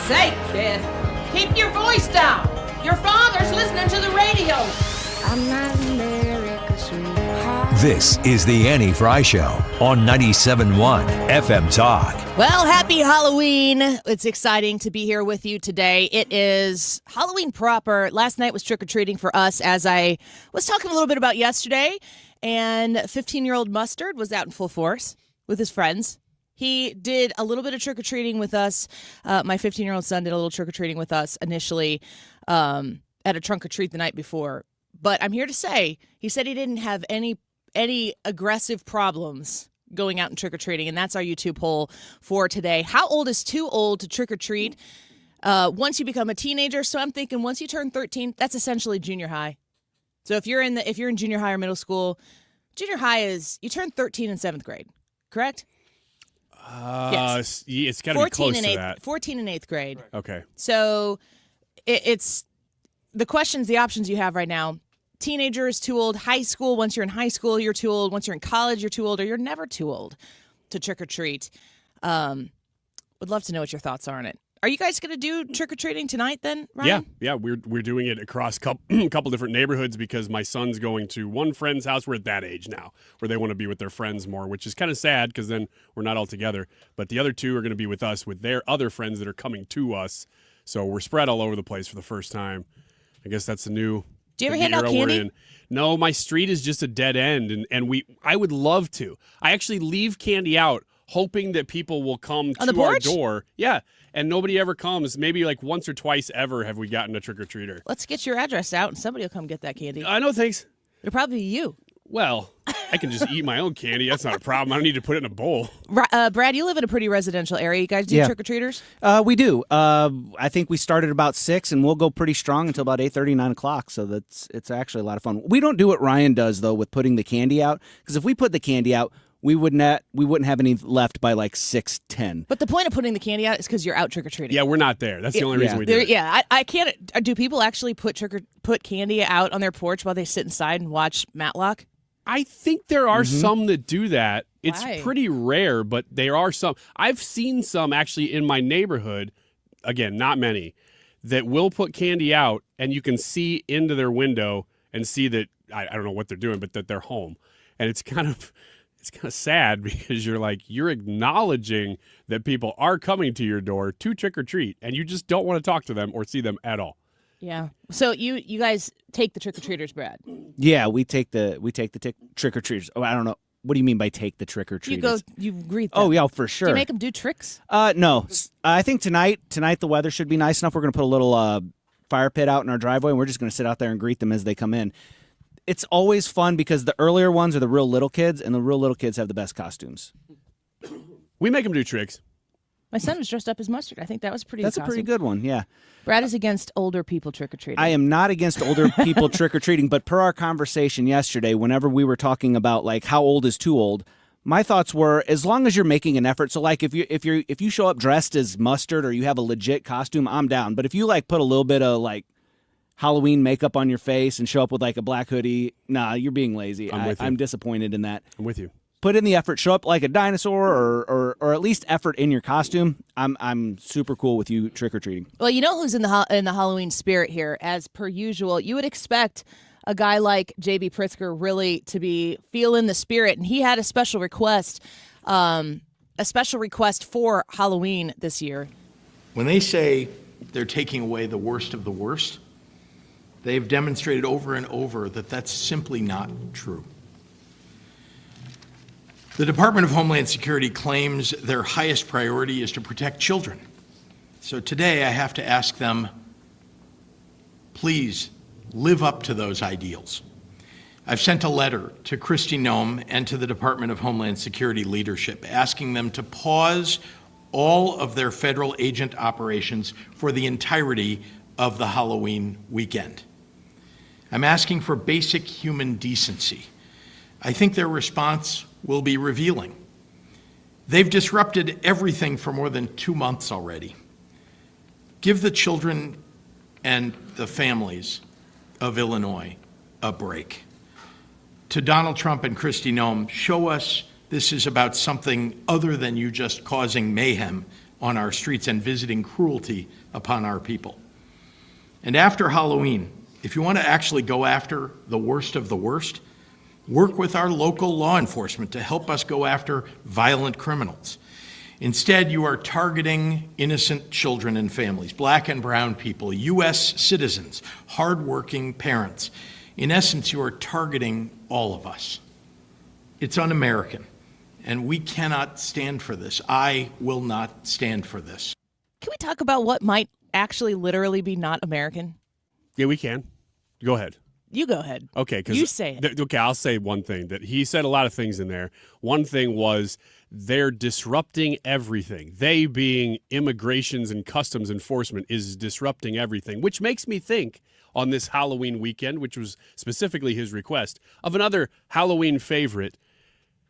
sake, kid. Keep your voice down. Your father's listening to the radio. I'm not America's sweetheart. This is the Annie Fry Show on 97.1 FM Talk. Well, happy Halloween. It's exciting to be here with you today. It is Halloween proper. Last night was trick-or-treating for us, as I was talking a little bit about yesterday. And 15-year-old Mustard was out in full force with his friends. He did a little bit of trick-or-treating with us. My 15-year-old son did a little trick-or-treating with us initially at a trunk-or-treat the night before. But I'm here to say, he said he didn't have any aggressive problems going out and trick-or-treating, and that's our YouTube poll for today. How old is too old to trick-or-treat once you become a teenager? So I'm thinking once you turn 13, that's essentially junior high. So if you're in junior high or middle school, junior high is you turn 13 in 7th grade, correct? Yes. It's got to be close to that. 14 in 8th grade. Right. Okay. So it's the questions, the options you have right now. Teenager is too old. High school, once you're in high school, you're too old. Once you're in college, you're too old, or you're never too old to trick-or-treat. Would love to know what your thoughts are on it. Are you guys going to do trick-or-treating tonight then, Ryan? Yeah, we're doing it across a couple different neighborhoods because my son's going to one friend's house. We're at that age now where they want to be with their friends more, which is kind of sad because then we're not all together. But the other two are going to be with us with their other friends that are coming to us. So we're spread all over the place for the first time. I guess that's the new Do you ever hand out candy? No, my street is just a dead end, and I would love to. I actually leave candy out hoping that people will come on to the our porch? door. Yeah. And nobody ever comes. Maybe like once or twice ever have we gotten a trick-or-treater. Let's get your address out and somebody will come get that candy. No, thanks. It'll probably be you. Well, I can just eat my own candy. That's not a problem. I don't need to put it in a bowl. Brad, you live in a pretty residential area. You guys do trick-or-treaters? We do. I think we started about 6, and we'll go pretty strong until about 8:30, 9 o'clock. So it's actually a lot of fun. We don't do what Ryan does, though, with putting the candy out. Because if we put the candy out, we wouldn't have any left by like 6:10. But the point of putting the candy out is because you're out trick-or-treating. Yeah, we're not there. That's the only reason we do it. Yeah, I can't. Do people actually put candy out on their porch while they sit inside and watch Matlock? I think there are some that do that. It's Why? pretty rare, but there are some. I've seen some actually in my neighborhood, again, not many, that will put candy out and you can see into their window and see that, I don't know what they're doing, but that they're home. And it's kind of sad because you're acknowledging that people are coming to your door to trick or treat and you just don't want to talk to them or see them at all. Yeah. So you guys take the trick-or-treaters, Brad? Yeah, we take the trick-or-treaters. Oh, I don't know. What do you mean by take the trick-or-treaters? You greet them. Oh, yeah, for sure. Do you make them do tricks? No. I think tonight the weather should be nice enough. We're going to put a little fire pit out in our driveway, and we're just going to sit out there and greet them as they come in. It's always fun because the earlier ones are the real little kids, and the real little kids have the best costumes. We make them do tricks. My son was dressed up as Mustard. I think that was a pretty That's good a pretty costume. good one, yeah. Brad is against older people trick-or-treating. I am not against older people trick-or-treating, but per our conversation yesterday, whenever we were talking about like how old is too old, my thoughts were as long as you're making an effort. So like if you show up dressed as Mustard or you have a legit costume, I'm down. But if you like put a little bit of like Halloween makeup on your face and show up with like a black hoodie, nah, you're being lazy. I'm disappointed in that. I'm with you. Put in the effort, show up like a dinosaur or at least effort in your costume. I'm super cool with you trick-or-treating. Well, you know who's in the Halloween spirit here? As per usual, you would expect a guy like J.B. Pritzker really to be feeling the spirit, and he had a special request for Halloween this year. When they say they're taking away the worst of the worst, they've demonstrated over and over that that's simply not true. The Department of Homeland Security claims their highest priority is to protect children. So today I have to ask them, please live up to those ideals. I've sent a letter to Kristi Noem and to the Department of Homeland Security leadership asking them to pause all of their federal agent operations for the entirety of the Halloween weekend. I'm asking for basic human decency. I think their response will be revealing. They've disrupted everything for more than 2 months already. Give the children and the families of Illinois a break. To Donald Trump and Kristi Noem, show us this is about something other than you just causing mayhem on our streets and visiting cruelty upon our people. And after Halloween, if you want to actually go after the worst of the worst, work with our local law enforcement to help us go after violent criminals. Instead, you are targeting innocent children and families, black and brown people, U.S. citizens, hardworking parents. In essence, you are targeting all of us. It's un-American, and we cannot stand for this. I will not stand for this. Can we talk about what might actually literally be not American? Yeah, we can. Go ahead. You go ahead. Okay, you say it. Okay, I'll say one thing. That he said a lot of things in there. One thing was they're disrupting everything. They, being immigrations and customs enforcement, is disrupting everything, which makes me think on this Halloween weekend, which was specifically his request, of another Halloween favorite,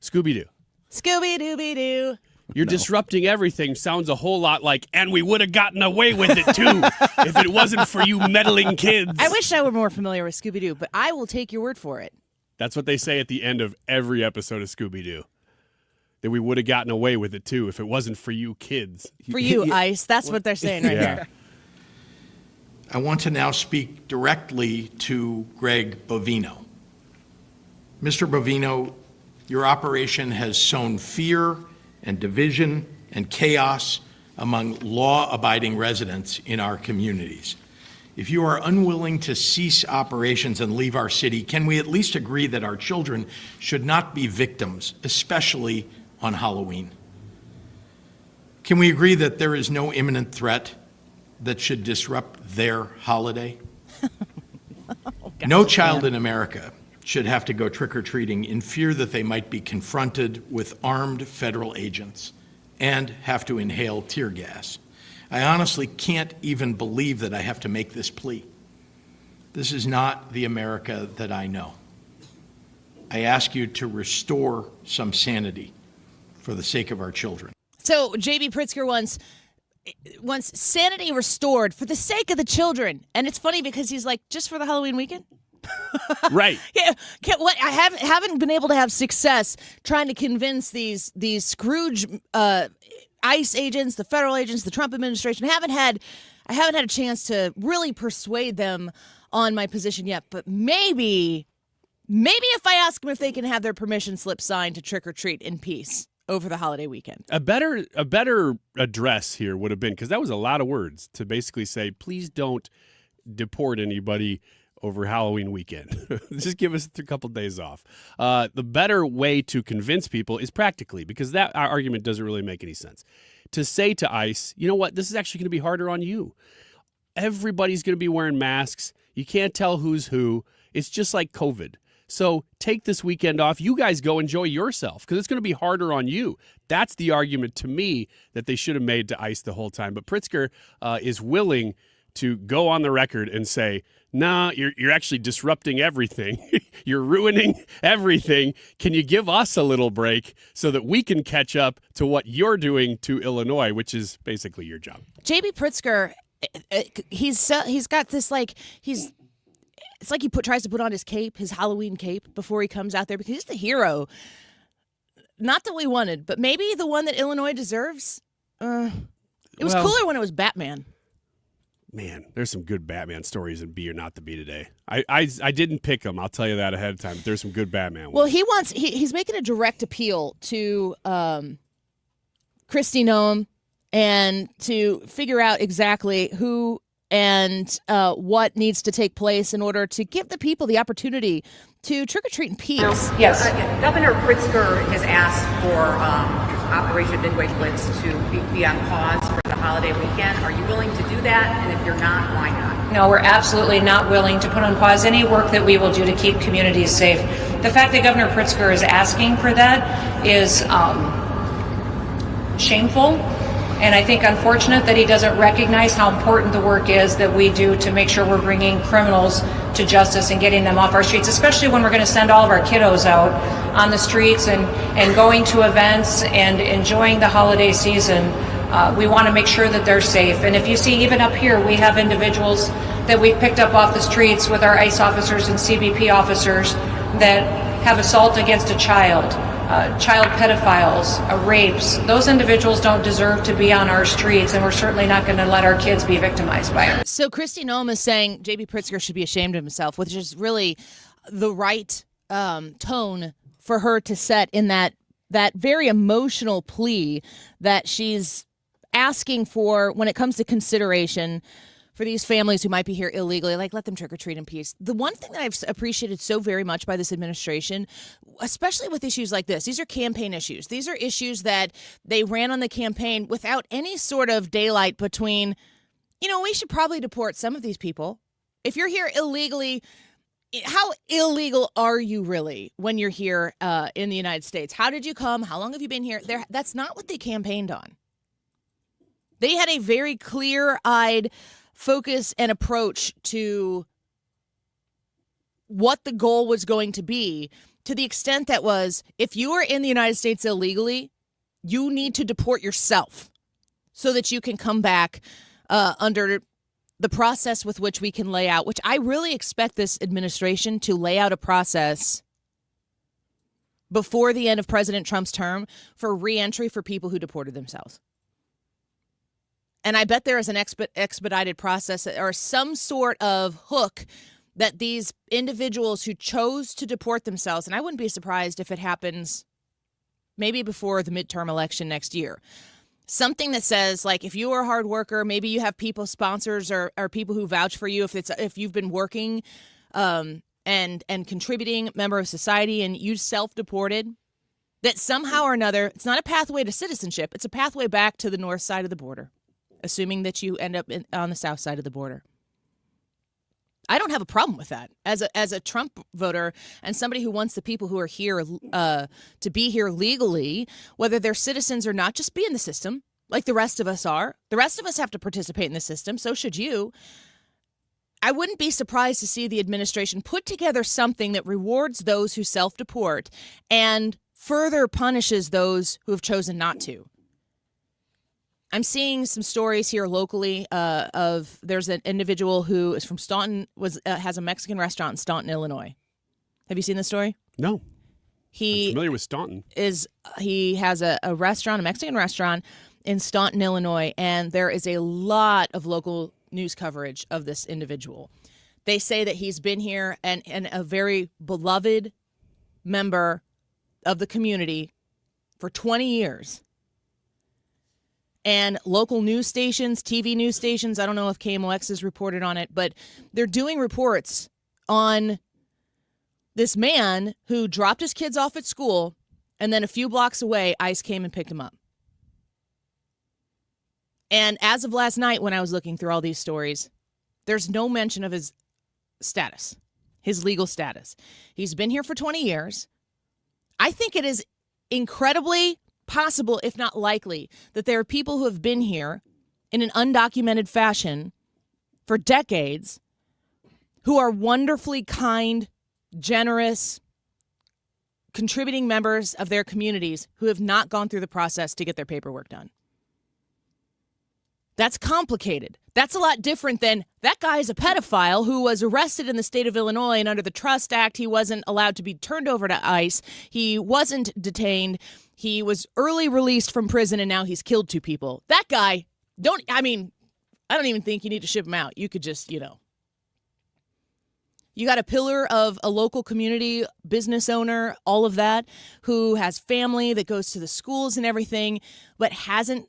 Scooby-Doo. Scooby-Dooby-Doo. You're disrupting everything sounds a whole lot like, and we would have gotten away with it, too, if it wasn't for you meddling kids. I wish I were more familiar with Scooby-Doo, but I will take your word for it. That's what they say at the end of every episode of Scooby-Doo. That we would have gotten away with it, too, if it wasn't for you kids. For you, Ice. That's what they're saying right here. I want to now speak directly to Greg Bovino. Mr. Bovino, your operation has sown fear and division and chaos among law-abiding residents in our communities. If you are unwilling to cease operations and leave our city, can we at least agree that our children should not be victims, especially on Halloween? Can we agree that there is no imminent threat that should disrupt their holiday? No child in America should have to go trick-or-treating in fear that they might be confronted with armed federal agents and have to inhale tear gas. I honestly can't even believe that I have to make this plea. This is not the America that I know. I ask you to restore some sanity for the sake of our children. So J.B. Pritzker wants sanity restored for the sake of the children. And it's funny because he's like, just for the Halloween weekend? Right. Yeah. I haven't been able to have success trying to convince these Scrooge ICE agents, the federal agents, the Trump administration. I haven't had a chance to really persuade them on my position yet. But maybe if I ask them if they can have their permission slip signed to trick or treat in peace over the holiday weekend. A better address here would have been, because that was a lot of words to basically say, please don't deport anybody over Halloween weekend. Just give us a couple days off. The better way to convince people is practically, because that argument doesn't really make any sense. To say to ICE, you know what, this is actually going to be harder on you. Everybody's going to be wearing masks. You can't tell who's who. It's just like COVID. So take this weekend off. You guys go enjoy yourself because it's going to be harder on you. That's the argument to me that they should have made to ICE the whole time. But Pritzker is willing to go on the record and say, nah, you're actually disrupting everything. You're ruining everything. Can you give us a little break so that we can catch up to what you're doing to Illinois, which is basically your job? J.B. Pritzker, he's got this it's like he tries to put on his cape, his Halloween cape, before he comes out there because he's the hero. Not that we wanted, but maybe the one that Illinois deserves. It was cooler when it was Batman. Man, there's some good Batman stories in Be or Not to Be today. I didn't pick them. I'll tell you that ahead of time. But there's some good Batman ones. Well, he's making a direct appeal to Kristi Noem and to figure out exactly who and what needs to take place in order to give the people the opportunity to trick-or-treat in peace. Yes. Governor Pritzker has asked for Operation Midway Blitz to be on pause for the holiday weekend. Are you willing to do that? And if you're not, why not? No, we're absolutely not willing to put on pause any work that we will do to keep communities safe. The fact that Governor Pritzker is asking for that is shameful. And I think unfortunate that he doesn't recognize how important the work is that we do to make sure we're bringing criminals to justice and getting them off our streets, especially when we're going to send all of our kiddos out on the streets and going to events and enjoying the holiday season. We want to make sure that they're safe. And if you see, even up here, we have individuals that we've picked up off the streets with our ICE officers and CBP officers that have assault against a child. child pedophiles, rapes. Those individuals don't deserve to be on our streets, and we're certainly not going to let our kids be victimized by it. So Kristi Noem is saying J.B. Pritzker should be ashamed of himself, which is really the right tone for her to set in that very emotional plea that she's asking for when it comes to consideration for these families who might be here illegally, like let them trick or treat in peace. The one thing that I've appreciated so very much by this administration, especially with issues like this, these are campaign issues. These are issues that they ran on the campaign without any sort of daylight between, we should probably deport some of these people. If you're here illegally, how illegal are you really when you're here in the United States? How did you come? How long have you been here? That's not what they campaigned on. They had a very clear-eyed focus and approach to what the goal was going to be, to the extent that was, if you are in the United States illegally, you need to deport yourself so that you can come back under the process with which we can lay out, which I really expect this administration to lay out a process before the end of President Trump's term for reentry for people who deported themselves. And I bet there is an expedited process or some sort of hook that these individuals who chose to deport themselves, and I wouldn't be surprised if it happens maybe before the midterm election next year. Something that says, like, if you are a hard worker, maybe you have people, sponsors or people who vouch for you, if you've been working and contributing, member of society, and you self-deported, that somehow or another, it's not a pathway to citizenship, it's a pathway back to the north side of the border, assuming that you end up on the south side of the border. I don't have a problem with that. As a Trump voter and somebody who wants the people who are here to be here legally, whether they're citizens or not, just be in the system like the rest of us are. The rest of us have to participate in the system. So should you. I wouldn't be surprised to see the administration put together something that rewards those who self-deport and further punishes those who have chosen not to. I'm seeing some stories here locally of there's an individual who is from Staunton, has a Mexican restaurant in Staunton, Illinois. Have you seen this story? No. I'm familiar with Staunton. He has a restaurant, a Mexican restaurant in Staunton, Illinois, and there is a lot of local news coverage of this individual. They say that he's been here and a very beloved member of the community for 20 years. And local news stations, TV news stations, I don't know if KMOX has reported on it, but they're doing reports on this man who dropped his kids off at school, and then a few blocks away, ICE came and picked him up. And as of last night, when I was looking through all these stories, there's no mention of his status, his legal status. He's been here for 20 years. I think it is incredibly possible, if not likely, that there are people who have been here in an undocumented fashion for decades who are wonderfully kind, generous, contributing members of their communities who have not gone through the process to get their paperwork done. That's complicated. That's a lot different than that guy is a pedophile who was arrested in the state of Illinois, and under the Trust Act, he wasn't allowed to be turned over to ICE. He wasn't detained. He was early released from prison, and now he's killed 2 people. That guy, I don't even think you need to ship him out. You could just, you got a pillar of a local community, business owner, all of that, who has family that goes to the schools and everything, but hasn't.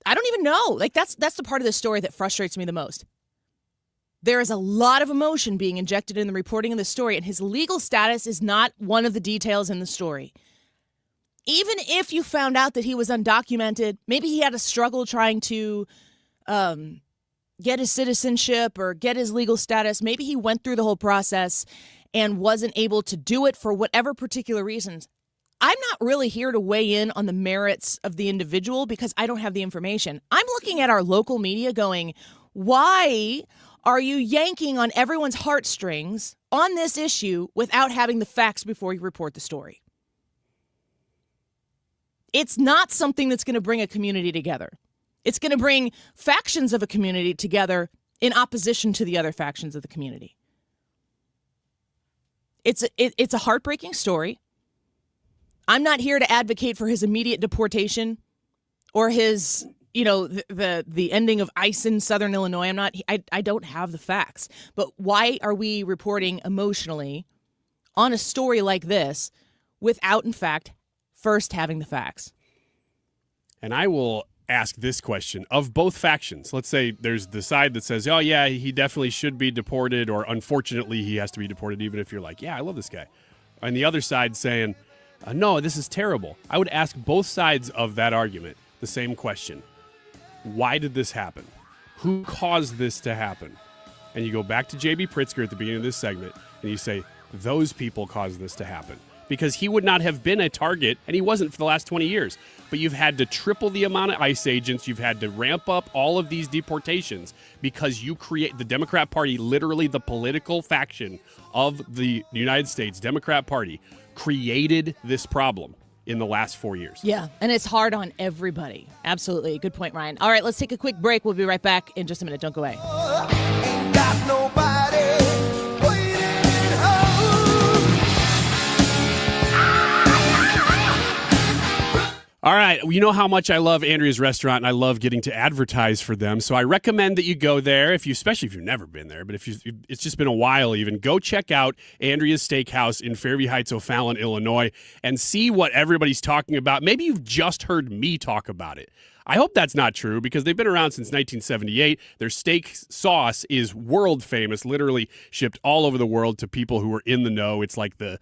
I don't even know. Like, that's the part of the story that frustrates me the most. There is a lot of emotion being injected in the reporting of the story, and his legal status is not one of the details in the story. Even if you found out that he was undocumented, maybe he had a struggle trying to get his citizenship or get his legal status. Maybe he went through the whole process and wasn't able to do it for whatever particular reasons. I'm not really here to weigh in on the merits of the individual because I don't have the information. I'm looking at our local media going, why are you yanking on everyone's heartstrings on this issue without having the facts before you report the story? It's not something that's going to bring a community together. It's going to bring factions of a community together in opposition to the other factions of the community. It's a heartbreaking story. I'm not here to advocate for his immediate deportation or his, the ending of ICE in Southern Illinois. I don't have the facts. But why are we reporting emotionally on a story like this without, in fact, first having the facts? And I will ask this question of both factions. Let's say there's the side that says, oh, yeah, he definitely should be deported, or unfortunately he has to be deported, even if you're like, yeah, I love this guy. And the other side saying, no, this is terrible. I would ask both sides of that argument the same question. Why did this happen? Who caused this to happen? And you go back to J.B. Pritzker at the beginning of this segment, and you say, those people caused this to happen. Because he would not have been a target, and he wasn't for the last 20 years. But you've had to triple the amount of ICE agents. You've had to ramp up all of these deportations because you create the Democrat Party, literally the political faction of the United States, Democrat Party, created this problem in the last 4 years. Yeah, and it's hard on everybody. Absolutely. Good point, Ryan. All right, let's take a quick break. We'll be right back in just a minute. Don't go away. Ain't got nobody waiting home. All right, you know how much I love Andrea's Restaurant, and I love getting to advertise for them. So I recommend that you go there, especially if you've never been there. But if it's just been a while, even go check out Andrea's Steakhouse in Fairview Heights, O'Fallon, Illinois, and see what everybody's talking about. Maybe you've just heard me talk about it. I hope that's not true, because they've been around since 1978. Their steak sauce is world famous, literally shipped all over the world to people who are in the know. It's like the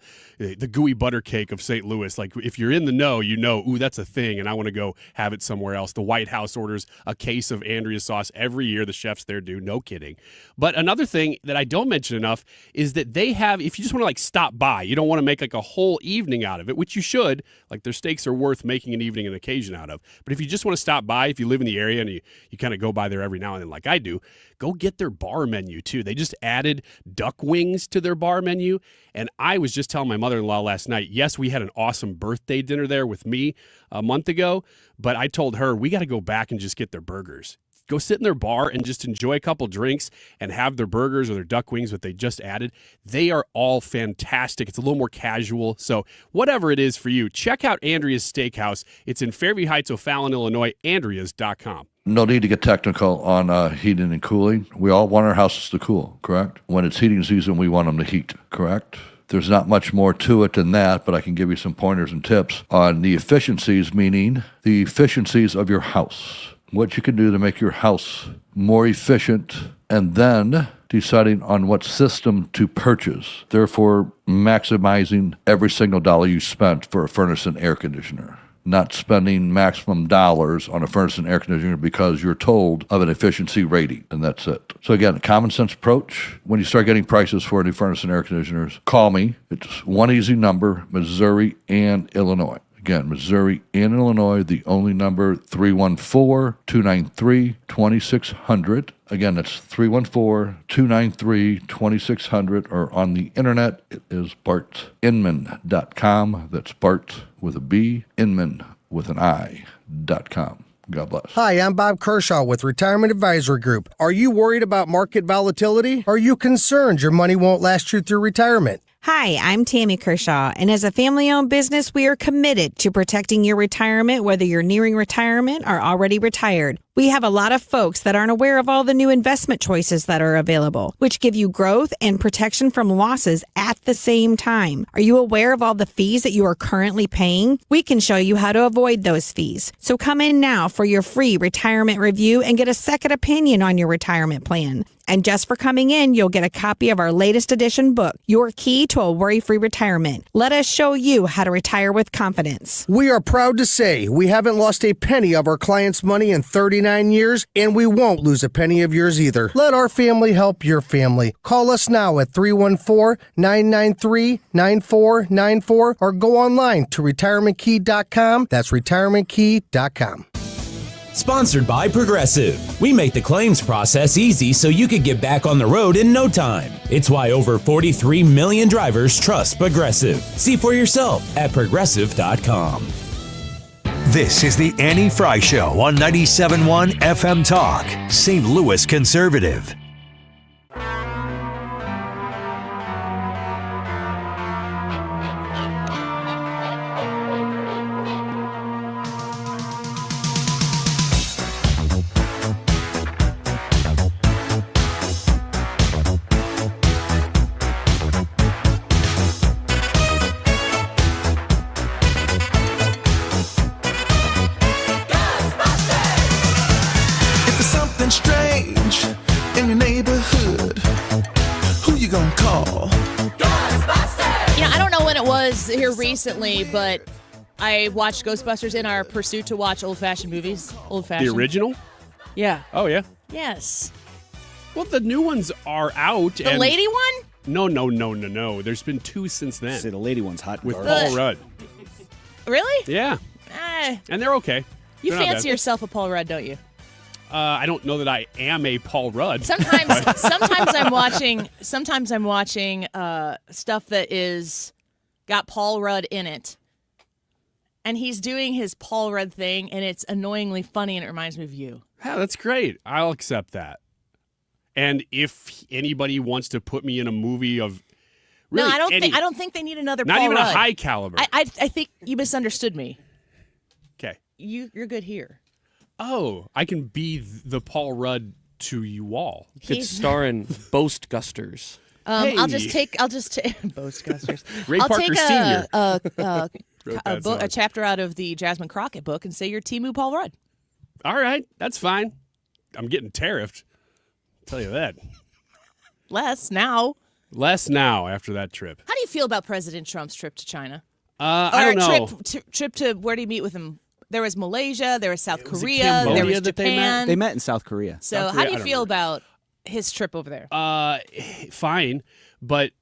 gooey butter cake of St. Louis. Like, if you're in the know, ooh, that's a thing, and I want to go have it somewhere else. The White House orders a case of Andrea's sauce every year. The chefs there do, no kidding. But another thing that I don't mention enough is that they have, if you just want to stop by, you don't want to make a whole evening out of it, which you should. Their steaks are worth making an evening and occasion out of. But if you just want to stop by, if you live in the area and you kind of go by there every now and then like I do, go get their bar menu too. They just added duck wings to their bar menu. And I was just telling my mother-in-law last night, yes, we had an awesome birthday dinner there with me a month ago, but I told her we got to go back and just get their burgers. Go sit in their bar and just enjoy a couple drinks and have their burgers or their duck wings that they just added. They are all fantastic. It's a little more casual. So whatever it is for you, check out Andrea's Steakhouse. It's in Fairview Heights, O'Fallon, Illinois, Andreas.com. No need to get technical on heating and cooling. We all want our houses to cool, correct? When it's heating season, we want them to heat, correct? There's not much more to it than that, but I can give you some pointers and tips on the efficiencies, meaning the efficiencies of your house. What you can do to make your house more efficient, and then deciding on what system to purchase, therefore maximizing every single dollar you spent for a furnace and air conditioner. Not spending maximum dollars on a furnace and air conditioner because you're told of an efficiency rating, and that's it. So again, a common sense approach. When you start getting prices for new furnace and air conditioners, call me. It's one easy number, Missouri and Illinois. Again, Missouri and Illinois, the only number, 314-293-2600. Again, that's 314-293-2600, or on the internet, it is bartinman.com. That's Bart with a B, Inman with an I.com. God bless. Hi, I'm Bob Kershaw with Retirement Advisory Group. Are you worried about market volatility? Are you concerned your money won't last you through retirement? Hi, I'm Tammy Kershaw, and as a family-owned business, we are committed to protecting your retirement, whether you're nearing retirement or already retired. We have a lot of folks that aren't aware of all the new investment choices that are available, which give you growth and protection from losses at the same time. Are you aware of all the fees that you are currently paying? We can show you how to avoid those fees. So come in now for your free retirement review and get a second opinion on your retirement plan. And just for coming in, you'll get a copy of our latest edition book, Your Key to a Worry-Free Retirement. Let us show you how to retire with confidence. We are proud to say we haven't lost a penny of our clients' money in 39 years, and we won't lose a penny of yours either. Let our family help your family. Call us now at 314-993-9494 or go online to retirementkey.com. That's retirementkey.com. Sponsored by Progressive. We make the claims process easy so you could get back on the road in no time. It's why over 43 million drivers trust Progressive. See for yourself at Progressive.com. This is the Annie Fry Show on 97.1 FM Talk, St. Louis Conservative. it was here recently, but I watched Ghostbusters in our pursuit to watch old-fashioned movies. Old-fashioned. The original? Yeah. Oh, yeah. Yes. Well, the new ones are out. The lady one? No. There's been 2 since then. See, the lady one's hot. With Paul Rudd. Really? Yeah. And they're okay. You They're not fancy bad. yourself a Paul Rudd, don't you? I don't know that I am a Paul Rudd. Sometimes I'm watching stuff that is got Paul Rudd in it. And he's doing his Paul Rudd thing, and it's annoyingly funny, and it reminds me of you. Yeah, that's great. I'll accept that. And if anybody wants to put me in a movie of really no, I don't think they need another not Paul even Rudd. a high caliber. I think you misunderstood me. Okay. You're good here. Oh, I can be the Paul Rudd to you all. Could star in Boastgusters. I'll just take Boastgusters. Ray I'll Parker take Sr. a chapter out of the Jasmine Crockett book and say you're Timu Paul Rudd. All right, that's fine. I'm getting tariffed. I'll tell you that. Less now After that trip. How do you feel about President Trump's trip to China? I don't know. Trip to where did he meet with him? There was Malaysia, there was South Was it Korea, Cambodia there was that they met? Japan. They met in South Korea. So how do you feel about his trip over there? Fine, but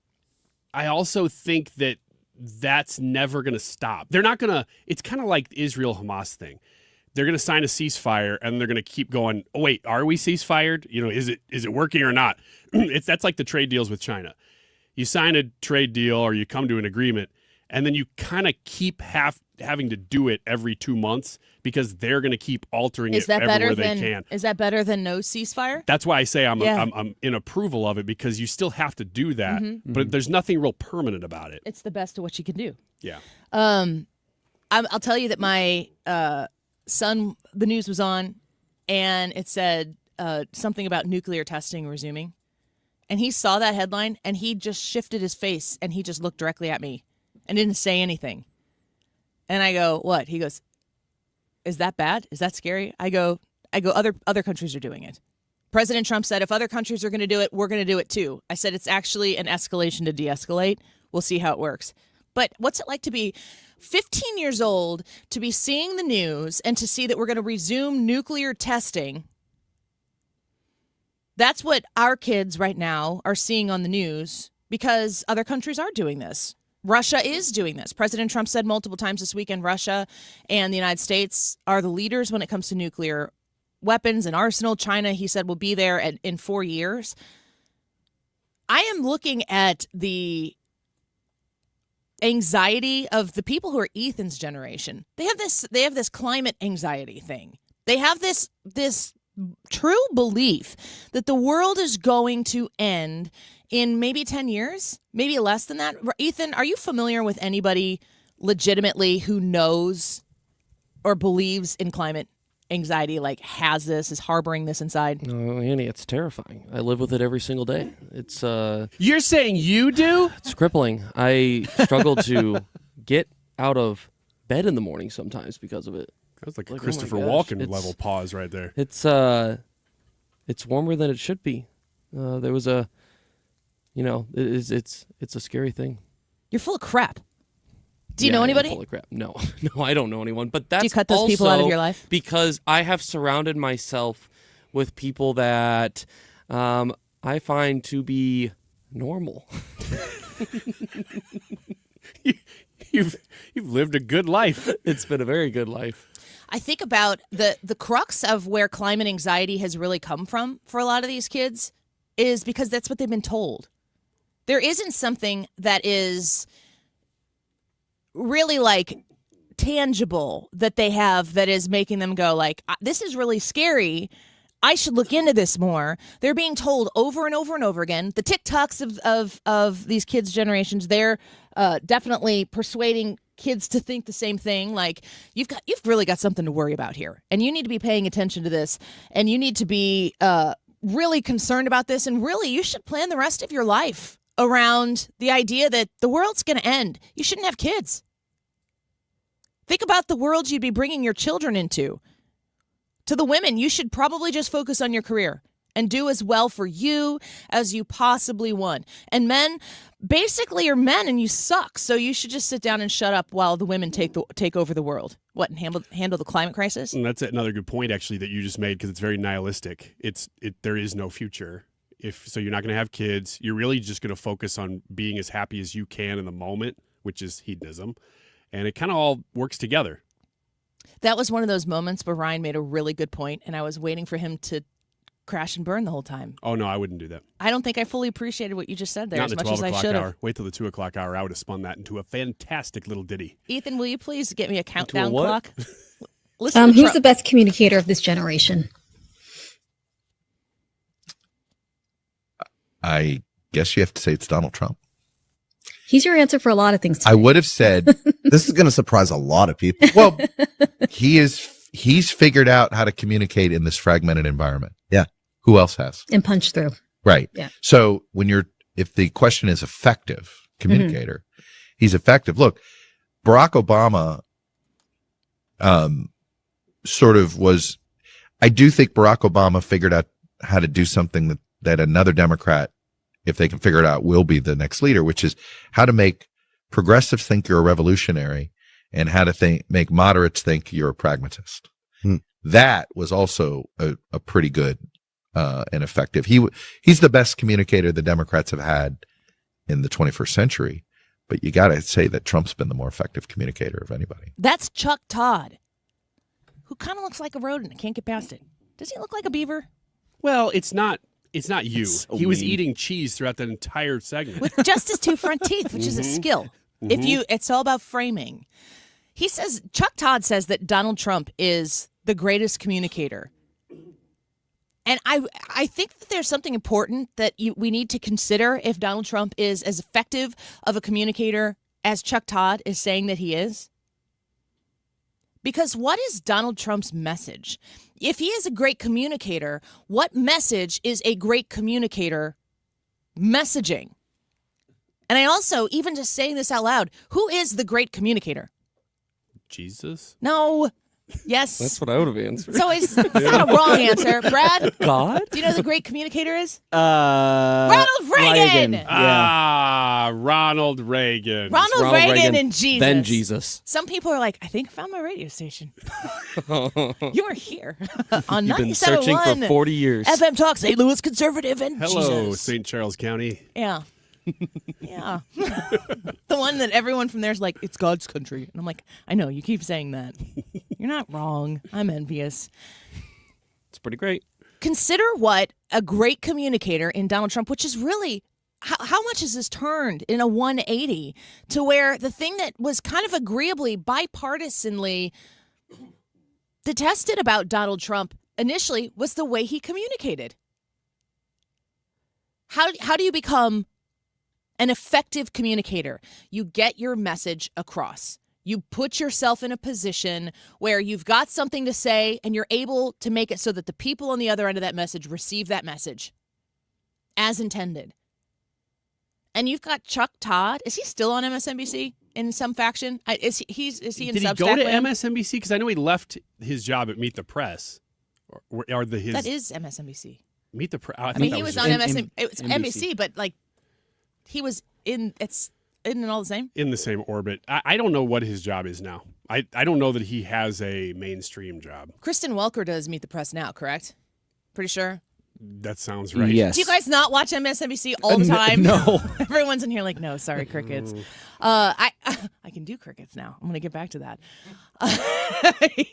I also think that that's never going to stop. They're not going to. It's kind of like the Israel-Hamas thing. They're going to sign a ceasefire, and they're going to keep going. Oh wait, are we ceasefired? Is it working or not? That's like the trade deals with China. You sign a trade deal or you come to an agreement, and then you kind of keep having to do it every 2 months because they're going to keep altering it everywhere they can. Is that better than no ceasefire? That's why I say I'm in approval of it, because you still have to do that, but there's nothing real permanent about it. It's the best of what you can do. Yeah. I'll tell you that my son, the news was on, and it said something about nuclear testing resuming. And he saw that headline, and he just shifted his face, and he just looked directly at me and didn't say anything. And I go, what? He goes, is that bad? Is that scary? I go, other countries are doing it. President Trump said, if other countries are going to do it, we're going to do it too. I said, it's actually an escalation to de-escalate. We'll see how it works. But what's it like to be 15 years old, to be seeing the news and to see that we're going to resume nuclear testing? That's what our kids right now are seeing on the news because other countries are doing this. Russia is doing this. President Trump said multiple times this weekend, Russia and the United States are the leaders when it comes to nuclear weapons and arsenal. China, he said, will be there in 4 years. I am looking at the anxiety of the people who are Ethan's generation. They have this climate anxiety thing. They have this true belief that the world is going to end in maybe 10 years, maybe less than that. Ethan, are you familiar with anybody legitimately who knows or believes in climate anxiety, like is harboring this inside? No, Annie, it's terrifying. I live with it every single day. It's You're saying you do? It's crippling. I struggle to get out of bed in the morning sometimes because of it. That was like a oh my Christopher gosh, Walken level pause right there. It's warmer than it should be. There was it's a scary thing. You're full of crap. Do you know anybody? I'm full of crap. No, I don't know anyone. But that's do you cut those people out of your life? Because I have surrounded myself with people that I find to be normal. You've lived a good life. It's been a very good life. I think about the crux of where climate anxiety has really come from for a lot of these kids is because that's what they've been told. There isn't something that is really like tangible that they have that is making them go like, this is really scary. I should look into this more. They're being told over and over and over again. The TikToks of these kids' generations, they're definitely persuading kids to think the same thing. Like, you've really got something to worry about here, and you need to be paying attention to this, and you need to be really concerned about this, and really you should plan the rest of your life around the idea that the world's going to end. You shouldn't have kids. Think about the world you'd be bringing your children into. To the women, you should probably just focus on your career and do as well for you as you possibly want. And men basically are men and you suck. So you should just sit down and shut up while the women take over the world. What, and handle the climate crisis? And that's another good point, actually, that you just made, because it's very nihilistic. There is no future. So you're not going to have kids. You're really just going to focus on being as happy as you can in the moment, which is hedonism. And it kind of all works together. That was one of those moments where Ryan made a really good point, and I was waiting for him to crash and burn the whole time. Oh, no, I wouldn't do that. I don't think I fully appreciated what you just said there Not as in the much as 12 I o'clock should hour. have. Wait till the 2 o'clock hour. I would have spun that into a fantastic little ditty. Ethan, will you please get me a countdown what? clock? Listen to Who's Trump. the best communicator of this generation? I guess you have to say it's Donald Trump. He's your answer for a lot of things. I would have said this is going to surprise a lot of people. Well, he's figured out how to communicate in this fragmented environment. Yeah. Who else has? And punch through. Right. Yeah. So if the question is effective communicator, he's effective. Look, Barack Obama I do think Barack Obama figured out how to do something that another Democrat, if they can figure it out, will be the next leader, which is how to make progressives think you're a revolutionary and how to make moderates think you're a pragmatist. That was also a pretty good and effective. He's the best communicator the Democrats have had in the 21st century, but you got to say that Trump's been the more effective communicator of anybody. That's Chuck Todd, who kind of looks like a rodent. I can't get past it. Does he look like a beaver? Well, it's not you. So he was mean. eating cheese throughout that entire segment. With just his two front teeth, which is a skill. It's all about framing. Chuck Todd says that Donald Trump is the greatest communicator. And I think that there's something important that we need to consider if Donald Trump is as effective of a communicator as Chuck Todd is saying that he is. Because what is Donald Trump's message? If he is a great communicator, what message is a great communicator messaging? And I also, even just saying this out loud, who is the great communicator? Jesus? No. Yes. That's what I would have answered. It's not a wrong answer. Brad? God? Do you know who the great communicator is? Ronald Reagan! Ronald Reagan. Ronald Reagan and Jesus. Then Jesus. Some people are like, I think I found my radio station. You are here on You've been searching 97.1 for 40 years. FM Talk, St. Louis Conservative and Hello, Jesus. St. Charles County. Yeah. Yeah. The one that everyone from there is like, it's God's country. And I'm like, I know, you keep saying that. You're not wrong. I'm envious. It's pretty great. Consider what a great communicator in Donald Trump, which is really, how much has this turned in a 180 to where the thing that was kind of agreeably, bipartisanly detested about Donald Trump initially was the way he communicated. How do you become an effective communicator? You get your message across. You put yourself in a position where you've got something to say and you're able to make it so that the people on the other end of that message receive that message as intended. And you've got Chuck Todd. Is he still on MSNBC in some faction? Is he in Did he Substack go to land? MSNBC? Because I know he left his job at Meet the Press. That is MSNBC. Meet the Press. I mean, he was on MSNBC. It was NBC, but like he was in. Isn't it all the same? In the same orbit. I don't know what his job is now. I don't know that he has a mainstream job. Kristen Welker does Meet the Press now, correct? Pretty sure. That sounds right. Yes. Do you guys not watch MSNBC all the time? No. Everyone's in here like, no, sorry, crickets. I can do crickets now. I'm going to get back to that.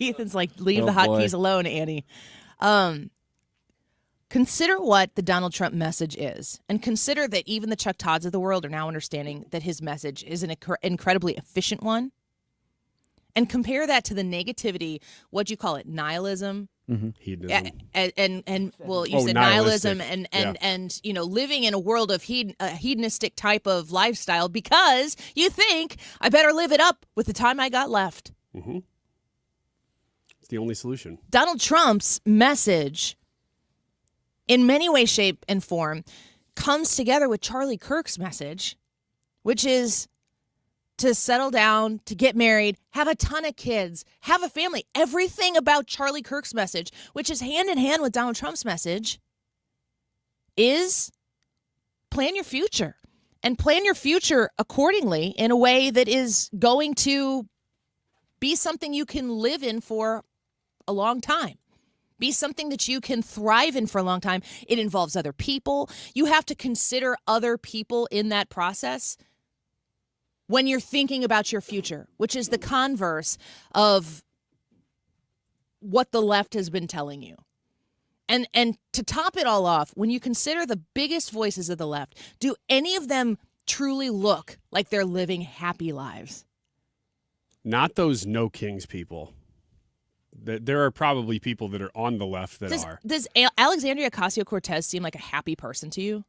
Ethan's like, leave the hotkeys alone, Annie. Consider what the Donald Trump message is, and consider that even the Chuck Todds of the world are now understanding that his message is an incredibly efficient one. And compare that to the negativity, what'd you call it, nihilism? Hedonism. And well, you said nihilistic. nihilism and you know, living in a world of hedonistic type of lifestyle because you think I better live it up with the time I got left. Mm-hmm. It's the only solution. Donald Trump's message, in many ways, shape, and form, comes together with Charlie Kirk's message, which is to settle down, to get married, have a ton of kids, have a family. Everything about Charlie Kirk's message, which is hand in hand with Donald Trump's message, is plan your future and plan your future accordingly in a way that is going to be something you can live in for a long time. Be something that you can thrive in for a long time. It involves other people. You have to consider other people in that process when you're thinking about your future, which is the converse of what the left has been telling you. And to top it all off, when you consider the biggest voices of the left, do any of them truly look like they're living happy lives? Not those no kings people. There are probably people that are on the left that are. Does Alexandria Ocasio-Cortez seem like a happy person to you?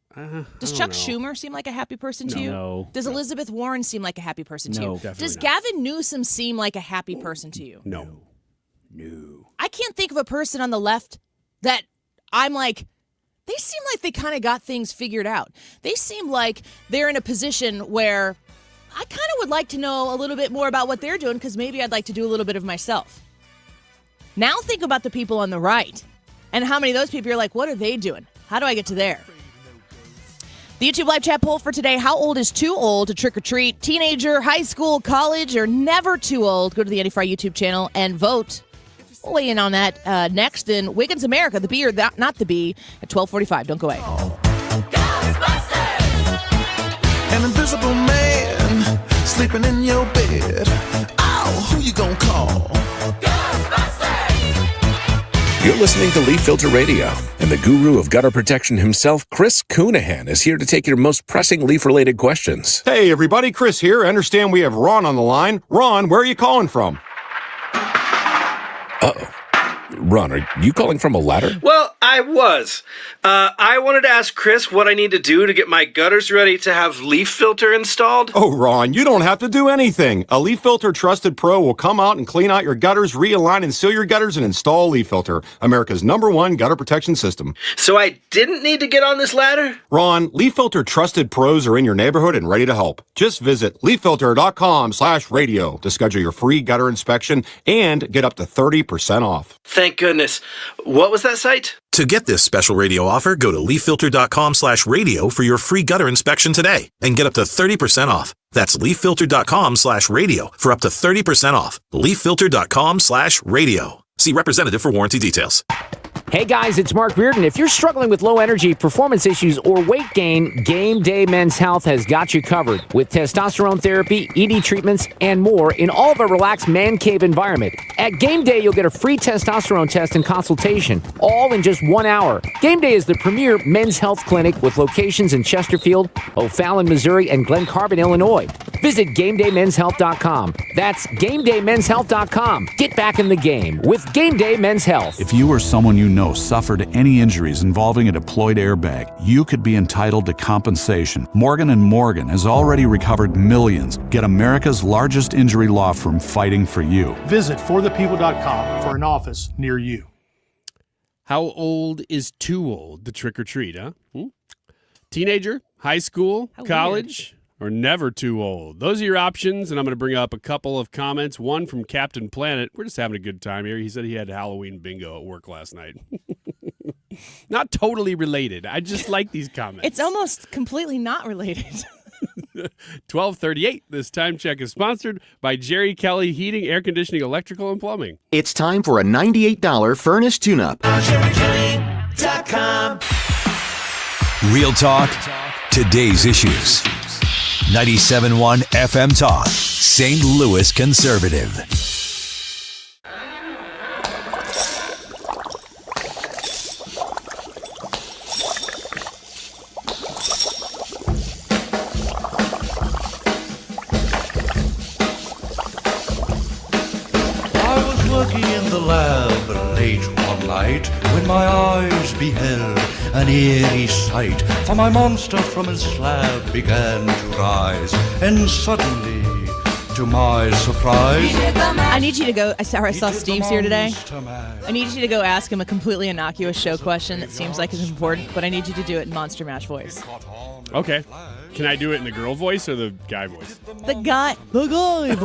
Does Chuck Schumer seem like a happy person to you? No. Does Elizabeth Warren seem like a happy person to you? Definitely Does not. Gavin Newsom seem like a happy person to you? No. I can't think of a person on the left that I'm like, they seem like they kind of got things figured out. They seem like they're in a position where I kind of would like to know a little bit more about what they're doing because maybe I'd like to do a little bit of myself. Now think about the people on the right and how many of those people you're like, what are they doing? How do I get to there? The YouTube live chat poll for today, how old is too old to trick or treat? Teenager, high school, college, or never too old? Go to the Andy Fry YouTube channel and vote. We'll weigh in on that next in Wiggins America, the B or not the B, at 12:45. Don't go away. An invisible man sleeping in your bed. Oh, who you gonna call? You're listening to Leaf Filter Radio, and the guru of gutter protection himself, Chris Coonahan, is here to take your most pressing leaf-related questions. Hey, everybody, Chris here. I understand we have Ron on the line. Ron, where are you calling from? Uh-oh. Ron, are you calling from a ladder? Well, I was. I wanted to ask Chris what I need to do to get my gutters ready to have leaf filter installed. Oh, Ron, you don't have to do anything. A Leaf Filter Trusted Pro will come out and clean out your gutters, realign and seal your gutters, and install Leaf Filter, America's #1 gutter protection system. So I didn't need to get on this ladder? Ron, Leaf Filter Trusted Pros are in your neighborhood and ready to help. Just visit leaffilter.com/radio to schedule your free gutter inspection and get up to 30% off. Thank goodness. What was that site? To get this special radio offer, go to leaffilter.com/radio for your free gutter inspection today and get up to 30% off. That's leaffilter.com/radio for up to 30% off. leaffilter.com/radio. See representative for warranty details. Hey guys, it's Mark Reardon. If you're struggling with low energy, performance issues, or weight gain, Game Day Men's Health has got you covered with testosterone therapy, ED treatments, and more in all of a relaxed man cave environment. At Game Day, you'll get a free testosterone test and consultation, all in just 1 hour. Game Day is the premier men's health clinic with locations in Chesterfield, O'Fallon, Missouri, and Glen Carbon, Illinois. Visit GameDayMen'sHealth.com. That's GameDayMen'sHealth.com. Get back in the game with Game Day Men's Health. If you or someone you know suffered any injuries involving a deployed airbag, you could be entitled to compensation. Morgan & Morgan has already recovered millions. Get America's largest injury law firm fighting for you. Visit forthepeople.com for an office near you. How old is too old to trick or treat, huh? Teenager, high school, college, or never too old? Those are your options, and I'm going to bring up a couple of comments. One from Captain Planet. We're just having a good time here. He said he had Halloween bingo at work last night. Not totally related. I just like these comments. It's almost completely not related. 12:38. This time check is sponsored by Jerry Kelly Heating, Air Conditioning, Electrical, and Plumbing. It's time for a $98 furnace tune-up. JerryKelly.com. Real talk, today's issues. 97.1 FM Talk, St. Louis Conservative. I was working in the lab late one night when my eyes beheld an eerie sight. For my monster from his slab began to rise, and suddenly, to my surprise, I need you to go. I saw Steve's here today. I need you to go ask him a completely innocuous show question that seems like it's important, but I need you to do it in Monster Mash voice. Okay. Can I do it in the girl voice or the guy voice? The guy voice.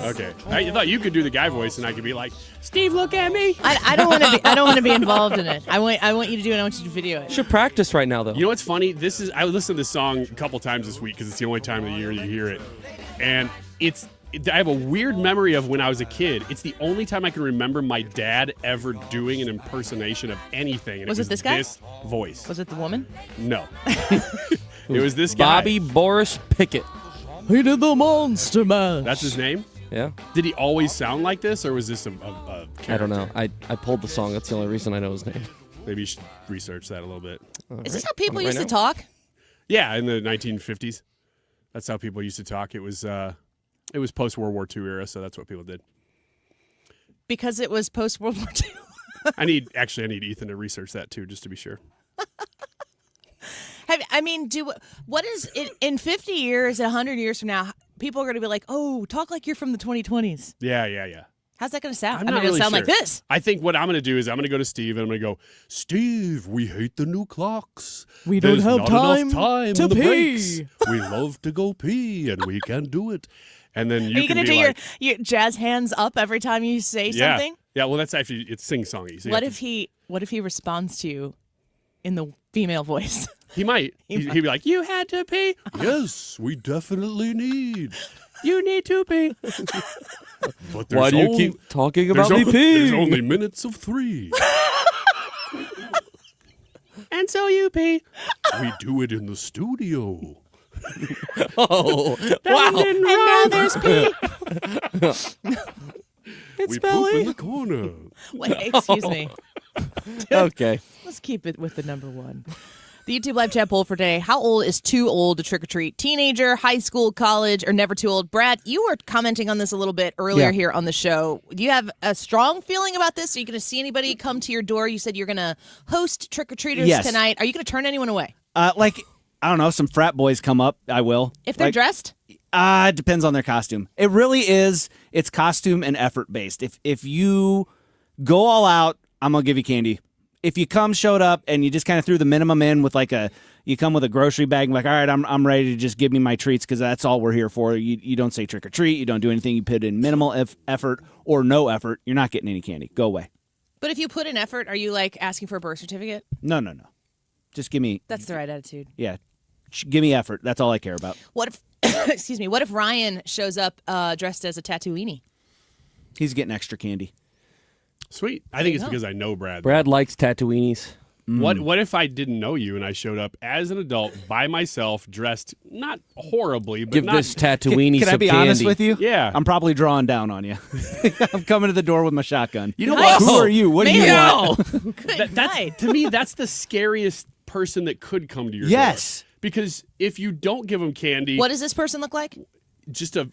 Okay. I thought you could do the guy voice, and I could be like, Steve, look at me. I don't want to be. I don't want to be involved in it. I want you to do it. I want you to video it. Should practice right now, though. You know what's funny? I listened to this song a couple times this week because it's the only time of the year you hear it, and I have a weird memory of when I was a kid. It's the only time I can remember my dad ever doing an impersonation of anything. And Was it this guy? This voice. Was it the woman? No. It was this guy. Bobby Boris Pickett. He did the Monster Mash. That's his name? Yeah. Did he always sound like this, or was this a character? I don't know. I pulled the song. That's the only reason I know his name. Maybe you should research that a little bit. Is this how people used to talk? Yeah, in the 1950s. That's how people used to talk. It was post-World War II era, so that's what people did. Because it was post-World War II. I need Ethan to research that too, just to be sure. What is it in 50 years, 100 years from now? People are going to be like, "Oh, talk like you're from the 2020s." Yeah. How's that going to sound? I'm not it'll really sound sure. like this. I think what I'm going to do is I'm going to go to Steve and I'm going to go, Steve, we hate the new clocks. We There's don't have not time enough time to in the pee. breaks. We love to go pee and we can't do it. And then Are you can going to be do like, your jazz hands up every time you say something? Yeah, well, that's actually, it's sing-songy. So What if he responds to you in the female voice? He might. He'd be like, you had to pee? Yes, we definitely need. You need to pee. But Why do you keep talking about me peeing? There's only minutes of 3. And so you pee. We do it in the studio. Oh, wow. And now there's pee. We poop in the corner. Wait, excuse me. Okay. Let's keep it with the number one. The YouTube live chat poll for today. How old is too old to trick or treat? Teenager, high school, college, or never too old? Brad, you were commenting on this a little bit earlier here on the show. Do you have a strong feeling about this? Are you going to see anybody come to your door? You said you're going to host trick or treaters tonight. Are you going to turn anyone away? I don't know, some frat boys come up, I will. If they're dressed? It depends on their costume. It really is. It's costume and effort based. If you go all out, I'm going to give you candy. If you showed up and you just kind of threw the minimum in with you come with a grocery bag and like, all right, I'm ready to just give me my treats because that's all we're here for. You don't say trick or treat. You don't do anything. You put in minimal effort or no effort. You're not getting any candy. Go away. But if you put in effort, are you like asking for a birth certificate? No. Just give me. That's the right attitude. Yeah. Give me effort. That's all I care about. What if, excuse me, what if Ryan shows up dressed as a tattooini? He's getting extra candy. Sweet. I think it's because I know Brad. Brad likes tattooinis. What if I didn't know you and I showed up as an adult by myself, dressed not horribly, but give not... this tattooini Can some I be candy. honest with you? Yeah. I'm probably drawing down on you. I'm coming to the door with my shotgun. You know what? Who are you? What do you want? Good night. To me, that's the scariest person that could come to your Yes. door. Because if you don't give them candy... What does this person look like? Just an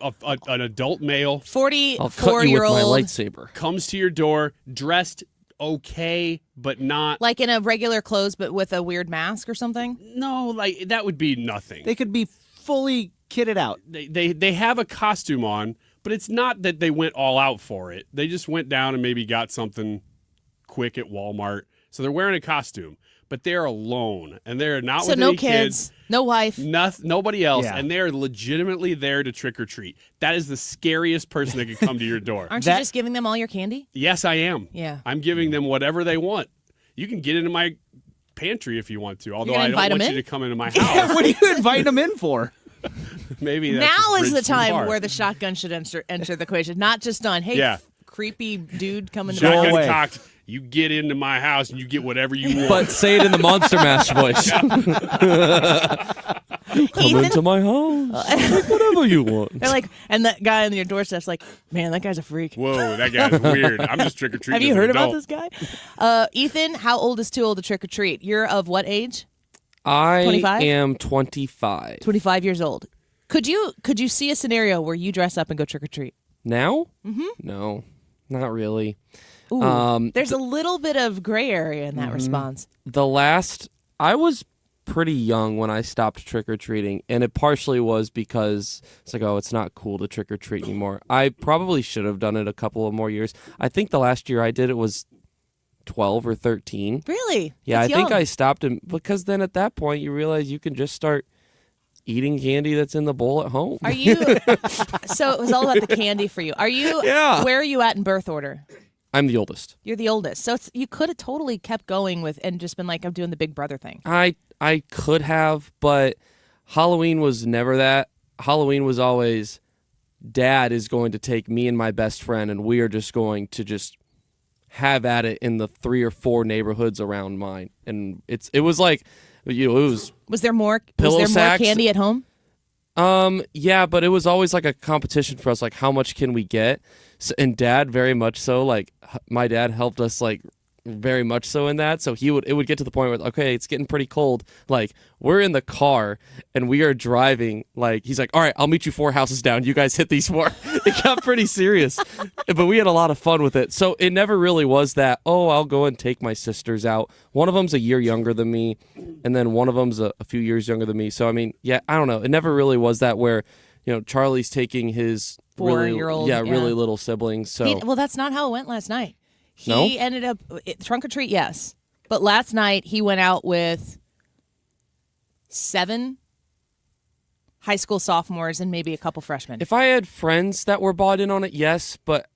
adult male. 44-year-old. I'll cut you with my lightsaber. Comes to your door, dressed okay, but not... Like in a regular clothes, but with a weird mask or something? No, like that would be nothing. They could be fully kitted out. They have a costume on, but it's not that they went all out for it. They just went down and maybe got something quick at Walmart. So they're wearing a costume, but they're alone, and they're not with any kids, no wife, nobody else, Yeah. and they're legitimately there to trick or treat. That is the scariest person that could come to your door. Aren't you just giving them all your candy? Yes, I am. Yeah. I'm giving them whatever they want. You can get into my pantry if you want to, although I don't want you to come into my house. What are you inviting them in for? Maybe that's Now a is the bridge too time far. where the shotgun should enter the equation, not just on, hey, Yeah. creepy dude coming to Shotgun my house. cocked. You get into my house and you get whatever you want. But say it in the Monster Mash voice. Come into my house. Take whatever you want. They're like, and that guy on your doorstep's like, man, that guy's a freak. Whoa, that guy's weird. I'm just trick or treating. Have you heard about this guy? Ethan, how old is too old to trick or treat? You're of what age? I 25? am 25. 25 years old. Could you see a scenario where you dress up and go trick or treat? Now? Mm-hmm. No, not really. Ooh, there's a little bit of gray area in that response. I was pretty young when I stopped trick-or-treating, and it partially was because it's like, oh, it's not cool to trick-or-treat anymore. I probably should have done it a couple of more years. I think the last year I did it was 12 or 13. Really? Yeah, That's I think young. I stopped because then at that point you realize you can just start eating candy that's in the bowl at home. Are you? So it was all about the candy for you. Are you? Yeah. Where are you at in birth order? I'm the oldest. You're the oldest, so you could have totally kept going with and just been like, I'm doing the big brother thing. I could have, but Halloween was never that. Halloween was always, Dad is going to take me and my best friend, and we are just going to just have at it in the 3 or 4 neighborhoods around mine. And it was like, it was. Was there more? Pillow Was there more sacks. candy at home? Yeah, but it was always like a competition for us, like how much can we get? So, and Dad very much so, like my dad helped us like very much so in that. So it would get to the point where, okay, it's getting pretty cold. Like we're in the car and we are driving. Like he's like, all right, I'll meet you 4 houses down. You guys hit these 4. It got pretty serious, but we had a lot of fun with it. So it never really was that, oh, I'll go and take my sisters out. One of them's a year younger than me, and then one of them's a few years younger than me. So I mean, yeah, I don't know. It never really was that where, Charlie's taking his 4-year-old, really little siblings. So Well, that's not how it went last night. He No? ended up trunk or treat, yes, but last night he went out with 7 high school sophomores and maybe a couple freshmen. if I had friends that were bought in on it, yes, but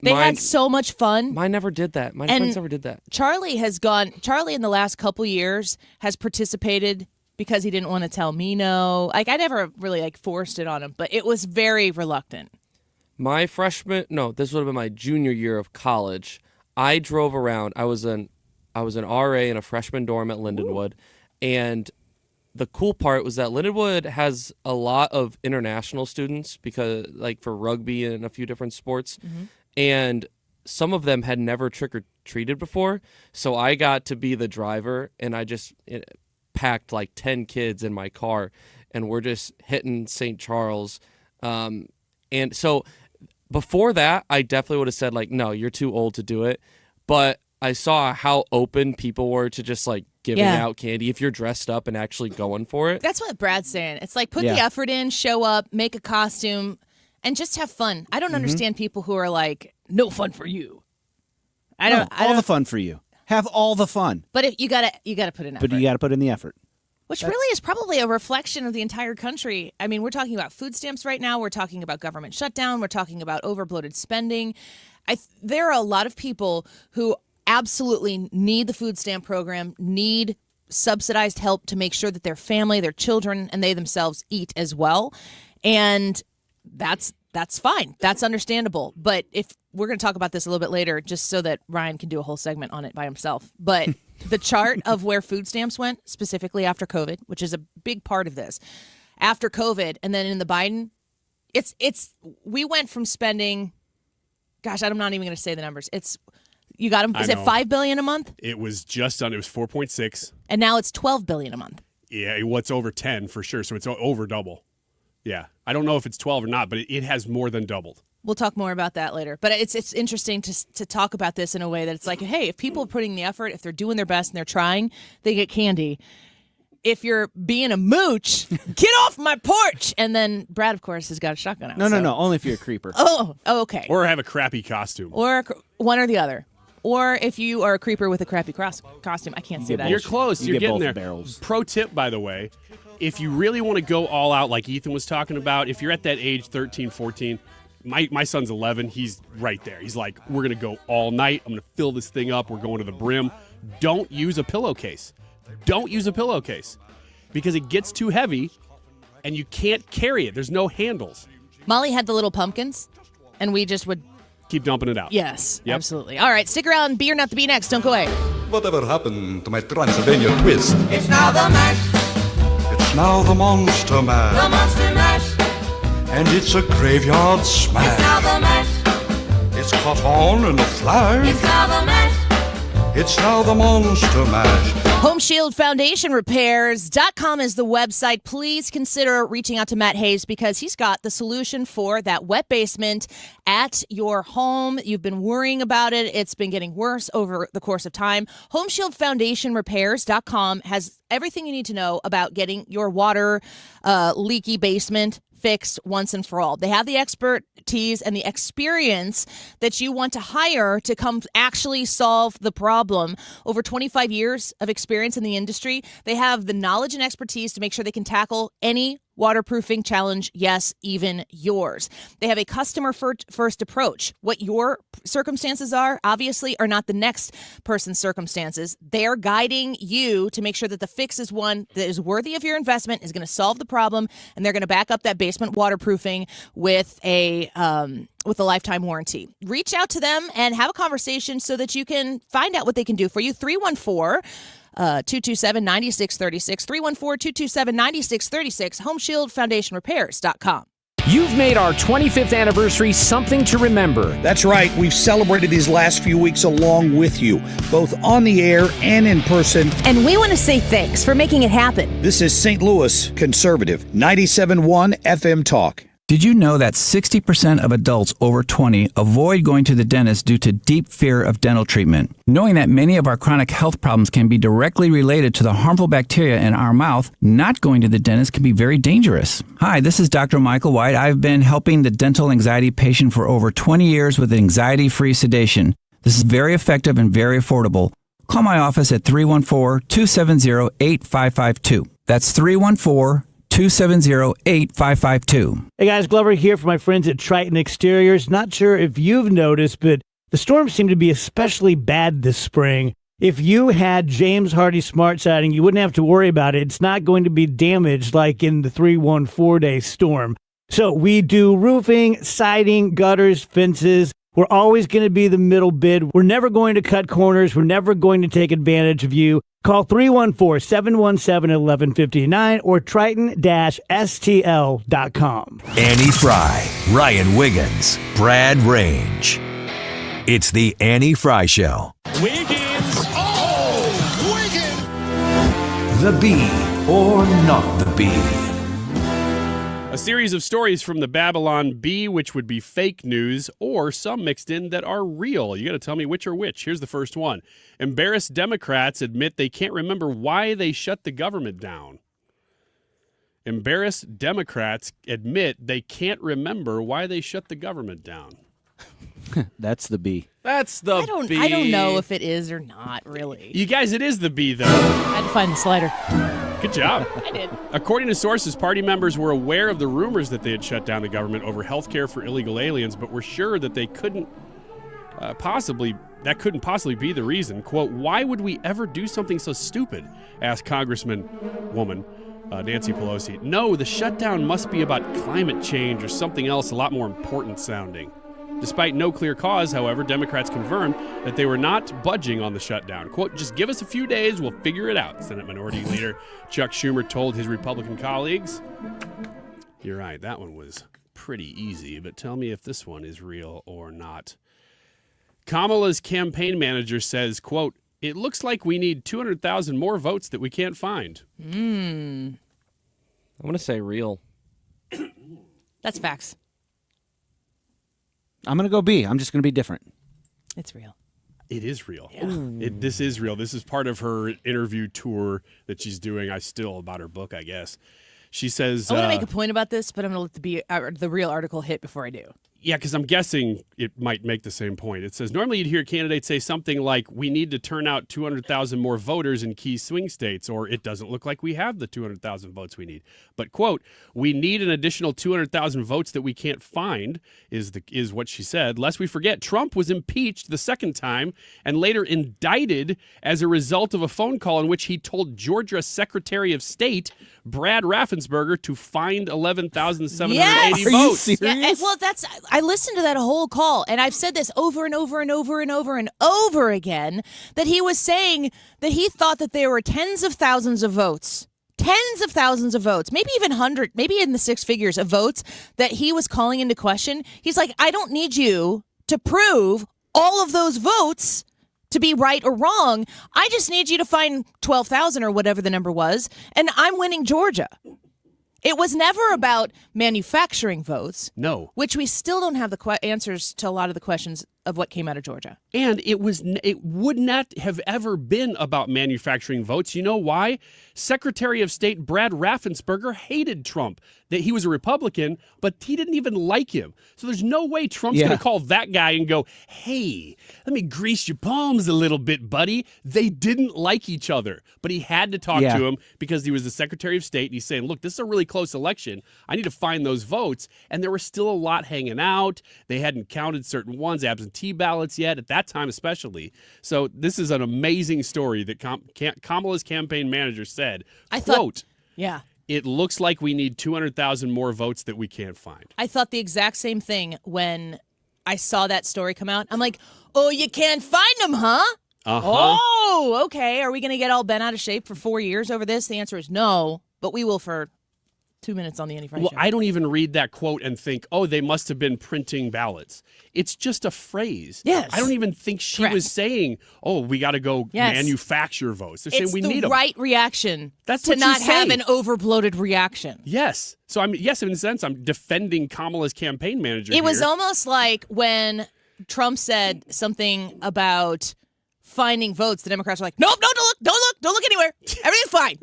They mine, had so much fun. Mine never did that. My And friends never did that. Charlie in the last couple years has participated because he didn't want to tell me no. Like I never really forced it on him, but it was very reluctant. This would have been my junior year of college. I drove around. I was an RA in a freshman dorm at Lindenwood, and the cool part was that Lindenwood has a lot of international students because, like, for rugby and a few different sports, and some of them had never trick-or-treated before. So I got to be the driver, and I just packed like 10 kids in my car, and we're just hitting St. Charles. And so before that, I definitely would have said, like, no, you're too old to do it. But I saw how open people were to just, like, giving out candy if you're dressed up and actually going for it. That's what Brad's saying. It's like put the effort in, show up, make a costume, and just have fun. I don't understand people who are like, no fun for you. All the fun for you. Have all the fun. But you gotta put in effort. But you got to put in the effort. Which really is probably a reflection of the entire country. I mean, we're talking about food stamps right now. We're talking about government shutdown. We're talking about overbloated spending. There are a lot of people who absolutely need the food stamp program, need subsidized help to make sure that their family, their children, and they themselves eat as well. And that's fine. That's understandable. But if we're going to talk about this a little bit later, just so that Ryan can do a whole segment on it by himself. But the chart of where food stamps went, specifically after COVID, which is a big part of this, after COVID, and then in the Biden, we went from spending, gosh, I'm not even going to say the numbers. You got them. Is it $5 billion a month? It was just on. It was 4.6, and now it's $12 billion a month. Yeah, what's over 10 for sure. So it's over double. Yeah, I don't know if it's 12 or not, but it has more than doubled. We'll talk more about that later. But it's interesting to talk about this in a way that it's like, hey, if people are putting the effort, if they're doing their best and they're trying, they get candy. If you're being a mooch, get off my porch. And then Brad, of course, has got a shotgun out. No. Only if you're a creeper. Oh, okay. Or have a crappy costume. Or one or the other. Or if you are a creeper with a crappy costume. I can't say that. You're close. You're getting there. Barrels. Pro tip, by the way, if you really want to go all out like Ethan was talking about, if you're at that age, 13, 14, my son's 11, he's right there. He's like, we're going to go all night. I'm going to fill this thing up. We're going to the brim. Don't use a pillowcase. Don't use a pillowcase because it gets too heavy and you can't carry it. There's no handles. Molly had the little pumpkins, and we just would keep dumping it out. Yes, absolutely. All right, stick around. Be or not to be next. Don't go away. Whatever happened to my Transylvania twist? It's now the mash. It's now the Monster Mash. The Monster Mash. And it's a graveyard smash. It's now the mash. It's caught on in a flash. It's now the mash. It's now the Monster Mash. Home Shield Foundation Repairs.com is the website. Please consider reaching out to Matt Hayes because he's got the solution for that wet basement at your home. You've been worrying about it. It's been getting worse over the course of time. Home Shield Foundation Repairs.com has everything you need to know about getting your water leaky basement fixed once and for all. They have the expertise and the experience that you want to hire to come actually solve the problem. Over 25 years of experience in the industry, they have the knowledge and expertise to make sure they can tackle any waterproofing challenge, yes, even yours. They have a customer first approach. What your circumstances are, obviously, are not the next person's circumstances. They're guiding you to make sure that the fix is one that is worthy of your investment, is going to solve the problem, and they're going to back up that basement waterproofing with a lifetime warranty. Reach out to them and have a conversation so that you can find out what they can do for you. 314-227-9636, 314-227-9636, HomeShieldFoundationRepairs.com. You've made our 25th anniversary something to remember. That's right. We've celebrated these last few weeks along with you, both on the air and in person. And we want to say thanks for making it happen. This is St. Louis Conservative, 97.1 FM Talk. Did you know that 60% of adults over 20 avoid going to the dentist due to deep fear of dental treatment? Knowing that many of our chronic health problems can be directly related to the harmful bacteria in our mouth, not going to the dentist can be very dangerous. Hi, this is Dr. Michael White. I've been helping the dental anxiety patient for over 20 years with anxiety-free sedation. This is very effective and very affordable. Call my office at 314-270-8552. That's 314-270-8552. Hey guys, Glover here for my friends at Triton Exteriors. Not sure if you've noticed, but the storms seem to be especially bad this spring. If you had James Hardy Smart Siding, you wouldn't have to worry about it. It's not going to be damaged like in the 314-day storm. So we do roofing, siding, gutters, fences. We're always going to be the middle bid. We're never going to cut corners. We're never going to take advantage of you. Call 314-717-1159 or triton-stl.com. Annie Fry, Ryan Wiggins, Brad Range. It's the Annie Fry Show. Wiggins! Oh! Wiggins! The bee or not the bee? A series of stories from the Babylon Bee, which would be fake news, or some mixed in that are real. You got to tell me which are which. Here's the first one. Embarrassed Democrats admit they can't remember why they shut the government down. Embarrassed Democrats admit they can't remember why they shut the government down. That's the bee. That's the bee. I don't know if it is or not, really. You guys, it is the bee, though. I had to find the slider. Good job. I did. According to sources, party members were aware of the rumors that they had shut down the government over health care for illegal aliens, but were sure that they couldn't possibly be the reason. Quote, why would we ever do something so stupid? Asked Congresswoman Nancy Pelosi. No, the shutdown must be about climate change or something else a lot more important sounding. Despite no clear cause, however, Democrats confirmed that they were not budging on the shutdown. Quote, just give us a few days, we'll figure it out, Senate Minority Leader Chuck Schumer told his Republican colleagues. You're right, that one was pretty easy, but tell me if this one is real or not. Kamala's campaign manager says, quote, it looks like we need 200,000 more votes that we can't find. I'm going to say real. That's facts. I'm going to go B. I'm just going to be different. It's real. It is real. Yeah. This is real. This is part of her interview tour that she's doing. About her book, I guess. She says... I want to make a point about this, but I'm going to let the real article hit before I do. Yeah, because I'm guessing it might make the same point. It says, normally you'd hear candidates say something like, we need to turn out 200,000 more voters in key swing states, or it doesn't look like we have the 200,000 votes we need. But, quote, we need an additional 200,000 votes that we can't find, is what she said. Lest we forget, Trump was impeached the second time and later indicted as a result of a phone call in which he told Georgia Secretary of State Brad Raffensperger to find 11,780 votes. Yeah, well, I listened to that whole call, and I've said this over and over and over and over and over again, that he was saying that he thought that there were tens of thousands of votes, maybe even 100, maybe in the six figures of votes that he was calling into question. He's like, I don't need you to prove all of those votes to be right or wrong. I just need you to find 12,000 or whatever the number was, and I'm winning Georgia. It was never about manufacturing votes. No. Which we still don't have the answers to a lot of the questions of what came out of Georgia. And it would not have ever been about manufacturing votes. You know why? Secretary of State Brad Raffensperger hated Trump. That he was a Republican, but he didn't even like him. So there's no way Trump's going to call that guy and go, hey, let me grease your palms a little bit, buddy. They didn't like each other, but he had to talk to him because he was the Secretary of State. And he's saying, look, this is a really close election. I need to find those votes. And there were still a lot hanging out. They hadn't counted certain ones, absentee ballots yet, at that time especially. So this is an amazing story that Kamala's campaign manager said, quote, yeah. It looks like we need 200,000 more votes that we can't find. I thought the exact same thing when I saw that story come out. I'm like, oh, you can't find them, huh? Oh, okay. Are we going to get all bent out of shape for 4 years over this? The answer is no, but we will for 2 minutes on the Annie Frey Show. I don't even read that quote and think, oh, they must have been printing ballots. It's just a phrase. Yes. I don't even think she was saying, oh, we got to go manufacture votes. They're saying we need them. It's the right reaction That's to not have an overbloated reaction. Yes. So, in a sense, I'm defending Kamala's campaign manager It was almost like when Trump said something about finding votes, the Democrats were like, nope, no, don't look anywhere. Everything's fine.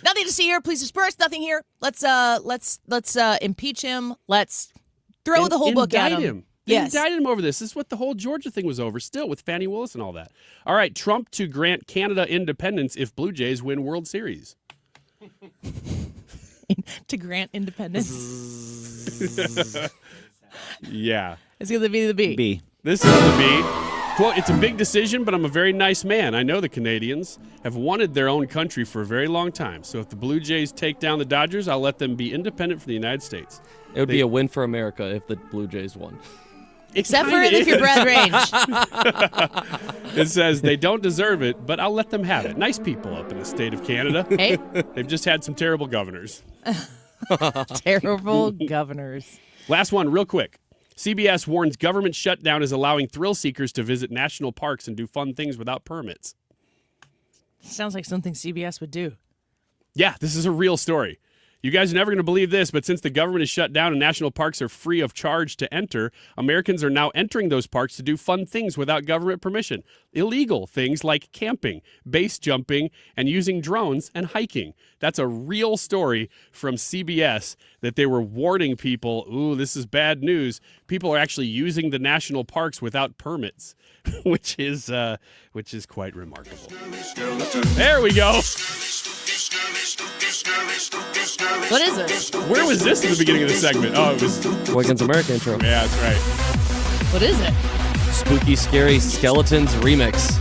Nothing to see here. Please disperse. Nothing here. Let's impeach him. Let's throw the whole book at him. They indicted him over this. This is what the whole Georgia thing was over still with Fannie Willis and all that. All right, Trump to grant Canada independence if Blue Jays win World Series. To grant independence. Yeah. It's going to be the B. B. This is the B. Quote, it's a big decision, but I'm a very nice man. I know the Canadians have wanted their own country for a very long time. So if the Blue Jays take down the Dodgers, I'll let them be independent from the United States. It would be a win for America if the Blue Jays won. Except for if you're Brad Range. It says they don't deserve it, but I'll let them have it. Nice people up in the state of Canada. Hey. They've just had some terrible governors. Terrible governors. Last one, real quick. CBS warns government shutdown is allowing thrill seekers to visit national parks and do fun things without permits. Sounds like something CBS would do. Yeah, this is a real story. You guys are never going to believe this, but since the government is shut down and national parks are free of charge to enter, Americans are now entering those parks to do fun things without government permission. Illegal things like camping, base jumping, and using drones and hiking. That's a real story from CBS that they were warning people, ooh, this is bad news. People are actually using the national parks without permits, which is quite remarkable. There we go. What is this? Where was this in the beginning of the segment? Oh, it was Wiggins America intro. Yeah, that's right. What is it? Spooky, Scary Skeletons remix.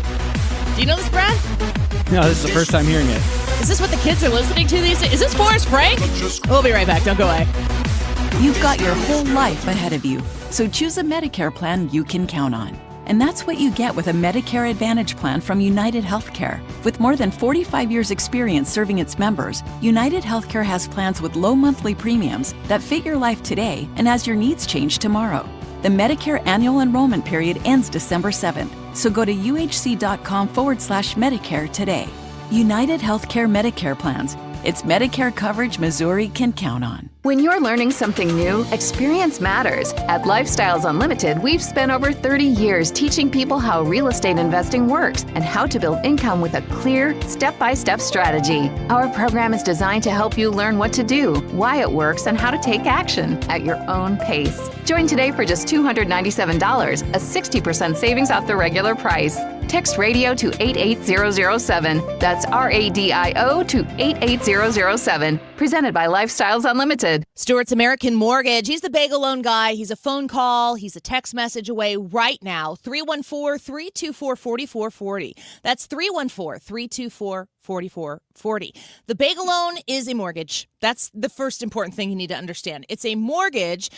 Do you know this, Brad? No, this is the first time hearing it. Is this what the kids are listening to these days? Is this Forrest Frank? We'll be right back. Don't go away. You've got your whole life ahead of you, so choose a Medicare plan you can count on. And that's what you get with a Medicare Advantage plan from United Healthcare. With more than 45 years' experience serving its members, United Healthcare has plans with low monthly premiums that fit your life today and as your needs change tomorrow. The Medicare annual enrollment period ends December 7th, so go to uhc.com/Medicare today. United Healthcare Medicare plans. It's Medicare coverage Missouri can count on. When you're learning something new, experience matters. At Lifestyles Unlimited, we've spent over 30 years teaching people how real estate investing works and how to build income with a clear, step-by-step strategy. Our program is designed to help you learn what to do, why it works, and how to take action at your own pace. Join today for just $297, a 60% savings off the regular price. Text radio to 88007. That's RADIO to 88007. Presented by Lifestyles Unlimited. Stewart's American Mortgage. He's the bagel loan guy. He's a phone call. He's a text message away right now. 314-324-4440. That's 314-324-4440. The bagel loan is a mortgage. That's the first important thing you need to understand. It's a mortgage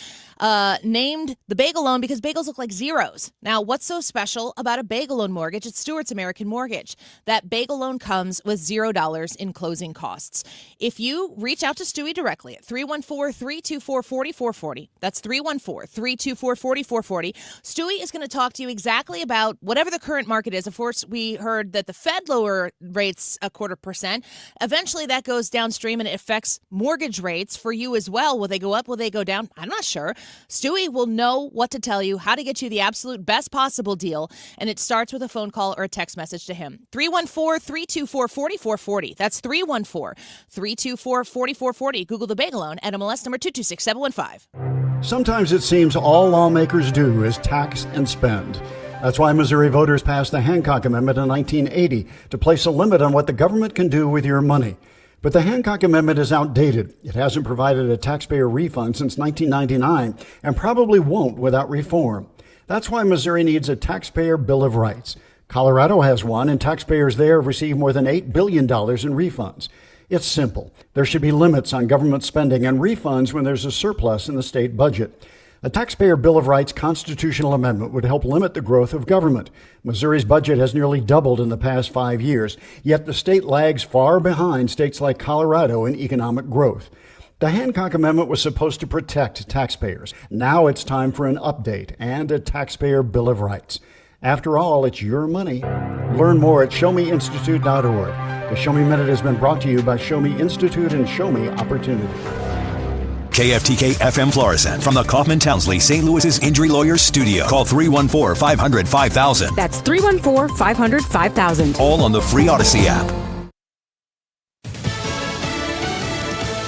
named the bagel loan because bagels look like zeros. Now, what's so special about a bagel loan mortgage? It's Stewart's American Mortgage. That bagel loan comes with $0 in closing costs. If you reach out to Stewie directly at 314-324-4440, that's 314-324-4440, Stewie is going to talk to you exactly about whatever the current market is. Of course, we heard that the Fed lowered rates a 0.25%. Eventually, that goes downstream and it affects mortgage rates for you as well. Will they go up? Will they go down? I'm not sure. Stewie will know what to tell you, how to get you the absolute best possible deal, and it starts with a phone call or a text message to him. 314-324-4440. That's 314-324-4440. Google the Bagel Loan at MLS number 226715. Sometimes it seems all lawmakers do is tax and spend. That's why Missouri voters passed the Hancock Amendment in 1980 to place a limit on what the government can do with your money. But the Hancock Amendment is outdated. It hasn't provided a taxpayer refund since 1999 and probably won't without reform. That's why Missouri needs a taxpayer Bill of Rights. Colorado has one, and taxpayers there have received more than $8 billion in refunds. It's simple. There should be limits on government spending and refunds when there's a surplus in the state budget. A taxpayer Bill of Rights constitutional amendment would help limit the growth of government. Missouri's budget has nearly doubled in the past 5 years, yet the state lags far behind states like Colorado in economic growth. The Hancock Amendment was supposed to protect taxpayers. Now it's time for an update and a taxpayer Bill of Rights. After all, it's your money. Learn more at showmeinstitute.org. The Show Me Minute has been brought to you by Show Me Institute and Show Me Opportunity. KFTK FM Florissant from the Kaufman Townsley St. Louis's Injury Lawyers Studio. Call 314-500-5000. That's 314-500-5000. All on the free Odyssey app.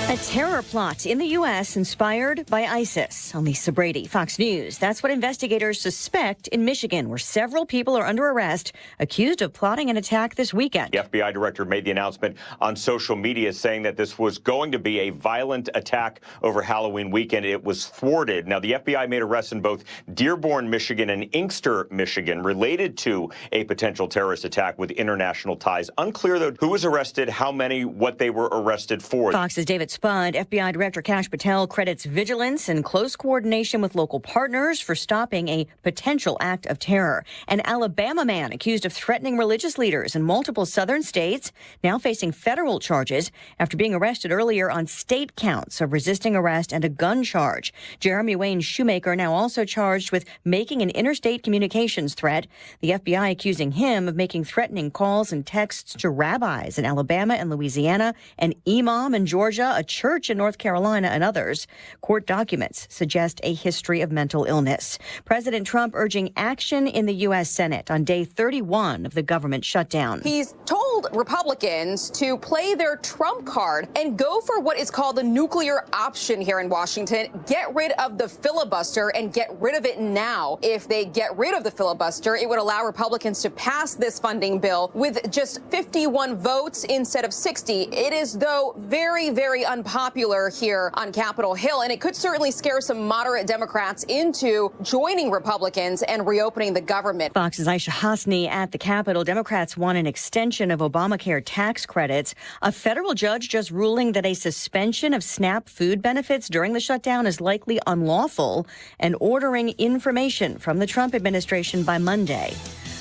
A terror plot in the U.S. inspired by ISIS. I'm Lisa Brady, Fox News. That's what investigators suspect in Michigan, where several people are under arrest, accused of plotting an attack this weekend. The FBI director made the announcement on social media saying that this was going to be a violent attack over Halloween weekend. It was thwarted. Now, the FBI made arrests in both Dearborn, Michigan and Inkster, Michigan, related to a potential terrorist attack with international ties. Unclear, though, who was arrested, how many, what they were arrested for. Fox's David Spud, FBI Director Kash Patel credits vigilance and close coordination with local partners for stopping a potential act of terror. An Alabama man accused of threatening religious leaders in multiple southern states now facing federal charges after being arrested earlier on state counts of resisting arrest and a gun charge. Jeremy Wayne Shoemaker now also charged with making an interstate communications threat. The FBI accusing him of making threatening calls and texts to rabbis in Alabama and Louisiana, an imam in Georgia, a church in North Carolina, and others. Court documents suggest a history of mental illness. President Trump urging action in the U.S. Senate on day 31 of the government shutdown. He's told Republicans to play their Trump card and go for what is called the nuclear option here in Washington. Get rid of the filibuster and get rid of it now. If they get rid of the filibuster, it would allow Republicans to pass this funding bill with just 51 votes instead of 60. It is, though, very, very unpopular here on Capitol Hill, and it could certainly scare some moderate Democrats into joining Republicans and reopening the government. Fox's Aisha Hasni at the Capitol. Democrats want an extension of Obamacare tax credits. A federal judge just ruling that a suspension of SNAP food benefits during the shutdown is likely unlawful and ordering information from the Trump administration by Monday.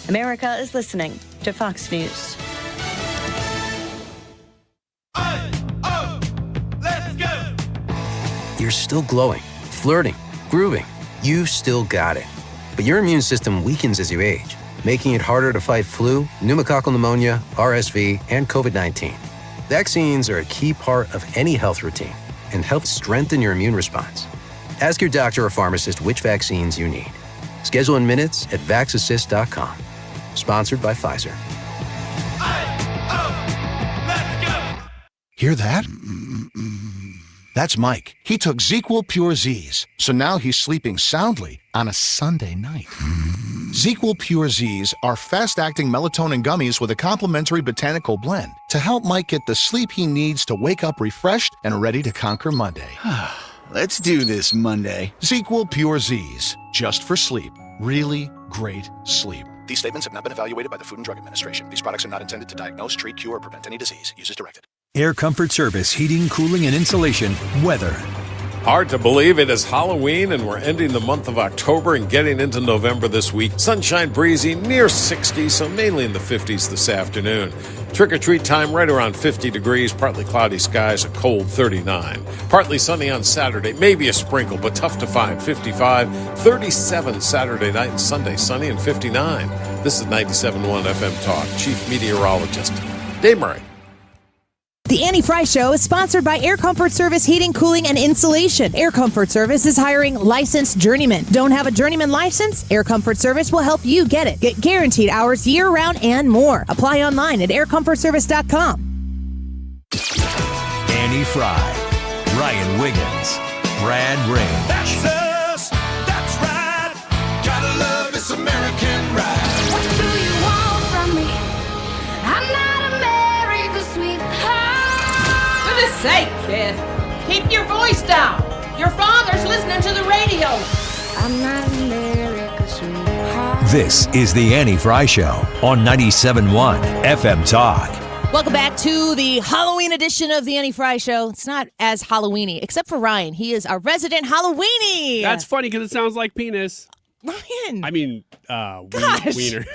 America is listening to Fox News. You're still glowing, flirting, grooving. You've still got it. But your immune system weakens as you age, making it harder to fight flu, pneumococcal pneumonia, RSV, and COVID-19. Vaccines are a key part of any health routine and help strengthen your immune response. Ask your doctor or pharmacist which vaccines you need. Schedule in minutes at vaxassist.com. Sponsored by Pfizer. Hear that? That's Mike. He took ZQL Pure Z's, so now he's sleeping soundly on a Sunday night. ZQL Pure Z's are fast-acting melatonin gummies with a complementary botanical blend to help Mike get the sleep he needs to wake up refreshed and ready to conquer Monday. Let's do this Monday. ZQL Pure Z's, just for sleep. Really great sleep. These statements have not been evaluated by the Food and Drug Administration. These products are not intended to diagnose, treat, cure, or prevent any disease. Use as directed. Air Comfort Service, heating, cooling, and insulation. Weather. Hard to believe it is Halloween and we're ending the month of October and getting into November this week. Sunshine breezy, near 60, so mainly in the 50s this afternoon. Trick-or-treat time right around 50 degrees, partly cloudy skies, a cold 39. Partly sunny on Saturday, maybe a sprinkle, but tough to find, 55. 37 Saturday night and Sunday, sunny and 59. This is 97.1 FM Talk. Chief Meteorologist Dave Murray. The Annie Fry Show is sponsored by Air Comfort Service Heating, Cooling, and Insulation. Air Comfort Service is hiring licensed journeymen. Don't have a journeyman license? Air Comfort Service will help you get it. Get guaranteed hours year-round and more. Apply online at aircomfortservice.com. Annie Fry, Ryan Wiggins, Brad Ray. That's us. That's right. Gotta love this American ride. What do you want from me? I'm not America's sweetheart. For goodness sake, kid. Keep your voice down. Your father's listening to the radio. I'm not America's sweetheart. This is the Annie Fry Show on 97.1 FM Talk. Welcome back to the Halloween edition of the Annie Fry Show. It's not as Halloweeny, except for Ryan. He is our resident Halloweeny. That's funny because it sounds like penis. Ryan. I mean, Gosh, wiener.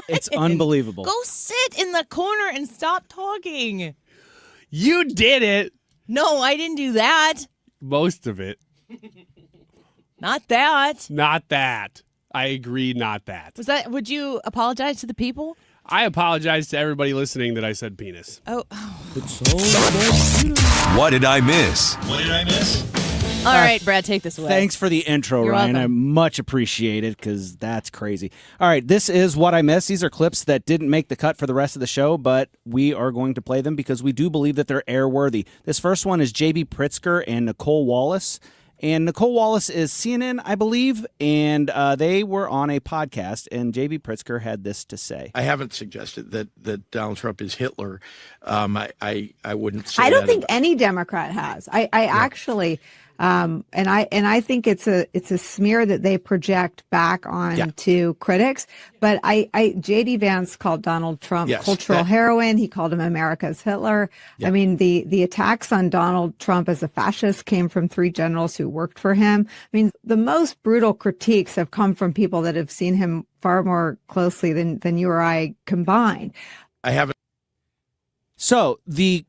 It's unbelievable. Go sit in the corner and stop talking. You did it. No, I didn't do that. Most of it. Not that. Not that. I agree, not that. Was that? Would you apologize to the people? I apologize to everybody listening that I said penis. Oh. What did I miss? What did I miss? All right, Brad, take this away. Thanks for the intro, You're Ryan. welcome. I much appreciate it because that's crazy. All right, this is What I Missed. These are clips that didn't make the cut for the rest of the show, but we are going to play them because we do believe that they're airworthy. This first one is J.B. Pritzker and Nicole Wallace. And Nicole Wallace is CNN, I believe, and they were on a podcast, and J.B. Pritzker had this to say. I haven't suggested that Donald Trump is Hitler. I wouldn't say I don't that think any Democrat has. I actually, and I think it's a smear that they project back on to critics. But J.D. Vance called Donald Trump cultural heroin. He called him America's Hitler. I mean, the attacks on Donald Trump as a fascist came from three generals who worked for him. I mean, the most brutal critiques have come from people that have seen him far more closely than you or I combined. I haven't. So the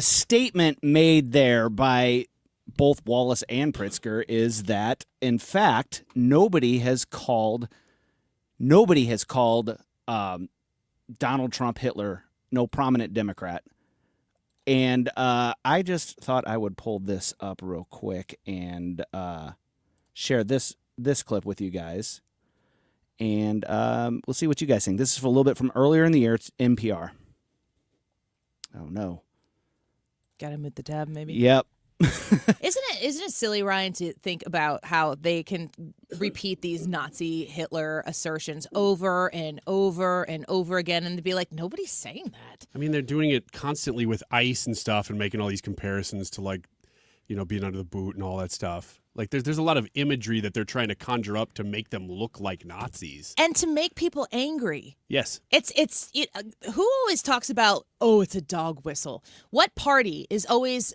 statement made there by both Wallace and Pritzker is that, in fact, nobody has called Donald Trump Hitler, no prominent Democrat. And I just thought I would pull this up real quick and share this clip with you guys. And we'll see what you guys think. This is a little bit from earlier in the year. It's NPR. Oh, no. Got to move the tab, maybe? Yep. Isn't it silly, Ryan, to think about how they can repeat these Nazi Hitler assertions over and over and over again and to be like, nobody's saying that. I mean, they're doing it constantly with ICE and stuff and making all these comparisons to, like, being under the boot and all that stuff. Like, there's a lot of imagery that they're trying to conjure up to make them look like Nazis. And to make people angry. Yes. Who always talks about, oh, it's a dog whistle? What party is always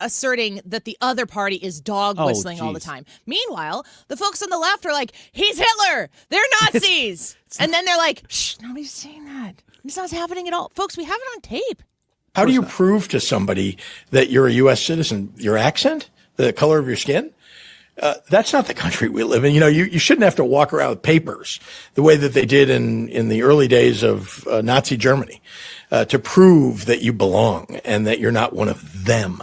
asserting that the other party is dog whistling all the time? Meanwhile, the folks on the left are like, he's Hitler. They're Nazis. And then they're like, shh, nobody's saying that. It's not happening at all. Folks, we have it on tape. How do you prove to somebody that you're a U.S. citizen? Your accent? The color of your skin? That's not the country we live in. You shouldn't have to walk around with papers the way that they did in the early days of Nazi Germany to prove that you belong and that you're not one of them.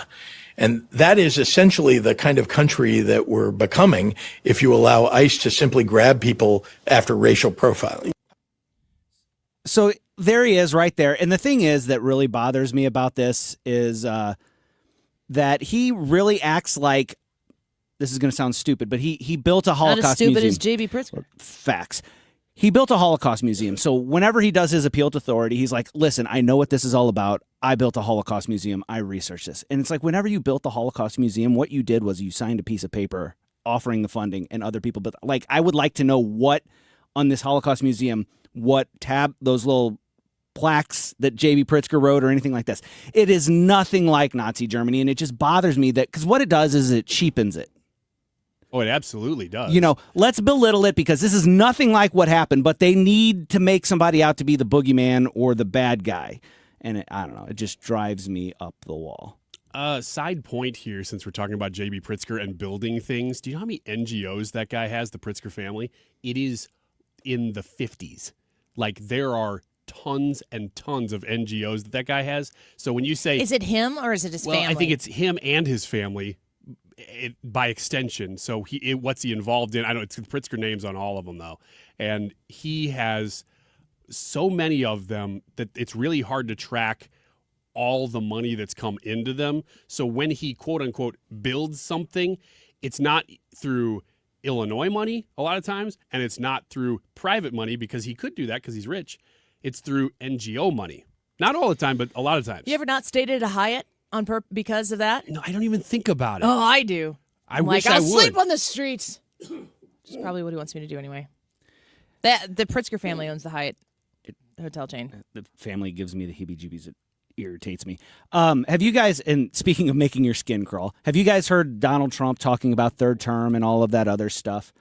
And that is essentially the kind of country that we're becoming if you allow ICE to simply grab people after racial profiling. So there he is right there. And the thing is that really bothers me about this is that he really acts like, this is going to sound stupid, but he built a Holocaust museum. Not as stupid as J.B. Pritzker. Facts. He built a Holocaust museum. So whenever he does his appeal to authority, he's like, listen, I know what this is all about. I built a Holocaust museum. I researched this. And it's like, whenever you built the Holocaust museum, what you did was you signed a piece of paper offering the funding and other people. But like, I would like to know what on this Holocaust museum, what tab, those little plaques that J.B. Pritzker wrote or anything like this. It is nothing like Nazi Germany. And it just bothers me that, because what it does is it cheapens it. Oh, it absolutely does. Let's belittle it because this is nothing like what happened, but they need to make somebody out to be the boogeyman or the bad guy. And I don't know, it just drives me up the wall. Side point here, since we're talking about J.B. Pritzker and building things, do you know how many NGOs that guy has, the Pritzker family? It is in the 50s. Like, there are tons and tons of NGOs that guy has. So when you say, is it him or is it his family? I think it's him and his family. By extension, so what's he involved in? I don't. It's the Pritzker names on all of them though, and he has so many of them that it's really hard to track all the money that's come into them. So when he quote unquote builds something, it's not through Illinois money a lot of times, and it's not through private money because he could do that because he's rich. It's through NGO money. Not all the time, but a lot of times. You ever not stayed at a Hyatt because of that? No, I don't even think about it. Oh, I do. I wish I I'll would. sleep on the streets. Which is probably what he wants me to do anyway. The Pritzker family owns the Hyatt hotel chain. The family gives me the heebie-jeebies. It irritates me. Have you guys, and speaking of making your skin crawl, have you guys heard Donald Trump talking about third term and all of that other stuff?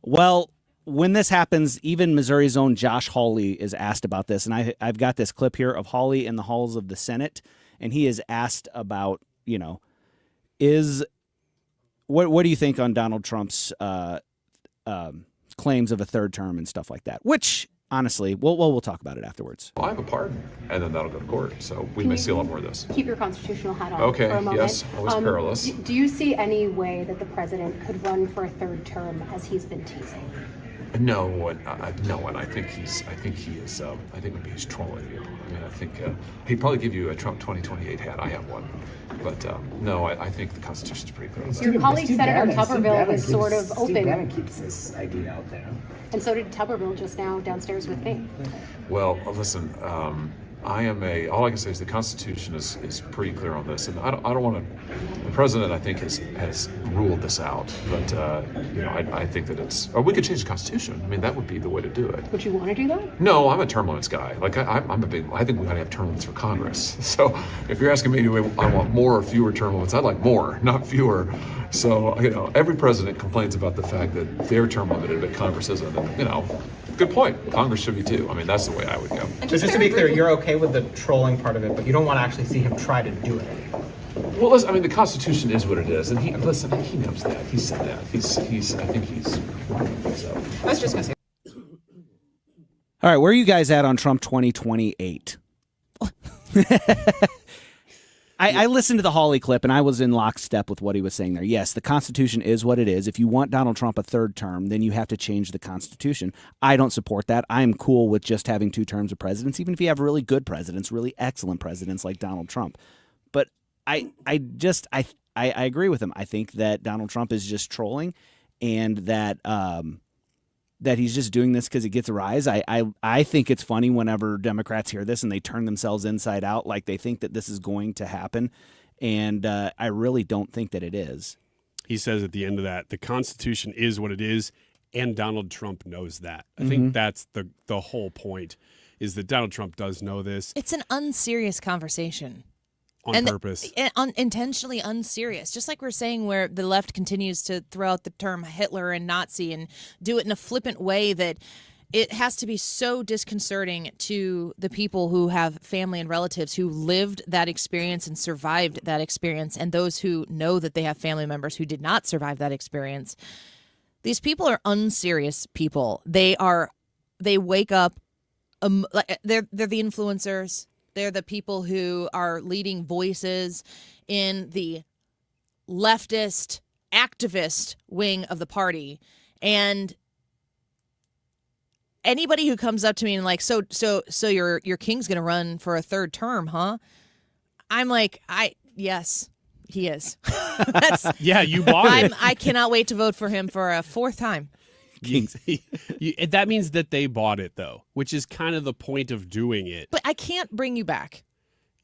Well, when this happens, even Missouri's own Josh Hawley is asked about this, and I've got this clip here of Hawley in the halls of the Senate. And he is asked about, what do you think on Donald Trump's claims of a third term and stuff like that? Which, honestly, we'll talk about it afterwards. Well, I have a pardon, and then that'll go to court. So we may see a lot more of this. Keep your constitutional hat on okay, for a moment. yes, always perilous. Do you see any way that the president could run for a third term as he's been teasing? No, and I think he's trolling you. I mean, I think he'd probably give you a Trump 2028 hat. I have one, but no, I think the Constitution's pretty clear. Your colleague Senator Tuberville was sort of open. Steve Bannon keeps this idea out there, and so did Tuberville just now downstairs with me. Well, listen. All I can say is the Constitution is pretty clear on this, and I don't want to. The president, I think, has ruled this out, but I think that we could change the Constitution. I mean, that would be the way to do it. Would you want to do that? No, I'm a term limits guy. Like I think we ought to have term limits for Congress. So if you're asking me, I want more or fewer term limits? I'd like more, not fewer. So every president complains about the fact that they're term limited, but Congress isn't. And good point. Congress should be too. I mean, that's the way I would go. So just to be clear, you're okay with the trolling part of it, but you don't want to actually see him try to do it. Well, listen, I mean, the Constitution is what it is, and he knows that. He said that. I was just going to say. All right, where are you guys at on Trump 2028? I listened to the Hawley clip, and I was in lockstep with what he was saying there. Yes, the Constitution is what it is. If you want Donald Trump a third term, then you have to change the Constitution. I don't support that. I'm cool with just having 2 terms of presidents, even if you have really good presidents, really excellent presidents like Donald Trump. But I agree with him. I think that Donald Trump is just trolling, and that he's just doing this because it gets a rise. I think it's funny whenever Democrats hear this and they turn themselves inside out, like they think that this is going to happen. And I really don't think that it is. He says at the end of that, the Constitution is what it is, and Donald Trump knows that. I think that's the whole point, is that Donald Trump does know this. It's an unserious conversation. On purpose. Intentionally unserious. Just like we're saying, where the left continues to throw out the term Hitler and Nazi and do it in a flippant way that it has to be so disconcerting to the people who have family and relatives who lived that experience and survived that experience, and those who know that they have family members who did not survive that experience. These people are unserious people. They wake up, they're the influencers. They're the people who are leading voices in the leftist activist wing of the party. And anybody who comes up to me and like, so your king's going to run for a third term, huh? I'm like, yes, he is. Yeah, you bought it. I cannot wait to vote for him for a 4th time. That means that they bought it, though, which is kind of the point of doing it. But I can't bring you back.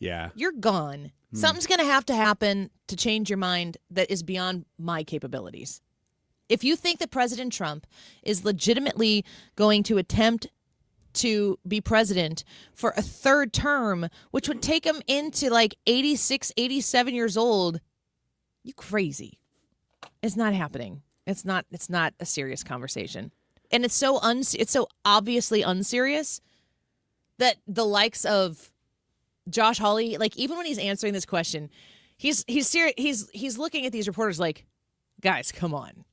Yeah. You're gone. Something's going to have to happen to change your mind that is beyond my capabilities. If you think that President Trump is legitimately going to attempt to be president for a 3rd term, which would take him into like 86, 87 years old, you crazy. It's not happening. It's not a serious conversation. And it's so obviously unserious that the likes of Josh Hawley, like even when he's answering this question, he's serious. He's looking at these reporters like, guys, come on.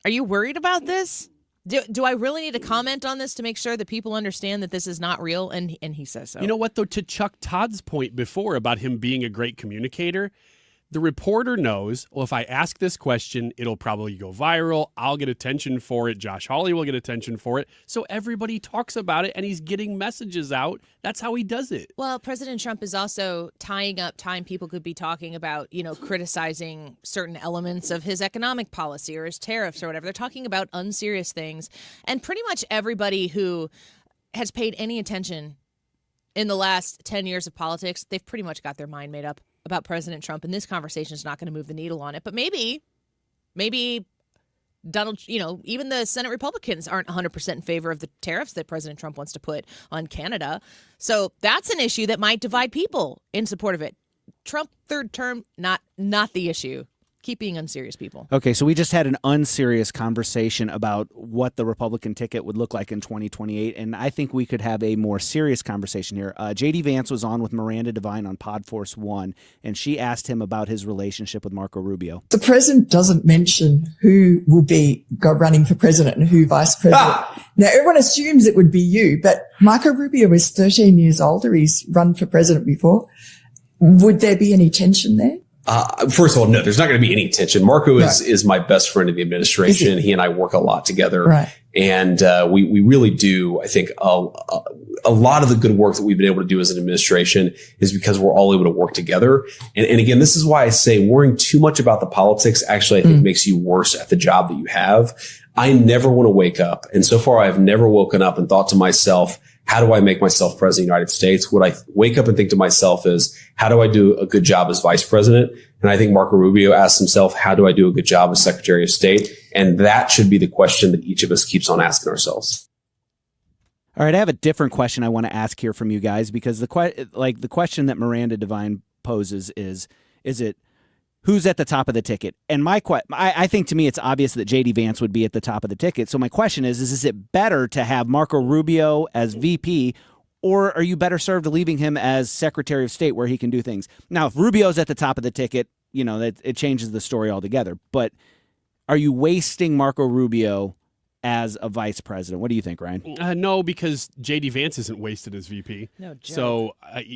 Are you worried about this? Do I really need to comment on this to make sure that people understand that this is not real? And he says so. You know what, though, to Chuck Todd's point before about him being a great communicator, the reporter knows, well, if I ask this question, it'll probably go viral. I'll get attention for it. Josh Hawley will get attention for it. So everybody talks about it, and he's getting messages out. That's how he does it. Well, President Trump is also tying up time people could be talking about, criticizing certain elements of his economic policy or his tariffs or whatever. They're talking about unserious things. And pretty much everybody who has paid any attention in the last 10 years of politics, they've pretty much got their mind made up about President Trump, and this conversation is not going to move the needle on it. But maybe Donald, even the Senate Republicans aren't 100% in favor of the tariffs that President Trump wants to put on Canada. So that's an issue that might divide people in support of it. Trump third term, not the issue. Keep being unserious, people. Okay, so we just had an unserious conversation about what the Republican ticket would look like in 2028, and I think we could have a more serious conversation here. J.D. Vance was on with Miranda Devine on Podforce 1, and she asked him about his relationship with Marco Rubio. The president doesn't mention who will be running for president and who vice president. Now, everyone assumes it would be you, but Marco Rubio is 13 years older. He's run for president before. Would there be any tension there? First of all, no, there's not going to be any tension. Marco is my best friend in the administration. He and I work a lot together. Right. And we really do, I think, a lot of the good work that we've been able to do as an administration is because we're all able to work together. And again, this is why I say worrying too much about the politics actually, I think, makes you worse at the job that you have. I never want to wake up. And so far, I've never woken up and thought to myself, how do I make myself president of the United States? What I wake up and think to myself is, how do I do a good job as vice president? And I think Marco Rubio asks himself, how do I do a good job as Secretary of State? And that should be the question that each of us keeps on asking ourselves. All right, I have a different question I want to ask here from you guys, because the question that Miranda Devine poses is it who's at the top of the ticket? And I think to me it's obvious that J.D. Vance would be at the top of the ticket. So my question is it better to have Marco Rubio as VP, or are you better served leaving him as Secretary of State where he can do things? Now, if Rubio's at the top of the ticket, it changes the story altogether. But are you wasting Marco Rubio as a vice president? What do you think, Ryan? No, because J.D. Vance isn't wasted as VP. No joke. So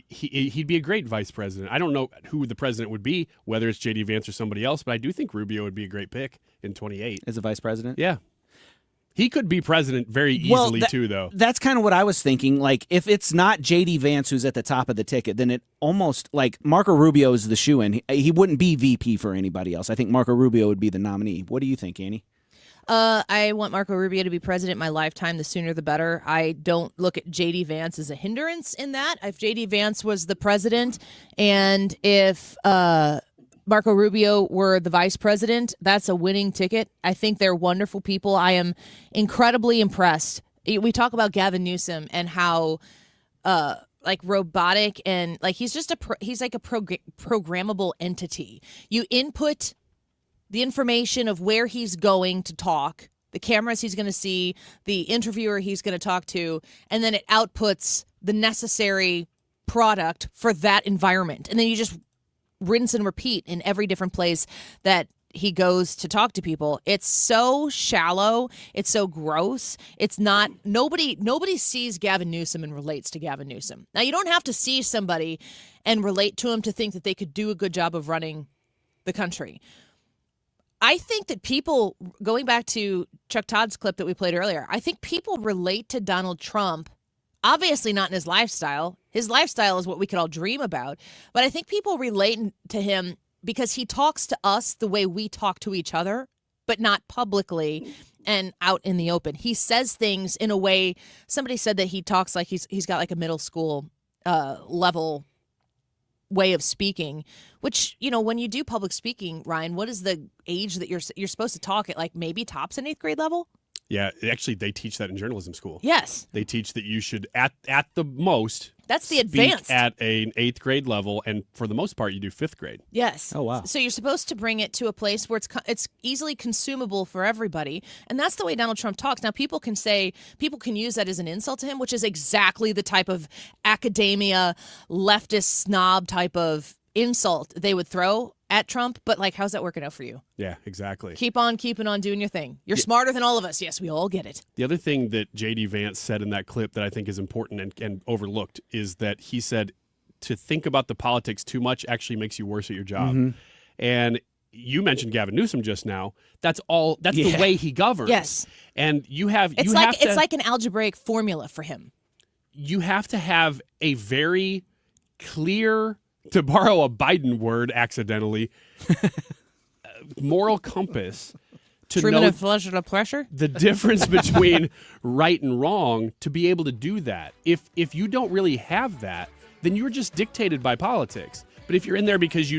he'd be a great vice president. I don't know who the president would be, whether it's J.D. Vance or somebody else, but I do think Rubio would be a great pick in 28. As a vice president? Yeah. He could be president very easily, too, though. That's kind of what I was thinking. Like, if it's not J.D. Vance who's at the top of the ticket, then it almost, like, Marco Rubio is the shoo-in. He wouldn't be VP for anybody else. I think Marco Rubio would be the nominee. What do you think, Annie? I want Marco Rubio to be president my lifetime. The sooner the better. I don't look at J.D. Vance as a hindrance in that. If J.D. Vance was the president and if Marco Rubio were the vice president, that's a winning ticket. I think they're wonderful people. I am incredibly impressed. We talk about Gavin Newsom and how robotic and he's like a programmable entity. You input the information of where he's going to talk, the cameras he's going to see, the interviewer he's going to talk to, and then it outputs the necessary product for that environment. And then you just rinse and repeat in every different place that he goes to talk to people. It's so shallow. It's so gross. It's not, nobody sees Gavin Newsom and relates to Gavin Newsom. Now, you don't have to see somebody and relate to him to think that they could do a good job of running the country. I think that people, going back to Chuck Todd's clip that we played earlier, I think people relate to Donald Trump, obviously not in his lifestyle. His lifestyle is what we could all dream about. But I think people relate to him because he talks to us the way we talk to each other, but not publicly and out in the open. He says things in a way, somebody said that he talks like he's got like a middle school level way of speaking, which, when you do public speaking, Ryan, what is the age that you're supposed to talk at, like maybe tops an 8th grade level? Yeah, actually, they teach that in journalism school. Yes. They teach that you should, at the most, that's the advanced at an 8th grade level, and for the most part, you do 5th grade. Yes. Oh, wow. So you're supposed to bring it to a place where it's easily consumable for everybody, and that's the way Donald Trump talks. Now, people can use that as an insult to him, which is exactly the type of academia, leftist snob type of insult they would throw at Trump, but like, how's that working out for you? Yeah, exactly. Keep on keeping on doing your thing. You're smarter than all of us. Yes, we all get it. The other thing that J.D. Vance said in that clip that I think is important and overlooked is that he said to think about the politics too much actually makes you worse at your job. Mm-hmm. And you mentioned Gavin Newsom just now. That's the way he governs. Yes. And It's like an algebraic formula for him. You have to have a very clear, to borrow a Biden word accidentally, moral compass to know the difference between right and wrong to be able to do that. If you don't really have that, then you're just dictated by politics. But if you're in there because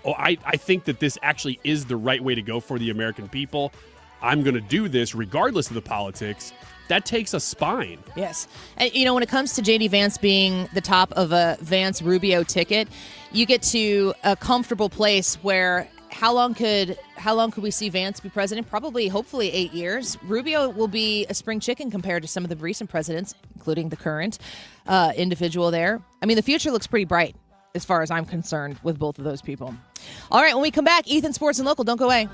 I think that this actually is the right way to go for the American people, I'm going to do this regardless of the politics, that takes a spine. Yes. And, when it comes to J.D. Vance being the top of a Vance-Rubio ticket, you get to a comfortable place where how long could we see Vance be president? Probably, hopefully 8 years. Rubio will be a spring chicken compared to some of the recent presidents, including the current individual there. I mean, the future looks pretty bright as far as I'm concerned with both of those people. All right, when we come back, Ethan, Sports and Local, don't go away.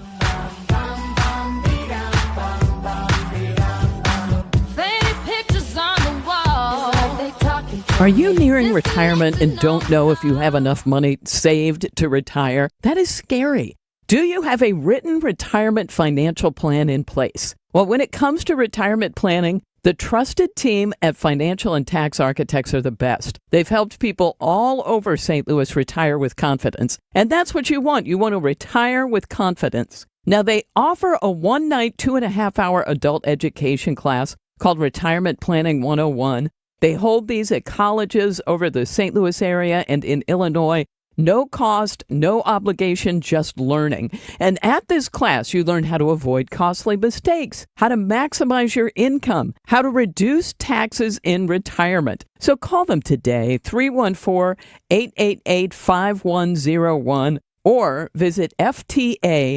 Are you nearing retirement and don't know if you have enough money saved to retire? That is scary. Do you have a written retirement financial plan in place? Well, when it comes to retirement planning, the trusted team at Financial and Tax Architects are the best. They've helped people all over St. Louis retire with confidence. And that's what you want. You want to retire with confidence. Now, they offer a 1-night, 2.5-hour adult education class called Retirement Planning 101. They hold these at colleges over the St. Louis area and in Illinois. No cost, no obligation, just learning. And at this class, you learn how to avoid costly mistakes, how to maximize your income, how to reduce taxes in retirement. So call them today, 314-888-5101, or visit fta-ria.com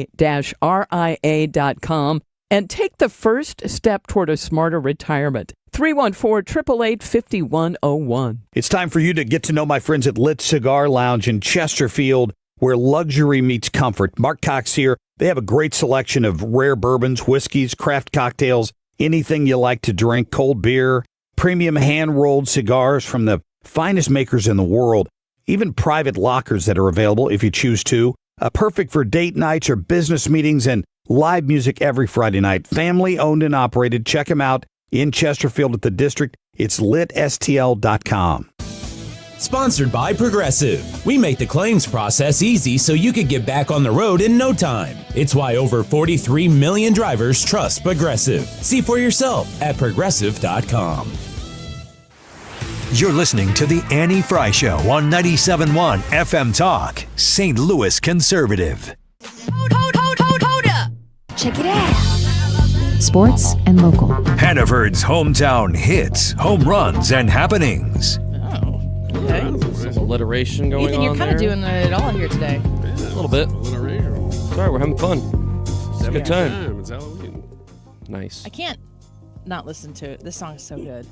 and take the first step toward a smarter retirement. 314-888-5101. It's time for you to get to know my friends at Lit Cigar Lounge in Chesterfield, where luxury meets comfort. Mark Cox here. They have a great selection of rare bourbons, whiskeys, craft cocktails, anything you like to drink, cold beer, premium hand-rolled cigars from the finest makers in the world, even private lockers that are available if you choose to. Perfect for date nights or business meetings, and live music every Friday night. Family owned and operated. Check them out in Chesterfield at the District. It's litstl.com. Sponsored by Progressive. We make the claims process easy so you could get back on the road in no time. It's why over 43 million drivers trust Progressive. See for yourself at progressive.com. You're listening to The Annie Fry Show on 97.1 FM Talk, St. Louis Conservative. Hold up. Check it out. Sports and Local. Hannaford's hometown hits, home runs, and happenings. Okay. Some alliteration going Ethan, on you're kind of doing it all here today. A little bit. Sorry, we're having fun. It's a good time. It's Halloween. Nice. I can't not listen to it. This song is so good.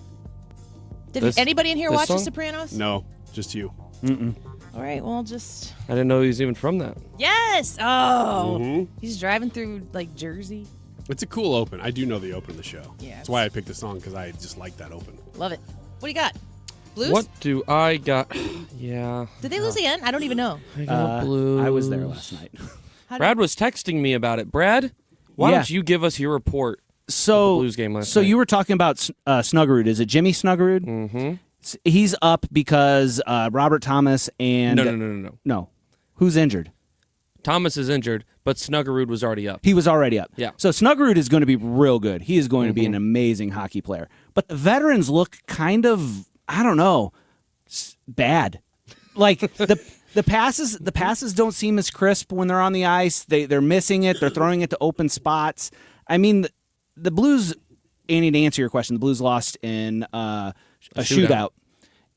Did anybody in here watch The Sopranos? No, just you. Mm-mm. All right, well, just... I didn't know he was even from that. Yes! Oh! Mm-hmm. He's driving through, Jersey. It's a cool open. I do know the open of the show. Yeah. That's why I picked the song, because I just like that open. Love it. What do you got? Blues? What do I got? Yeah. Did they lose again? I don't even know. I got Blues. I was there last night. Brad was texting me about it. Brad, why don't you give us your report of the Blues game last night? You were talking about Snuggerud. Is it Jimmy Snuggerud? Mm-hmm. He's up because Robert Thomas and... No. Who's injured? Thomas is injured, but Snuggerud was already up. He was already up. Yeah. So Snuggerud is going to be real good. He is going to be an amazing hockey player. But the veterans look kind of, I don't know, bad. Like the passes don't seem as crisp when they're on the ice. They're missing it. They're throwing it to open spots. I mean, the Blues, Annie, to answer your question, the Blues lost in a shootout.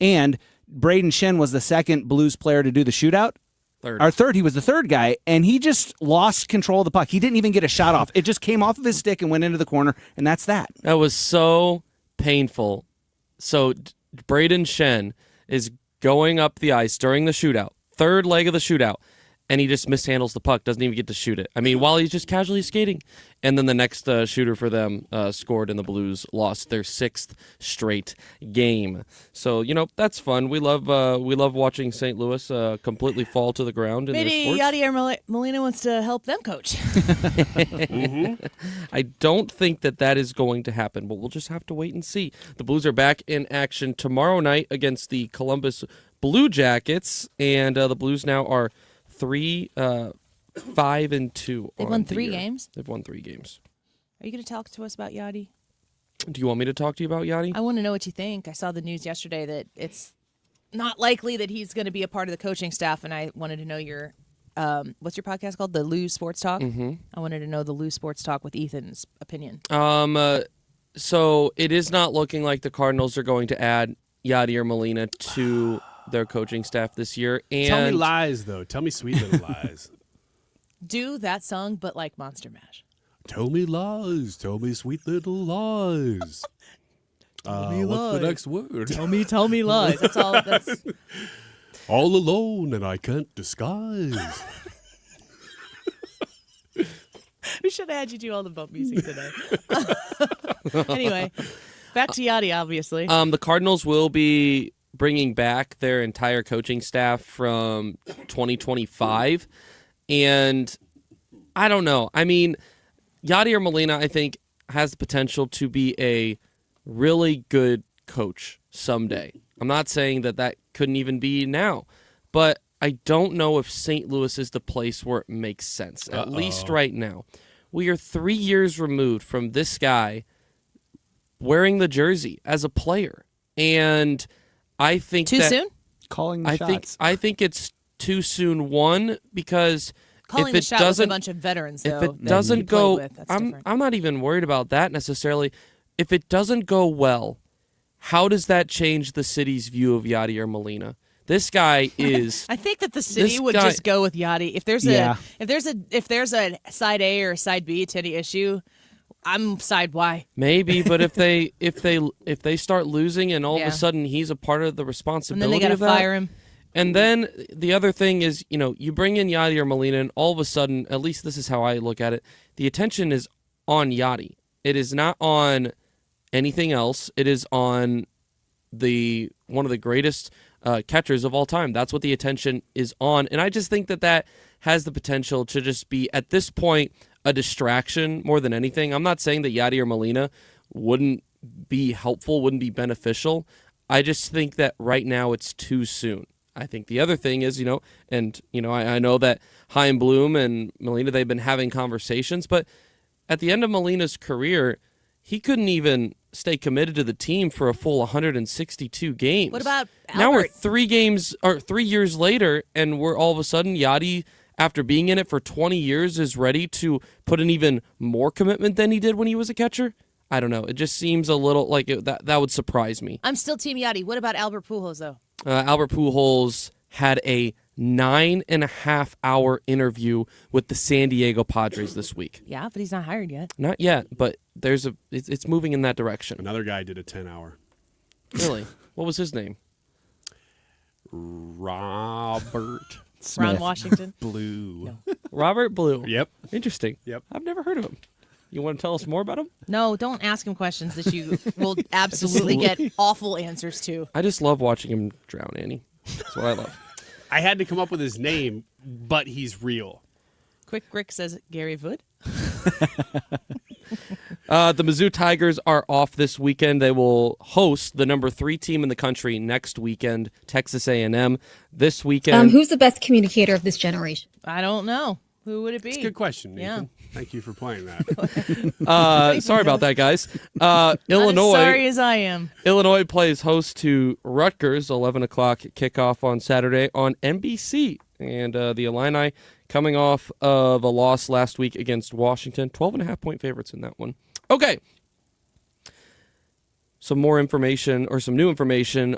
And Braden Shen was the second Blues player to do the shootout. Third, he was the third guy, and he just lost control of the puck. He didn't even get a shot off. It just came off of his stick and went into the corner, and that's that. That was so painful. So Braden Shen is going up the ice during the shootout, third leg of the shootout, and he just mishandles the puck, doesn't even get to shoot it. I mean, while he's just casually skating. And then the next shooter for them scored, and the Blues lost their 6th straight game. So, that's fun. We love watching St. Louis completely fall to the ground in Maybe their sports. Yadier Molina wants to help them coach. Mm-hmm. I don't think that is going to happen, but we'll just have to wait and see. The Blues are back in action tomorrow night against the Columbus Blue Jackets, and the Blues now are 5-2. They've won 3 games? They've won 3 games. Are you going to talk to us about Yadi? Do you want me to talk to you about Yadi? I want to know what you think. I saw the news yesterday that it's not likely that he's going to be a part of the coaching staff, and I wanted to know your what's your podcast called? The Lou Sports Talk? Mm-hmm. I wanted to know the Lou Sports Talk with Ethan's opinion. So it is not looking like the Cardinals are going to add Yadier Molina to their coaching staff this year. And tell me lies, though. Tell me sweet little lies. Do that song, but like Monster Mash. Tell me lies. Tell me sweet little lies. What's the next word? Tell me lies. That's all. That's all alone, and I can't disguise. We should have had you do all the bump music today. Anyway, back to Yadi, obviously. The Cardinals will be bringing back their entire coaching staff from 2025. And I don't know. I mean, Yadier Molina, I think, has the potential to be a really good coach someday. I'm not saying that couldn't even be now, but I don't know if St. Louis is the place where it makes sense, at least right now. We are 3 years removed from this guy wearing the jersey as a player. And I think too soon? Calling the shots. I think it's too soon. One, because calling if the it shot with doesn't, a bunch of veterans, though, if it doesn't go, I'm not even worried about that necessarily. If it doesn't go well, how does that change the city's view of Yadier Molina? This guy is. I think that the city would just go with Yadi. If there's a side A or a side B to any issue, I'm side Y. Maybe, but if they start losing and all of a sudden he's a part of the responsibility, and then they got to fire him. And then the other thing is, you bring in Yadier Molina, and all of a sudden, at least this is how I look at it, the attention is on Yadi. It is not on anything else. It is on one of the greatest catchers of all time. That's what the attention is on. And I just think that has the potential to just be, at this point, a distraction more than anything. I'm not saying that Yadier Molina wouldn't be helpful, wouldn't be beneficial. I just think that right now it's too soon. I think the other thing is, I know that Chaim Bloom and Molina, they've been having conversations, but at the end of Molina's career, he couldn't even stay committed to the team for a full 162 games. What about Albert? Now we're 3 years later, and we're all of a sudden Yadi, after being in it for 20 years, is ready to put in even more commitment than he did when he was a catcher. I don't know. It just seems a little like that would surprise me. I'm still Team Yadi. What about Albert Pujols, though? Albert Pujols had a 9.5-hour interview with the San Diego Padres this week. Yeah, but he's not hired yet. Not yet, but it's moving in that direction. Another guy did a 10-hour. Really? What was his name? Robert Smith. Ron Washington. Blue. No. Robert Blue. Yep. Interesting. Yep. I've never heard of him. You want to tell us more about him? No, don't ask him questions that you will absolutely get awful answers to. I just love watching him drown, Annie. That's what I love. I had to come up with his name, but he's real. Quick Rick says Gary Vood. The Mizzou Tigers are off this weekend. They will host the number 3 team in the country next weekend, Texas A&M. This weekend. Who's the best communicator of this generation? I don't know. Who would it be? It's a good question, Nathan. Yeah. Thank you for playing that. Sorry about that, guys. Illinois. Not as sorry as I am. Illinois plays host to Rutgers, 11 o'clock kickoff on Saturday on NBC. And the Illini coming off of a loss last week against Washington. 12.5-point favorites in that one. Okay. Some new information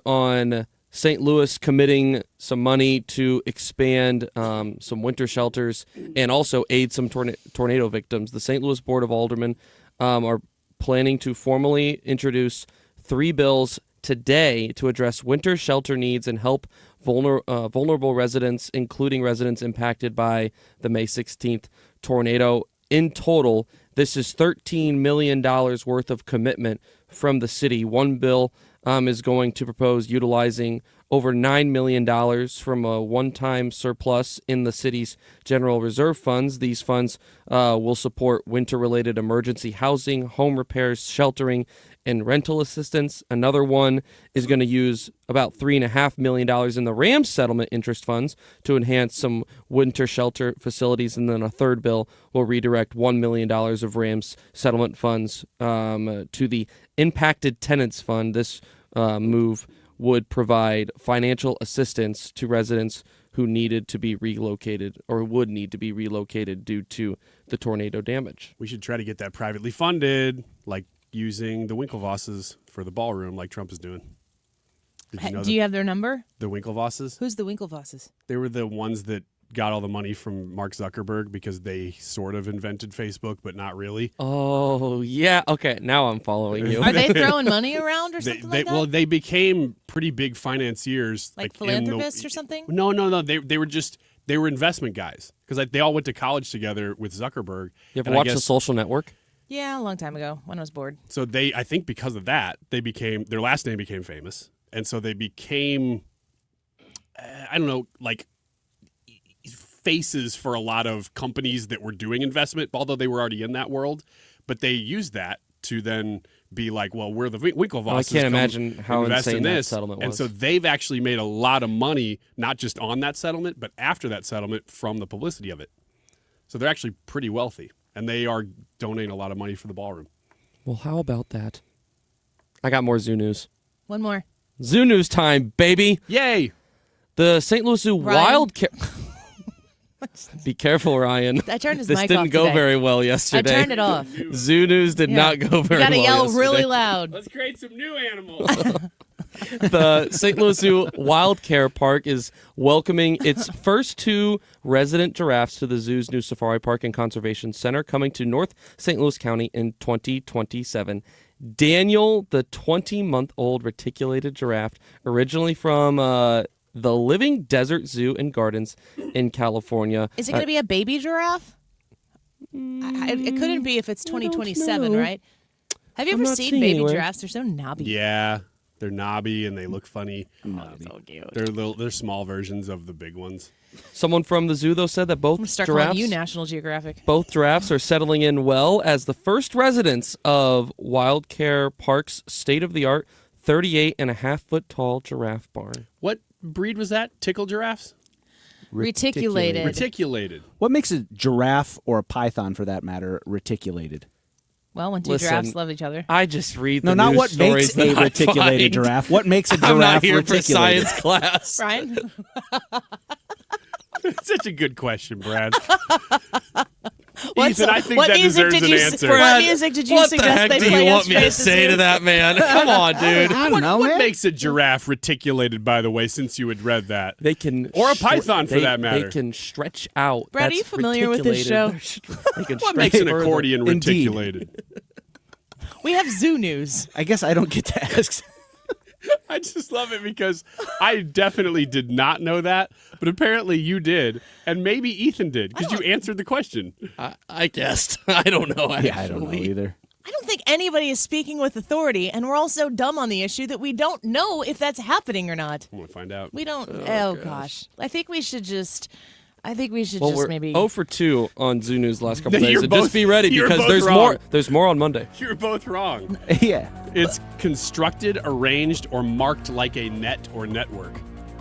on St. Louis committing some money to expand some winter shelters and also aid some tornado victims. The St. Louis Board of Aldermen are planning to formally introduce 3 bills today to address winter shelter needs and help vulnerable residents, including residents impacted by the May 16th tornado. In total, this is $13 million worth of commitment from the city. One bill is going to propose utilizing over $9 million from a one-time surplus in the city's general reserve funds. These funds will support winter-related emergency housing, home repairs, sheltering, and rental assistance. Another one is going to use about $3.5 million in the Rams settlement interest funds to enhance some winter shelter facilities. And then a third bill will redirect $1 million of Rams settlement funds to the Impacted Tenants Fund. This move would provide financial assistance to residents who needed to be relocated or would need to be relocated due to the tornado damage. We should try to get that privately funded, like using the Winklevosses for the ballroom like Trump is doing. Do you have their number? The Winklevosses? Who's the Winklevosses? They were the ones that got all the money from Mark Zuckerberg because they sort of invented Facebook, but not really. Oh, yeah. Okay, now I'm following you. Are they throwing money around or something like that? Well, they became pretty big financiers. Like philanthropists or something? No. They were investment guys because they all went to college together with Zuckerberg. You ever watched The Social Network? Yeah, a long time ago when I was bored. So I think because of that, their last name became famous. And so they became, I don't know, like faces for a lot of companies that were doing investment, although they were already in that world. But they used that to then be like, well, we're the Winklevosses. I can't imagine how insane that settlement was. And so they've actually made a lot of money, not just on that settlement, but after that settlement from the publicity of it. So they're actually pretty wealthy. And they are donating a lot of money for the ballroom. Well, how about that? I got more zoo news. One more. Zoo news time, baby. Yay. The St. Louis Zoo Wildcat. Be careful, Ryan. I turned his this mic didn't off go today. very well yesterday. I turned it off. Zoo news did not go very well. You gotta yell yesterday. really loud. Let's create some new animals. The St. Louis Zoo Wild Care Park is welcoming its first 2 resident giraffes to the zoo's new Safari Park and Conservation Center, coming to North St. Louis County in 2027. Daniel, the 20-month-old reticulated giraffe, originally from the Living Desert Zoo and Gardens in California. Is it going to be a baby giraffe? It couldn't be if it's 2027, right? Have you ever seen baby giraffes? They're so knobby. Yeah. They're knobby and they look funny. So cute. They're small versions of the big ones. Someone from the zoo, though, said that both Start giraffes, calling you National Geographic. Both giraffes are settling in well as the first residents of Wild Care Park's state-of-the-art 38.5-foot tall giraffe barn. What breed was that? Tickle giraffes? Reticulated. Reticulated. What makes a giraffe or a python, for that matter, reticulated? Well, when two giraffes love each other. I just read the No, not news what makes stories a that I reticulated find. giraffe. What makes a giraffe I'm not here reticulated? for science class. Ryan? Such a good question, Brad. What's- Ethan, I think what that music deserves did an you answer. What music did you What the suggest heck they do play you want me to yesterday say at the to zoo? that man? Come on, dude. I don't know, What man. makes a giraffe reticulated, by the way, since you had read that? They can, Or a python, for that matter. They can stretch out. Brad, are you That's familiar with this show? reticulated. They can What makes stretch an further. accordion Indeed. reticulated? We have zoo news. I guess I don't get to ask. I just love it because I definitely did not know that, but apparently you did, and maybe Ethan did because you answered the question. I guessed. I don't know. Actually. Yeah, I don't know either. I don't think anybody is speaking with authority, and we're all so dumb on the issue that we don't know if that's happening or not. I'm gonna find out. We don't. Oh gosh. I think we should just We're maybe. 0 for 2 on Zoo News the last couple You're days. So both- just be ready you're because both there's wrong. more. There's more on Monday. You're both wrong. Yeah. It's constructed, arranged, or marked like a net or network.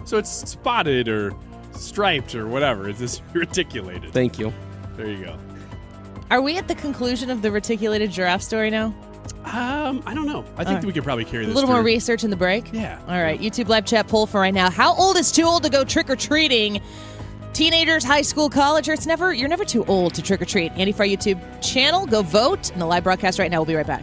So it's spotted or striped or whatever. It's just reticulated. Thank you. There you go. Are we at the conclusion of the reticulated giraffe story now? I don't know. I think that we could probably carry A this little more through. research in the break? Yeah. All right. YouTube live chat poll for right now. How old is too old to go trick-or-treating? Teenagers, high school, college, or you're never too old to trick-or-treat. Andy Fry YouTube channel. Go vote. And the live broadcast right now. We'll be right back.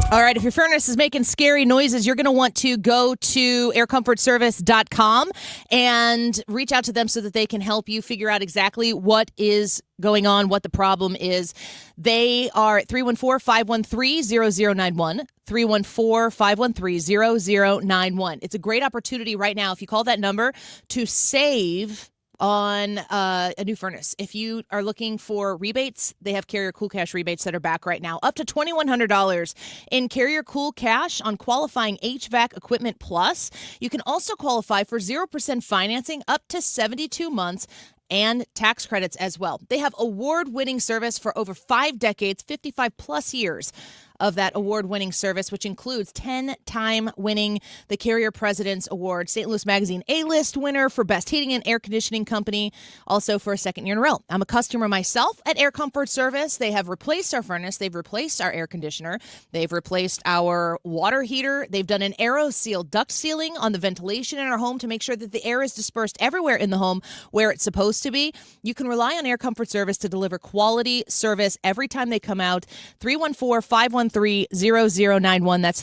All right, if your furnace is making scary noises, you're going to want to go to aircomfortservice.com and reach out to them so that they can help you figure out exactly what is going on, what the problem is. They are at 314-513-0091, 314-513-0091. It's a great opportunity right now, if you call that number, to save on a new furnace. If you are looking for rebates, they have Carrier Cool Cash rebates that are back right now. Up to $2,100 in Carrier Cool Cash on qualifying HVAC equipment plus. You can also qualify for 0% financing up to 72 months and tax credits as well. They have award-winning service for over 5 decades, 55 plus years of that award-winning service, which includes 10-time winning the Carrier President's Award, St. Louis Magazine A-List winner for Best Heating and Air Conditioning Company, also for a second year in a row. I'm a customer myself at Air Comfort Service. They have replaced our furnace. They've replaced our air conditioner. They've replaced our water heater. They've done an AeroSeal duct sealing on the ventilation in our home to make sure that the air is dispersed everywhere in the home where it's supposed to be. You can rely on Air Comfort Service to deliver quality service every time they come out. 314-513-0091. That's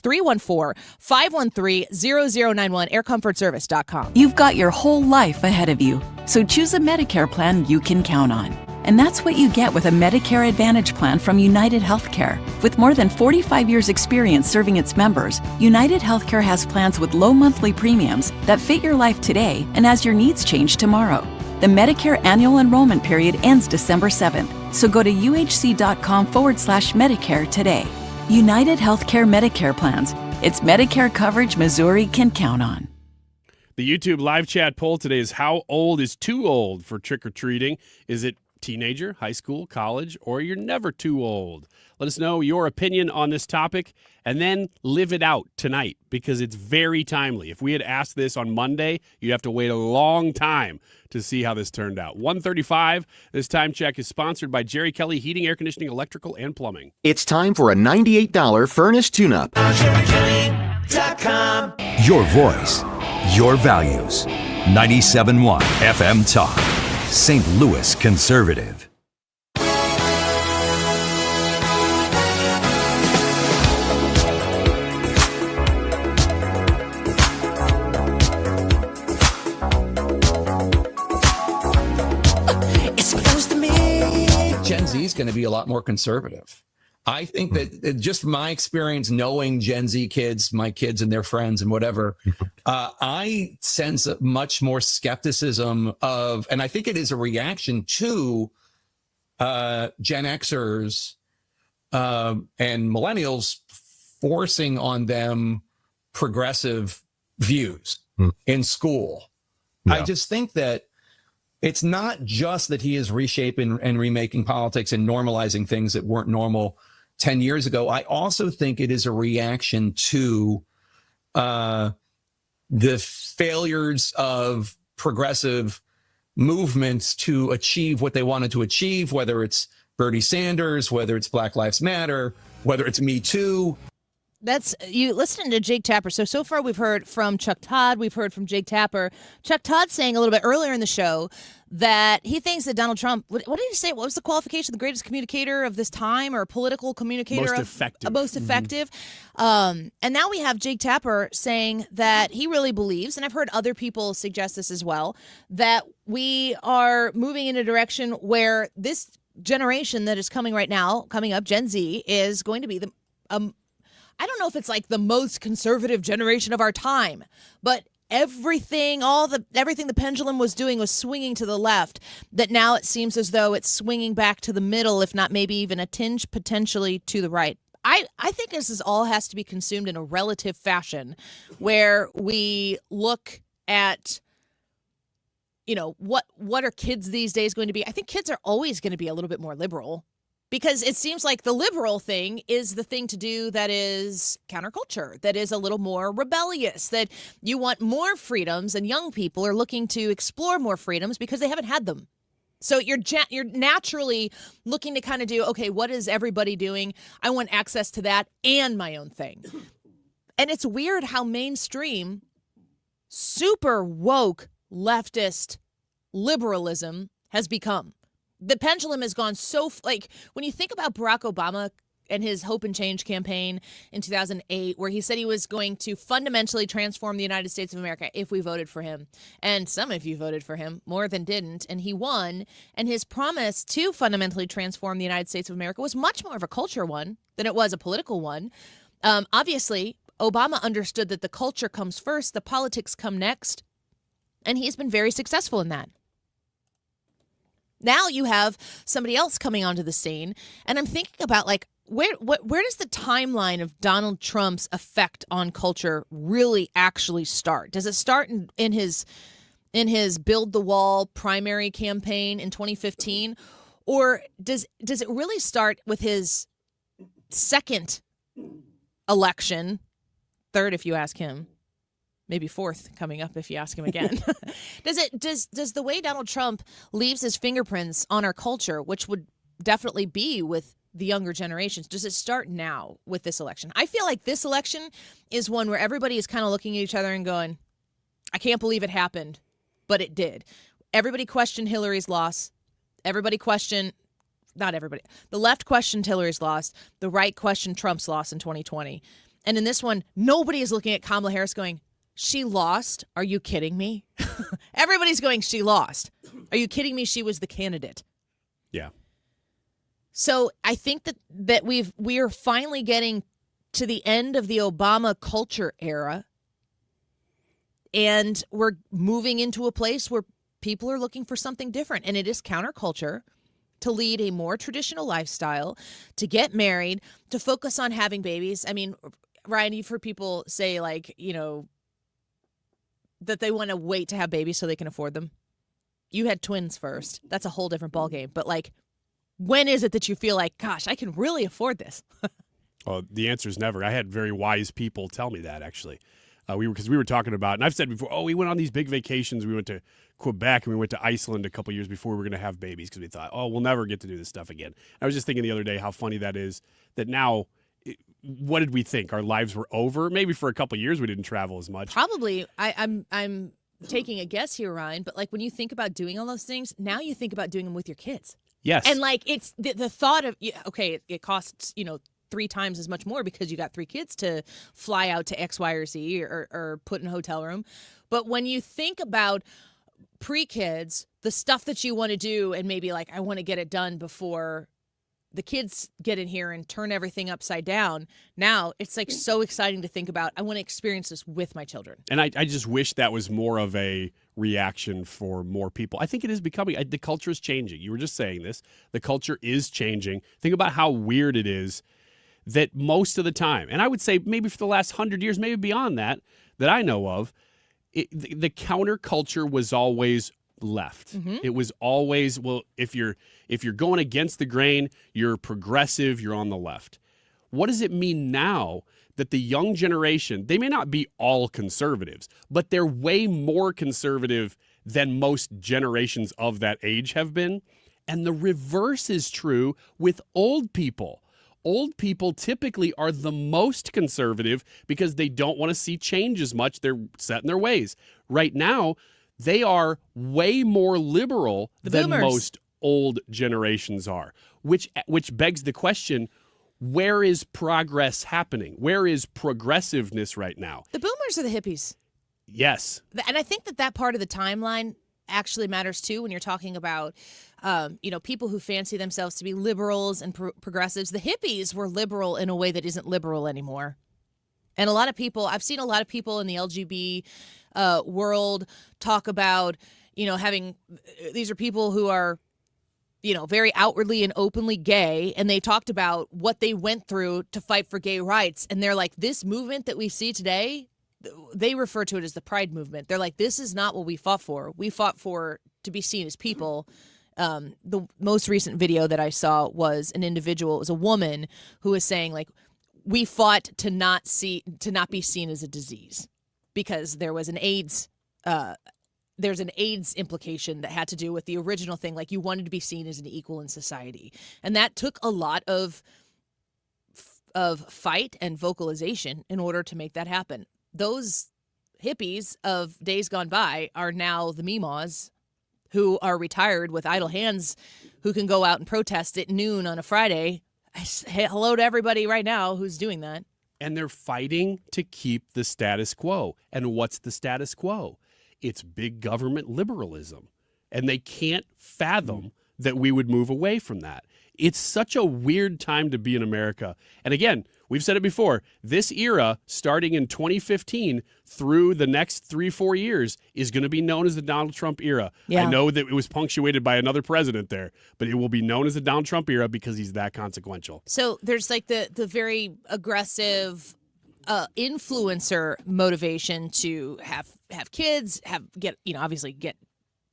314-513-0091. aircomfortservice.com. You've got your whole life ahead of you, so choose a Medicare plan you can count on. And that's what you get with a Medicare Advantage plan from United Healthcare. With more than 45 years' experience serving its members, United Healthcare has plans with low monthly premiums that fit your life today and as your needs change tomorrow. The Medicare annual enrollment period ends December 7th, so go to uhc.com/Medicare today. United Healthcare Medicare plans. It's Medicare coverage Missouri can count on. The YouTube live chat poll today is: how old is too old for trick-or-treating? Is it teenager, high school, college, or you're never too old? Let us know your opinion on this topic and then live it out tonight, because it's very timely. If we had asked this on Monday, you'd have to wait a long time to see how this turned out. 1:35. This time check is sponsored by Jerry Kelly Heating, Air Conditioning, Electrical, and Plumbing. It's time for a $98 furnace tune-up. Your voice, your values. 97.1 FM Talk. St. Louis Conservative. Gen Z is going to be a lot more conservative. I think that just from my experience knowing Gen Z kids, my kids and their friends and whatever, I sense a much more skepticism of, and I think it is a reaction to Gen Xers and millennials forcing on them progressive views in school. Yeah. I just think that it's not just that he is reshaping and remaking politics and normalizing things that weren't normal 10 years ago. I also think it is a reaction to the failures of progressive movements to achieve what they wanted to achieve, whether it's Bernie Sanders, whether it's Black Lives Matter, whether it's Me Too. That's you listening to Jake Tapper. So far we've heard from Chuck Todd. We've heard from Jake Tapper. Chuck Todd saying a little bit earlier in the show that he thinks that Donald Trump, what did he say? What was the qualification? The greatest communicator of this time, or a political communicator? Most effective. Most effective. And now we have Jake Tapper saying that he really believes, and I've heard other people suggest this as well, that we are moving in a direction where this generation that is coming right now, coming up, Gen Z, is going to be the I don't know if it's like the most conservative generation of our time, but everything the pendulum was doing was swinging to the left, that now it seems as though it's swinging back to the middle, if not maybe even a tinge potentially to the right. I think this all has to be consumed in a relative fashion, where we look at, what are kids these days going to be? I think kids are always going to be a little bit more liberal. Because it seems like the liberal thing is the thing to do that is counterculture, that is a little more rebellious, that you want more freedoms, and young people are looking to explore more freedoms because they haven't had them. So you're naturally looking to kind of do, okay, what is everybody doing? I want access to that and my own thing. And it's weird how mainstream, super woke, leftist liberalism has become. The pendulum has gone so, when you think about Barack Obama Hope and Change campaign in 2008, where he said he was going to fundamentally transform the United States of America if we voted for him. And some of you voted for him, more than didn't, and he won. And his promise to fundamentally transform the United States of America was much more of a culture one than it was a political one. Obviously, Obama understood that the culture comes first, the politics come next, and he's been very successful in that. Now you have somebody else coming onto the scene, and I'm thinking about, like, where does the timeline of Donald Trump's effect on culture really actually start? Does it start in his Build the Wall primary campaign in 2015, or does it really start with his second election, third if you ask him, maybe fourth coming up if you ask him again? Does the way Donald Trump leaves his fingerprints on our culture, which would definitely be with the younger generations, does it start now with this election? I feel like this election is one where everybody is kind of looking at each other and going, I can't believe it happened, but it did. Everybody questioned Hillary's loss. Not everybody. The left questioned Hillary's loss. The right questioned Trump's loss in 2020. And in this one, nobody is looking at Kamala Harris going, she lost? Are you kidding me? Everybody's going, she lost. Are you kidding me? She was the candidate. Yeah. So I think that we are finally getting to the end of the Obama culture era, and we're moving into a place where people are looking for something different, and it is counterculture to lead a more traditional lifestyle, to get married, to focus on having babies. I mean, Ryan, you've heard people say, like, that they want to wait to have babies so they can afford them. You had twins first. That's a whole different ballgame. But, like, when is it that you feel like, gosh, I can really afford this? Well, the answer is never. I had very wise people tell me that, actually. We were talking about, and I've said before, we went on these big vacations. We went to Quebec and we went to Iceland a couple years before we were going to have babies because we thought, we'll never get to do this stuff again. I was just thinking the other day how funny that is, that now, what did we think? Our lives were over? Maybe for a couple years we didn't travel as much. Probably. I'm taking a guess here, Ryan, but, like, when you think about doing all those things, now you think about doing them with your kids. Yes. And, like, it's the thought of, okay, it costs, 3 times as much more because you got 3 kids to fly out to X, Y, or Z or put in a hotel room. But when you think about pre-kids, the stuff that you want to do, and maybe, like, I want to get it done before the kids get in here and turn everything upside down. Now it's, like, so exciting to think about. I want to experience this with my children. And I just wish that was more of a reaction for more people. I think it is becoming, the culture is changing. You were just saying this. The culture is changing. Think about how weird it is that most of the time, and I would say maybe for the last 100 years, maybe beyond that I know of, the counterculture was always left. Mm-hmm. It was always, well, if you're going against the grain, you're progressive, you're on the left. What does it mean now that the young generation, they may not be all conservatives, but they're way more conservative than most generations of that age have been? And the reverse is true with old people. Old people typically are the most conservative because they don't want to see change as much. They're set in their ways. Right now, they are way more liberal than most old generations are, which begs the question, where is progress happening? Where is progressiveness right now? The boomers are the hippies. Yes. And I think that part of the timeline actually matters too when you're talking about people who fancy themselves to be liberals and progressives. The hippies were liberal in a way that isn't liberal anymore. And I've seen a lot of people in the LGBT world talk about, these are people who are, very outwardly and openly gay. And they talked about what they went through to fight for gay rights. And they're like, this movement that we see today, they refer to it as the Pride movement. They're like, this is not what we fought for. We fought for to be seen as people. The most recent video that I saw was it was a woman who was saying, like, we fought to not be seen as a disease because there was an AIDS implication that had to do with the original thing. Like, you wanted to be seen as an equal in society. And that took a lot of fight and vocalization in order to make that happen. Those hippies of days gone by are now the meemaws who are retired with idle hands, who can go out and protest at noon on a Friday hello to everybody right now who's doing that. And they're fighting to keep the status quo. And what's the status quo? It's big government liberalism. And they can't fathom that we would move away from that. It's such a weird time to be in America. And again, we've said it before, this era, starting in 2015 through the next 3-4 years, is going to be known as the Donald Trump era. Yeah. I know that it was punctuated by another president there, but it will be known as the Donald Trump era because he's that consequential. So there's like the very aggressive influencer motivation to have kids, obviously get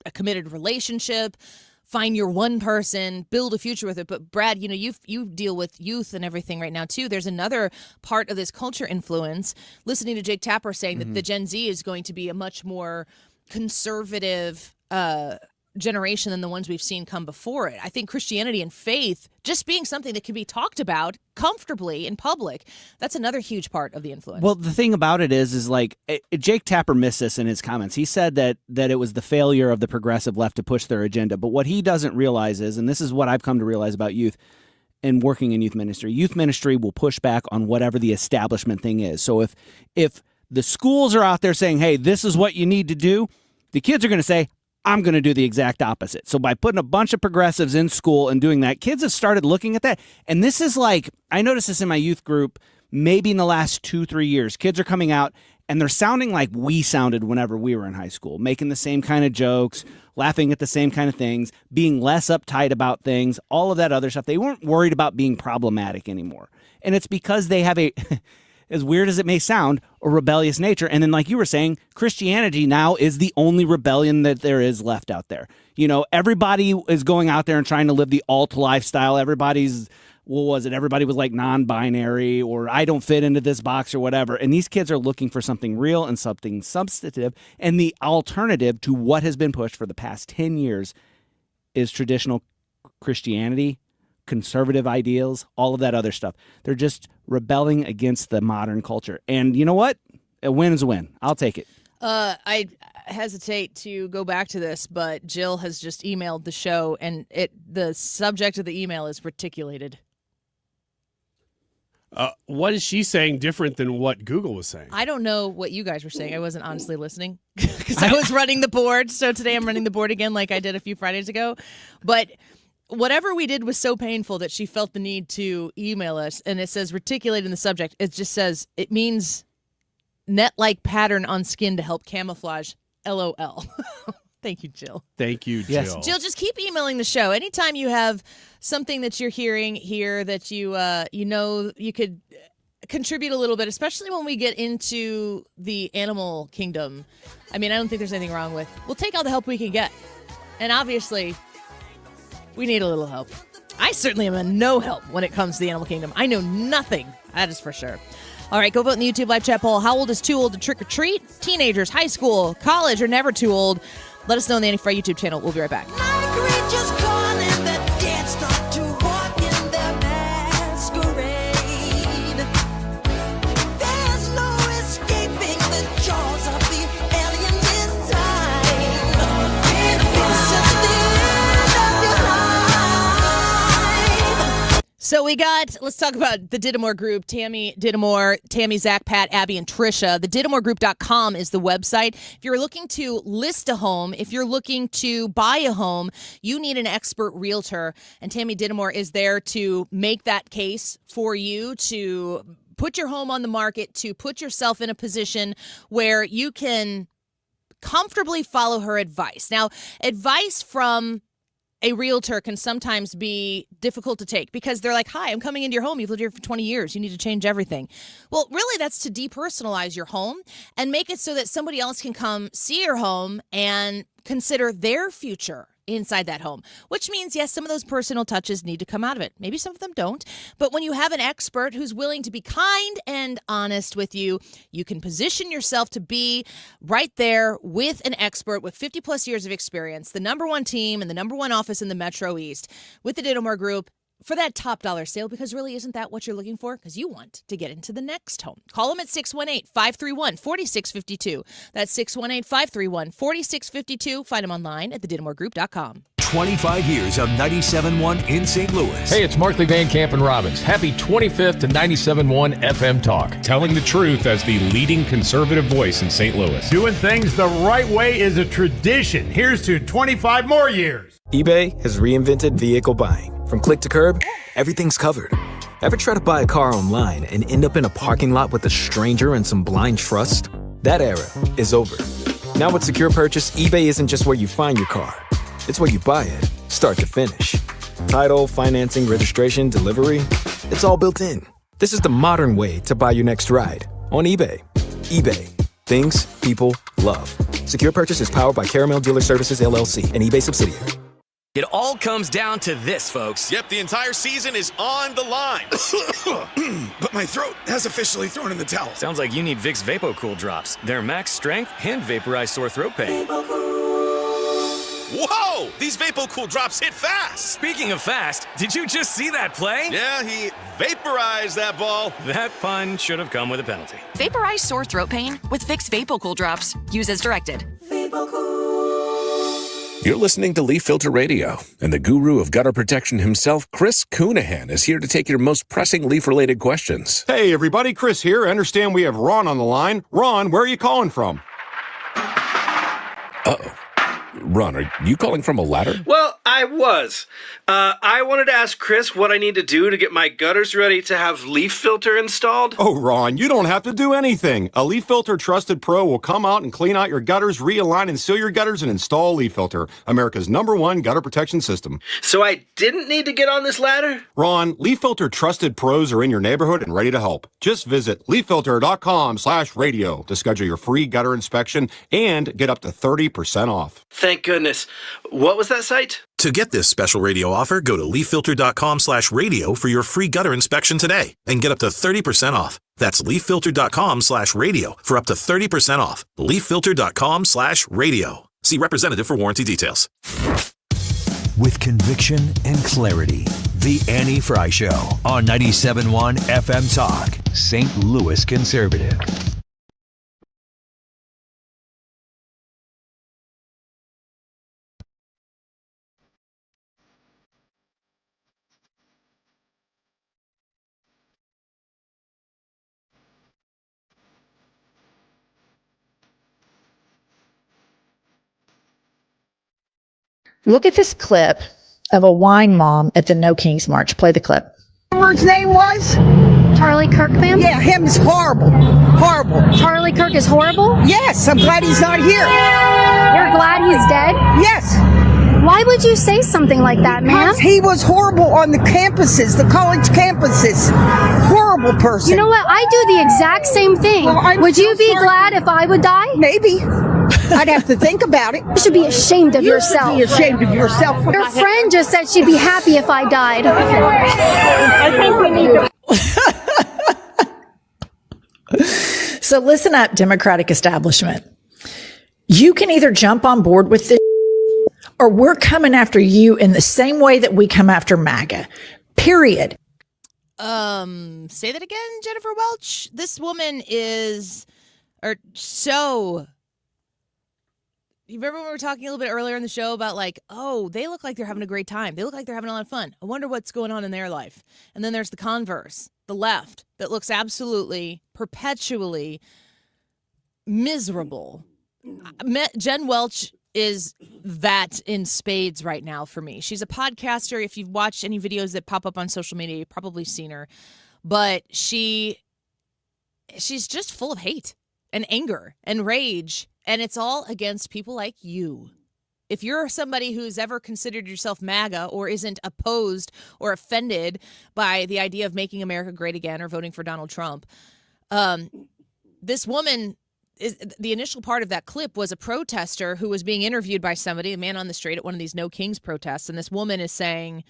a committed relationship, find your one person, build a future with it. But Brad, you deal with youth and everything right now too. There's another part of this culture influence. Listening to Jake Tapper saying that the Gen Z is going to be a much more conservative generation than the ones we've seen come before it. I think Christianity and faith just being something that can be talked about comfortably in public, that's another huge part of the influence. Well, the thing about it is like Jake Tapper missed this in his comments. He said that it was the failure of the progressive left to push their agenda. But what he doesn't realize is, and this is what I've come to realize about youth and working in youth ministry will push back on whatever the establishment thing is. So if the schools are out there saying, hey, this is what you need to do, the kids are going to say, I'm going to do the exact opposite. So by putting a bunch of progressives in school and doing that, kids have started looking at that. And this is like, I noticed this in my youth group, maybe in the last 2-3 years, kids are coming out and they're sounding like we sounded whenever we were in high school, making the same kind of jokes, laughing at the same kind of things, being less uptight about things, all of that other stuff. They weren't worried about being problematic anymore. And it's because they have as weird as it may sound, a rebellious nature. And then like you were saying, Christianity now is the only rebellion that there is left out there. Everybody is going out there and trying to live the alt lifestyle. Everybody was like non-binary or I don't fit into this box or whatever. And these kids are looking for something real and something substantive. And the alternative to what has been pushed for the past 10 years is traditional Christianity, conservative ideals, all of that other stuff. They're just rebelling against the modern culture. And you know what? A win is a win. I'll take it. I hesitate to go back to this, but Jill has just emailed the show, and the subject of the email is reticulated. What is she saying different than what Google was saying? I don't know what you guys were saying. I wasn't honestly listening because I was running the board. So today I'm running the board again like I did a few Fridays ago. But whatever we did was so painful that she felt the need to email us. And it says reticulated in the subject. It just says it means net-like pattern on skin to help camouflage. LOL. Thank you, Jill. Thank you, Jill. Yes. Jill, just keep emailing the show. Anytime you have something that you're hearing here that you you could contribute a little bit, especially when we get into the animal kingdom. I mean, I don't think there's anything wrong with. We'll take all the help we can get. And obviously, we need a little help. I certainly am a no help when it comes to the animal kingdom. I know nothing. That is for sure. All right, go vote in the YouTube live chat poll. How old is too old to trick or treat? Teenagers, high school, college, or never too old? Let us know on the Annie Fry YouTube channel. We'll be right back. So let's talk about the Dittmore Group, Tammy Dittmore, Tammy, Zach, Pat, Abby, and Trisha. The DittmoreGroup.com is the website. If you're looking to list a home, if you're looking to buy a home, you need an expert realtor. And Tammy Dittmore is there to make that case for you, to put your home on the market, to put yourself in a position where you can comfortably follow her advice. Now, advice from a realtor can sometimes be difficult to take because they're like, hi, I'm coming into your home. You've lived here for 20 years. You need to change everything. Well, really, that's to depersonalize your home and make it so that somebody else can come see your home and consider their future inside that home, which means, yes, some of those personal touches need to come out of it. Maybe some of them don't. But when you have an expert who's willing to be kind and honest with you, you can position yourself to be right there with an expert with 50 plus years of experience, the number one team and the number one office in the Metro East with the Dittmore Group for that top dollar sale, because really, isn't that what you're looking for? Because you want to get into the next home. Call them at 618-531-4652. That's 618-531-4652. Find them online at thedittmoregroup.com. 25 years of 97.1 in St. Louis. Hey, it's Markley Van Camp and Robbins. Happy 25th to 97.1 FM Talk. Telling the truth as the leading conservative voice in St. Louis. Doing things the right way is a tradition. Here's to 25 more years. eBay has reinvented vehicle buying. From click to curb, everything's covered. Ever try to buy a car online and end up in a parking lot with a stranger and some blind trust? That era is over. Now with Secure Purchase, eBay isn't just where you find your car. It's where you buy it, start to finish. Title, financing, registration, delivery, it's all built in. This is the modern way to buy your next ride on eBay. eBay. Things people love. Secure Purchase is powered by Caramel Dealer Services, LLC, an eBay subsidiary. It all comes down to this, folks. Yep, the entire season is on the line. But my throat has officially thrown in the towel. Sounds like you need Vicks VapoCool drops. They're max strength and vaporize sore throat pain. Whoa! These VapoCool drops hit fast. Speaking of fast, did you just see that play? Yeah, he vaporized that ball. That pun should have come with a penalty. Vaporize sore throat pain with Vicks VapoCool drops. Use as directed. You're listening to Leaf Filter Radio, and the guru of gutter protection himself, Chris Coonahan, is here to take your most pressing leaf-related questions. Hey, everybody, Chris here. I understand we have Ron on the line. Ron, where are you calling from? Uh-oh. Ron, are you calling from a ladder? Well, I was. I wanted to ask Chris what I need to do to get my gutters ready to have leaf filter installed. Oh, Ron, you don't have to do anything. A Leaf Filter Trusted Pro will come out and clean out your gutters, realign and seal your gutters, and install Leaf Filter, America's #1 gutter protection system. So I didn't need to get on this ladder? Ron, Leaf Filter Trusted Pros are in your neighborhood and ready to help. Just visit leaffilter.com/radio to schedule your free gutter inspection and get up to 30% off. Thank goodness. What was that site? To get this special radio offer, go to leaffilter.com/radio for your free gutter inspection today and get up to 30% off. That's leaffilter.com/radio for up to 30% off. leaffilter.com/radio. See representative for warranty details. With conviction and clarity, The Annie Fry Show on 97.1 FM Talk, St. Louis Conservative. Look at this clip of a wine mom at the No Kings March. Play the clip. His name was? Charlie Kirk, ma'am? Yeah, him is horrible. Horrible. Charlie Kirk is horrible? Yes, I'm glad he's not here. You're glad he's dead? Yes. Why would you say something like that, ma'am? Because he was horrible on the campuses, the college campuses. Horrible person. You know what? I do the exact same thing. Well, would you be glad if I would die? Maybe. I'd have to think about it. You should be ashamed of yourself. You should be ashamed of yourself. Your friend just said she'd be happy if I died. I think we need to... So listen up, Democratic establishment. You can either jump on board with this or we're coming after you in the same way that we come after MAGA. Period. Say that again, Jennifer Welch. This woman is so... You remember when we were talking a little bit earlier in the show about like, oh, they look like they're having a great time. They look like they're having a lot of fun. I wonder what's going on in their life. And then there's the converse, the left, that looks absolutely, perpetually miserable. Jen Welch is that in spades right now for me. She's a podcaster. If you've watched any videos that pop up on social media, you've probably seen her. But she's just full of hate and anger and rage. And it's all against people like you. If you're somebody who's ever considered yourself MAGA or isn't opposed or offended by the idea of making America great again or voting for Donald Trump, this woman, the initial part of that clip was a protester who was being interviewed by somebody, a man on the street at one of these No Kings protests. And this woman is saying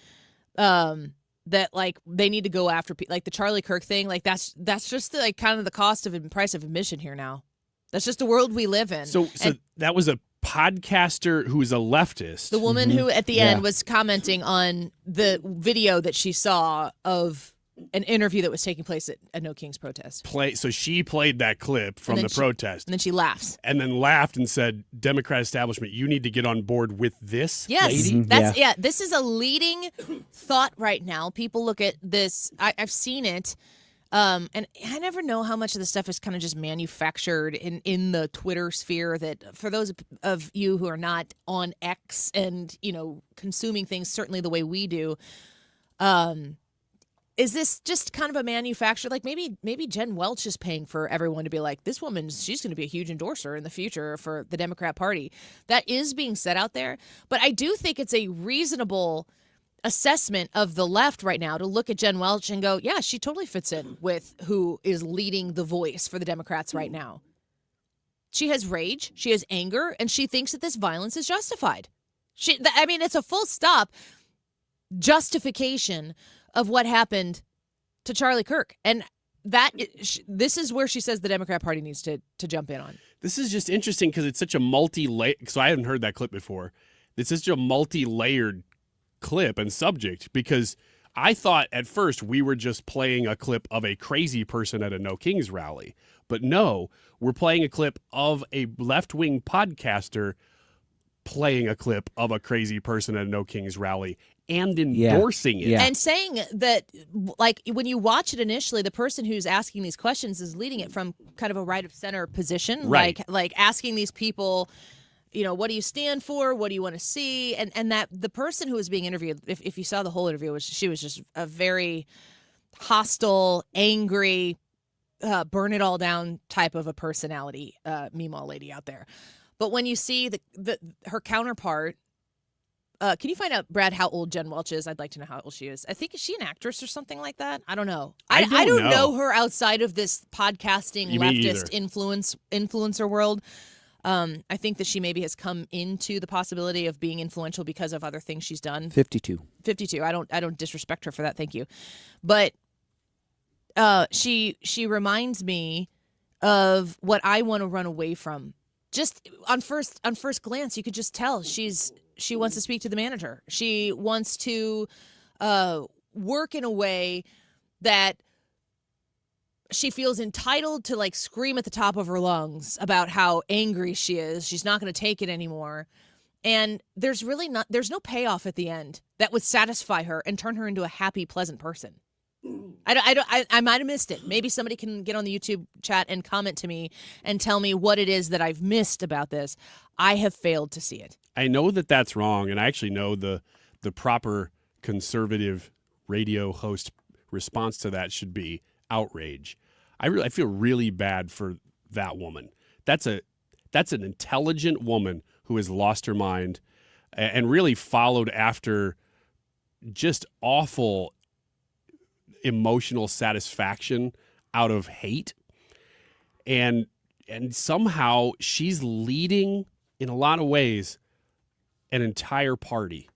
that like they need to go after like the Charlie Kirk thing. Like that's just like kind of the cost of price of admission here now. That's just the world we live in. So that was a podcaster who is a leftist. The woman who at the end was commenting on the video that she saw of an interview that was taking place at No Kings protest. So she played that clip from the protest. And then she laughs. And then laughed and said, Democrat establishment, you need to get on board with this Yes, lady? This is a leading thought right now. People look at this. I've seen it. And I never know how much of the stuff is kind of just manufactured in the Twitter sphere. That for those of you who are not on X and, consuming things certainly the way we do, is this just kind of a manufacture? Like maybe Jen Welch is paying for everyone to be like, this woman, she's going to be a huge endorser in the future for the Democrat Party. That is being said out there. But I do think it's a reasonable assessment of the left right now to look at Jen Welch and go, yeah, she totally fits in with who is leading the voice for the Democrats right now. She has rage, she has anger, and she thinks that this violence is justified. It's a full stop justification of what happened to Charlie Kirk. And this is where she says the Democrat Party needs to jump in on. This is just interesting because it's such a multi-layered, so I hadn't heard that clip before. It's such a multi-layered clip and subject, because I thought at first we were just playing a clip of a crazy person at a No Kings rally. But no, we're playing a clip of a left-wing podcaster playing a clip of a crazy person at a No Kings rally and endorsing it. And saying that, like, when you watch it initially, the person who's asking these questions is leading it from kind of a right-of-center position. Right. Like asking these people, what do you stand for? What do you want to see? And that the person who was being interviewed, if you saw the whole interview, she was just a very hostile, angry, burn it all down type of a personality, Meemaw lady out there. But when you see her counterpart, can you find out, Brad, how old Jen Welch is? I'd like to know how old she is. I think, is she an actress or something like that? I don't know. I don't know her outside of this podcasting leftist influencer world. I think that she maybe has come into the possibility of being influential because of other things she's done. 52. I don't disrespect her for that. Thank you. But she reminds me of what I want to run away from. Just on first glance, you could just tell she wants to speak to the manager. She wants to work in a way that she feels entitled to, like, scream at the top of her lungs about how angry she is. She's not going to take it anymore. And there's no payoff at the end that would satisfy her and turn her into a happy, pleasant person. I might have missed it. Maybe somebody can get on the YouTube chat and comment to me and tell me what it is that I've missed about this. I have failed to see it. I know that that's wrong, and I actually know the proper conservative radio host response to that should be outrage. I feel really bad for that woman. That's an intelligent woman who has lost her mind and really followed after just awful emotional satisfaction out of hate. And somehow she's leading, in a lot of ways, an entire party.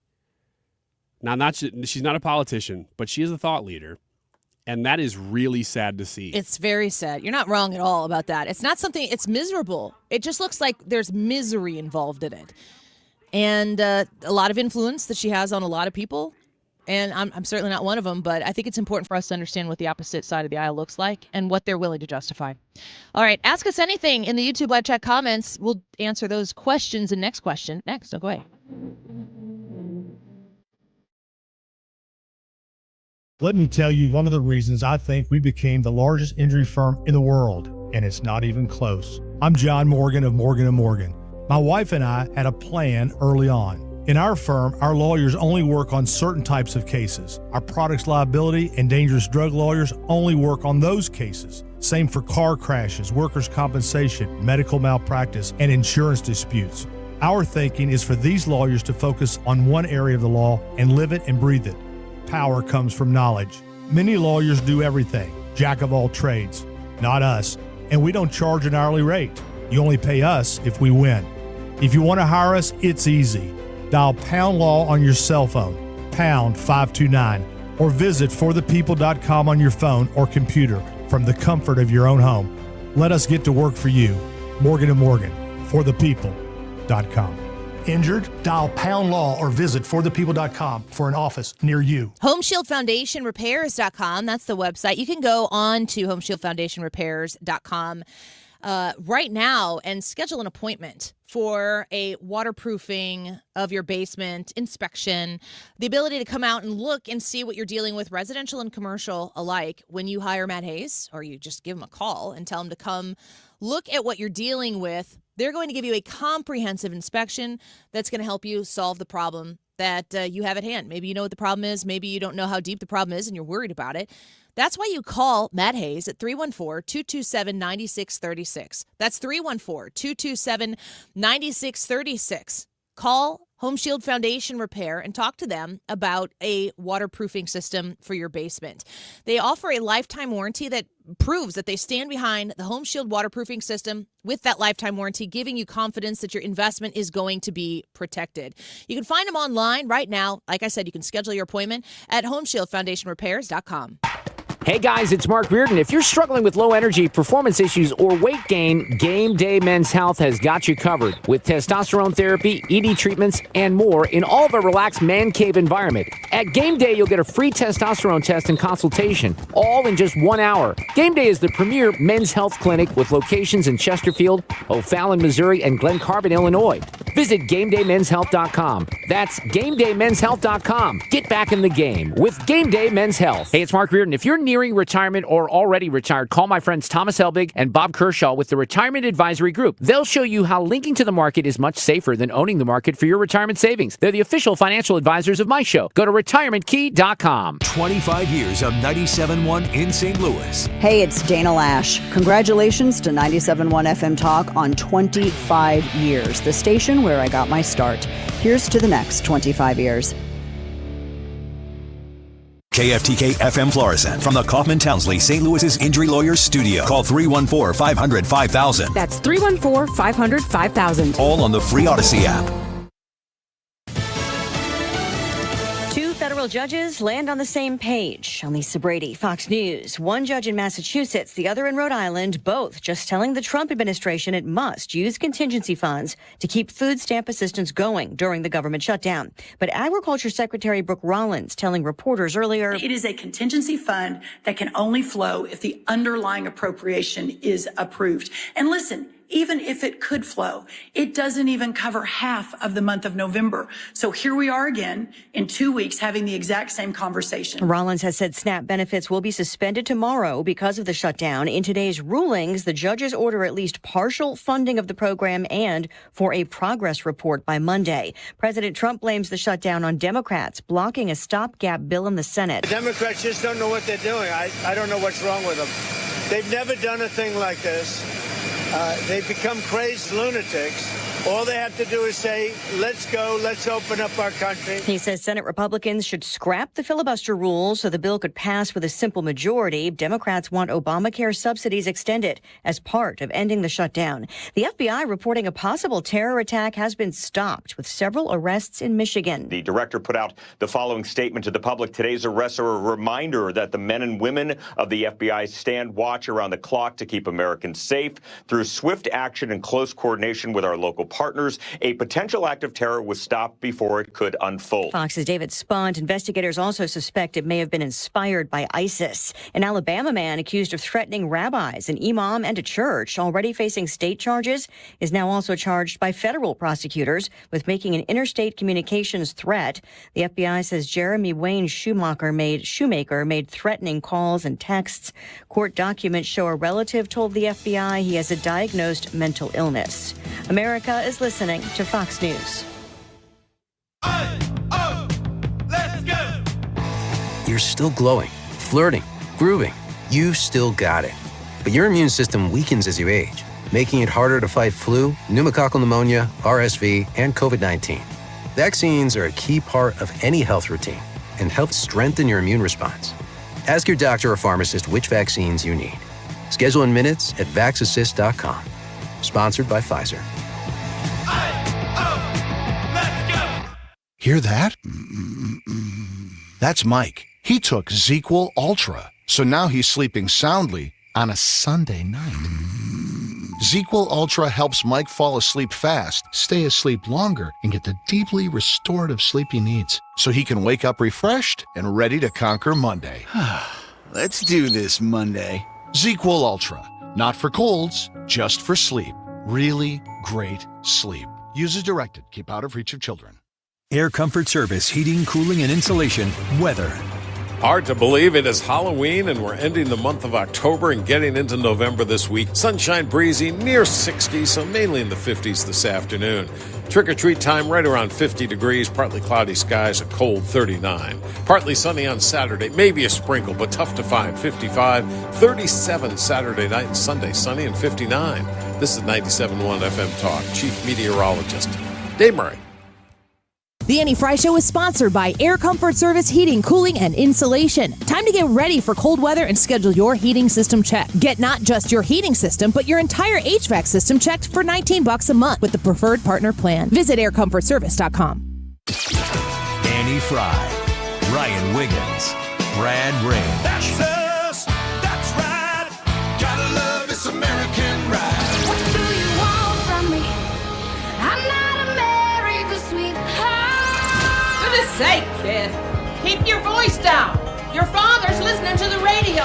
Now, she's not a politician, but she is a thought leader. And that is really sad to see. It's very sad. You're not wrong at all about that. It's not something, it's miserable. It just looks like there's misery involved in it. And a lot of influence that she has on a lot of people. And I'm certainly not one of them, but I think it's important for us to understand what the opposite side of the aisle looks like and what they're willing to justify. All right, ask us anything in the YouTube live chat comments. We'll answer those questions in next question. Next, don't go away. Let me tell you one of the reasons I think we became the largest injury firm in the world, and it's not even close. I'm John Morgan of Morgan & Morgan. My wife and I had a plan early on. In our firm, our lawyers only work on certain types of cases. Our products liability and dangerous drug lawyers only work on those cases. Same for car crashes, workers' compensation, medical malpractice, and insurance disputes. Our thinking is for these lawyers to focus on one area of the law and live it and breathe it. Power comes from knowledge. Many lawyers do everything, jack of all trades. Not us, and we don't charge an hourly rate. You only pay us if we win. If you want to hire us, it's easy. Dial Pound Law on your cell phone, pound 529, or visit forthepeople.com on your phone or computer from the comfort of your own home. Let us get to work for you. Morgan & Morgan, forthepeople.com. Injured? Dial Pound Law or visit forthepeople.com for an office near you. HomeshieldFoundationRepairs.com. That's the website. You can go on to HomeshieldFoundationRepairs.com right now and schedule an appointment for a waterproofing of your basement inspection, the ability to come out and look and see what you're dealing with, residential and commercial alike, when you hire Matt Hayes, or you just give him a call and tell him to come look at what you're dealing with. They're going to give you a comprehensive inspection that's going to help you solve the problem that you have at hand. Maybe you know what the problem is. Maybe you don't know how deep the problem is and you're worried about it. That's why you call Matt Hayes at 314-227-9636. That's 314-227-9636. Call Home Shield Foundation Repair and talk to them about a waterproofing system for your basement. They offer a lifetime warranty that proves that they stand behind the Home Shield waterproofing system with that lifetime warranty, giving you confidence that your investment is going to be protected. You can find them online right now. Like I said, you can schedule your appointment at HomeshieldFoundationRepairs.com. Hey guys, it's Mark Reardon. If you're struggling with low energy, performance issues, or weight gain, Game Day Men's Health has got you covered with testosterone therapy, ED treatments, and more in all of a relaxed man cave environment. At Game Day, you'll get a free testosterone test and consultation, all in just 1 hour. Game Day is the premier men's health clinic with locations in Chesterfield, O'Fallon, Missouri, and Glen Carbon, Illinois. Visit GameDayMen'sHealth.com. That's GameDayMen'sHealth.com. Get back in the game with Game Day Men's Health. Hey, it's Mark Reardon. If you're nearing retirement or already retired, call my friends Thomas Helbig and Bob Kershaw with the Retirement Advisory Group. They'll show you how linking to the market is much safer than owning the market for your retirement savings. They're the official financial advisors of my show. Go to retirementkey.com. 25 years of 97.1 in St. Louis. Hey, it's Dana Lash. Congratulations to 97.1 FM Talk on 25 years, the station where I got my start. Here's to the next 25 years. KFTK FM Florissant from the Kaufman Townsley St. Louis's Injury Lawyers Studio. Call 314-500-5000. That's 314-500-5000. All on the free Odyssey app. Two federal judges land on the same page. I'm Lisa Brady, Fox News. One judge in Massachusetts, the other in Rhode Island, both just telling the Trump administration it must use contingency funds to keep food stamp assistance going during the government shutdown. But Agriculture Secretary Brooke Rollins telling reporters earlier, it is a contingency fund that can only flow if the underlying appropriation is approved. And listen, even if it could flow, it doesn't even cover half of the month of November. So here we are again in 2 weeks having the exact same conversation. Rollins has said SNAP benefits will be suspended tomorrow because of the shutdown. In today's rulings, the judges order at least partial funding of the program and for a progress report by Monday. President Trump blames the shutdown on Democrats blocking a stopgap bill in the Senate. The Democrats just don't know what they're doing. I don't know what's wrong with them. They've never done a thing like this. They've become crazed lunatics. All they have to do is say, let's go, let's open up our country. He says Senate Republicans should scrap the filibuster rule so the bill could pass with a simple majority. Democrats want Obamacare subsidies extended as part of ending the shutdown. The FBI reporting a possible terror attack has been stopped with several arrests in Michigan. The director put out the following statement to the public. Today's arrests are a reminder that the men and women of the FBI stand watch around the clock to keep Americans safe. Through swift action and close coordination with our local partners, a potential act of terror was stopped before it could unfold. Fox's David Spunt. Investigators also suspect it may have been inspired by ISIS. An Alabama man accused of threatening rabbis, an imam, and a church, already facing state charges, is now also charged by federal prosecutors with making an interstate communications threat. The FBI says Jeremy Wayne Shoemaker made threatening calls and texts. Court documents show a relative told the FBI he has a diagnosed mental illness. America is listening to Fox News. Let's go! You're still glowing, flirting, grooving. You've still got it. But your immune system weakens as you age, making it harder to fight flu, pneumococcal pneumonia, RSV, and COVID-19. Vaccines are a key part of any health routine and help strengthen your immune response. Ask your doctor or pharmacist which vaccines you need. Schedule in minutes at vaxassist.com. Sponsored by Pfizer. Hear that? That's Mike. He took ZzzQuil Ultra, so now he's sleeping soundly on a Sunday night. ZzzQuil Ultra helps Mike fall asleep fast, stay asleep longer, and get the deeply restorative sleep he needs so he can wake up refreshed and ready to conquer Monday. Let's do this, Monday. ZzzQuil Ultra. Not for colds, just for sleep. Really great sleep. Use as directed. Keep out of reach of children. Air Comfort Service, heating, cooling, and insulation. Weather. Hard to believe it is Halloween and we're ending the month of October and getting into November this week. Sunshine breezy, near 60, so mainly in the 50s this afternoon. Trick-or-treat time right around 50 degrees, partly cloudy skies, a cold 39. Partly sunny on Saturday, maybe a sprinkle, but tough to find, 55. 37 Saturday night and Sunday, sunny and 59. This is 97.1 FM Talk. Chief Meteorologist Dave Murray. The Annie Fry Show is sponsored by Air Comfort Service Heating, Cooling, and Insulation. Time to get ready for cold weather and schedule your heating system check. Get not just your heating system, but your entire HVAC system checked for $19 a month with the Preferred Partner Plan. Visit aircomfortservice.com. Annie Fry, Ryan Wiggins, Brad Ray. That's us. That's right. Gotta love this American ride. What do you want from me? I'm not America's sweetheart. For goodness sake, kid. Keep your voice down. Your father's listening to the radio.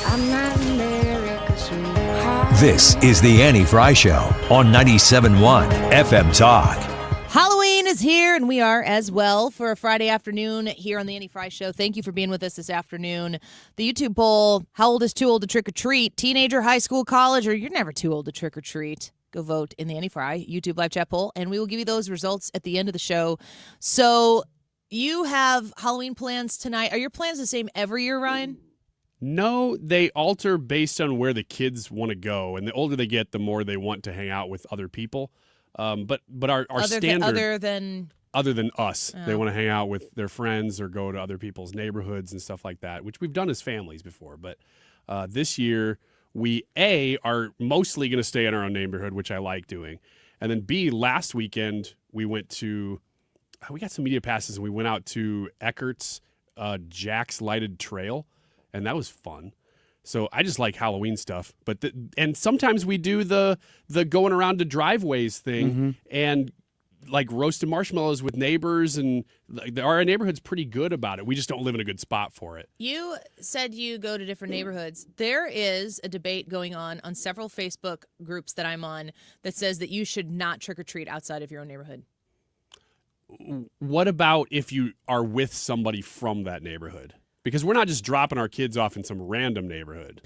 I'm not America's sweetheart. This is the Annie Fry Show on 97.1 FM Talk. Halloween is here, and we are as well for a Friday afternoon here on the Annie Fry Show. Thank you for being with us this afternoon. The YouTube poll, how old is too old to trick or treat? Teenager, high school, college, or you're never too old to trick or treat. Go vote in the Annie Fry YouTube live chat poll, and we will give you those results at the end of the show. So you have Halloween plans tonight. Are your plans the same every year, Ryan? No, they alter based on where the kids want to go, and the older they get, the more they want to hang out with other people. But our standard other than us, they want to hang out with their friends or go to other people's neighborhoods and stuff like that, which we've done as families before. But this year, we are mostly going to stay in our own neighborhood, which I like doing, and then B, last weekend we got some media passes and we went out to Eckert's Jack's Lighted Trail, and that was fun. So I just like Halloween stuff, and sometimes we do the going around to driveways thing and like roasted marshmallows with neighbors, and our neighborhood's pretty good about it. We just don't live in a good spot for it. You said you go to different neighborhoods. There is a debate going on several Facebook groups that I'm on that says that you should not trick or treat outside of your own neighborhood. What about if you are with somebody from that neighborhood? Because we're not just dropping our kids off in some random neighborhood.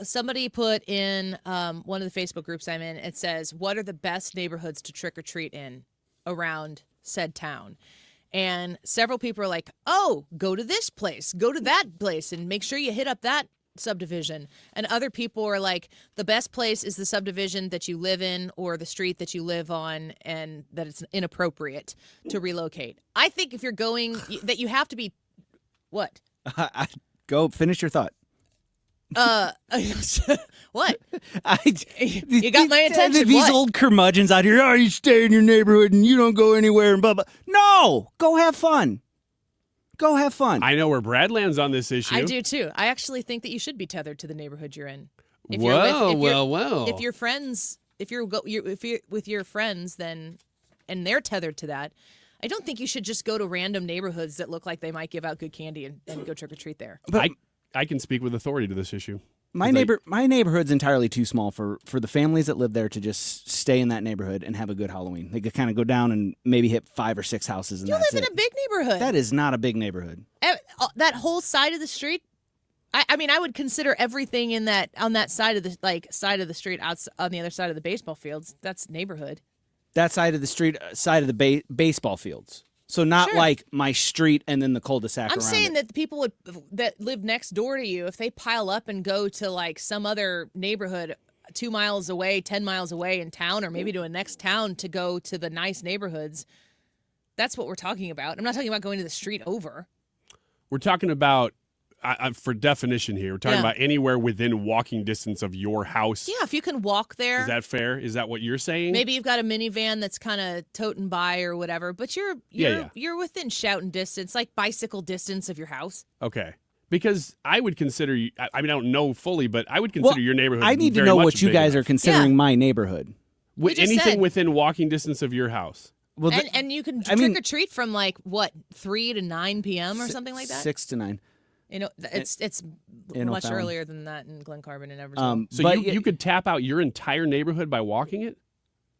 Somebody put in one of the Facebook groups I'm in, it says, what are the best neighborhoods to trick or treat in around said town? And several people are like, oh, go to this place, go to that place, and make sure you hit up that subdivision. And other people are like, the best place is the subdivision that you live in or the street that you live on, and that it's inappropriate to relocate. I think if you're going, that you have to be, what? Go finish your thought. What? You got my attention. These old curmudgeons out here, you stay in your neighborhood and you don't go anywhere and blah, blah. No, go have fun. Go have fun. I know where Brad lands on this issue. I do too. I actually think that you should be tethered to the neighborhood you're in. If you're friends, if you're with your friends, then and they're tethered to that, I don't think you should just go to random neighborhoods that look like they might give out good candy and go trick or treat there. But I can speak with authority to this issue. My neighborhood's entirely too small for the families that live there to just stay in that neighborhood and have a good Halloween. They could kind of go down and maybe hit 5 or 6 houses. And you live in a big neighborhood. That is not a big neighborhood. That whole side of the street. I mean, I would consider everything on that side of the street out on the other side of the baseball fields. That's neighborhood. That side of the street, side of the baseball fields. So not like my street and then the cul-de-sac around it. I'm saying that the people that live next door to you, if they pile up and go to like some other neighborhood 2 miles away, 10 miles away in town, or maybe to a next town to go to the nice neighborhoods, that's what we're talking about. I'm not talking about going to the street over. We're talking about, for definition here, we're talking about anywhere within walking distance of your house. Yeah, if you can walk there. Is that fair? Is that what you're saying? Maybe you've got a minivan that's kind of toting by or whatever, but you're within shouting distance, like bicycle distance of your house. Okay. Because I would consider you. I mean, I don't know fully, but I would consider your neighborhood. I need to very know much what you big guys enough. are considering my neighborhood. Anything within walking distance of your house. Well, and you can trick or treat from 3 to 9 p.m. or something like that. 6 to 9. It's In much O'Fallon. earlier than that in Glen Carbon and Everett. So you could tap out your entire neighborhood by walking it?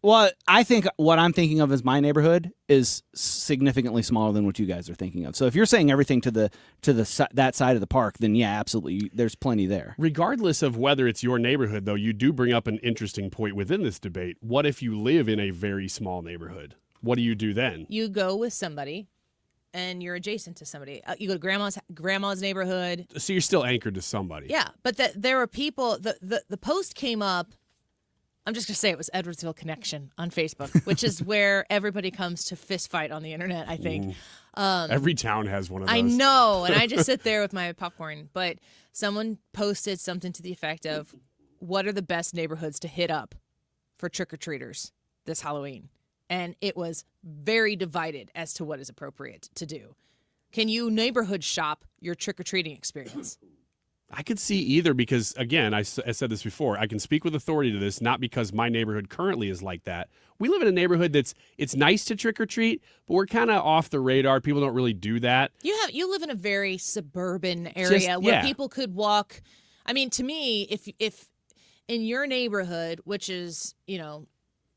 Well, I think what I'm thinking of as my neighborhood is significantly smaller than what you guys are thinking of. So if you're saying everything to that side of the park, then yeah, absolutely, there's plenty there. Regardless of whether it's your neighborhood, though, you do bring up an interesting point within this debate. What if you live in a very small neighborhood? What do you do then? You go with somebody, and you're adjacent to somebody. You go to grandma's neighborhood. So you're still anchored to somebody. Yeah, but there are people. The post came up. I'm just going to say it was Edwardsville Connection on Facebook, which is where everybody comes to fist fight on the internet, I think. Every town has one of those. I know, and I just sit there with my popcorn. But someone posted something to the effect of, what are the best neighborhoods to hit up for trick-or-treaters this Halloween? And it was very divided as to what is appropriate to do. Can you neighborhood shop your trick-or-treating experience? I could see either because, again, I said this before, I can speak with authority to this, not because my neighborhood currently is like that. We live in a neighborhood it's nice to trick-or-treat, but we're kind of off the radar. People don't really do that. You live in a very suburban area where people could walk. I mean, to me, if in your neighborhood, which is,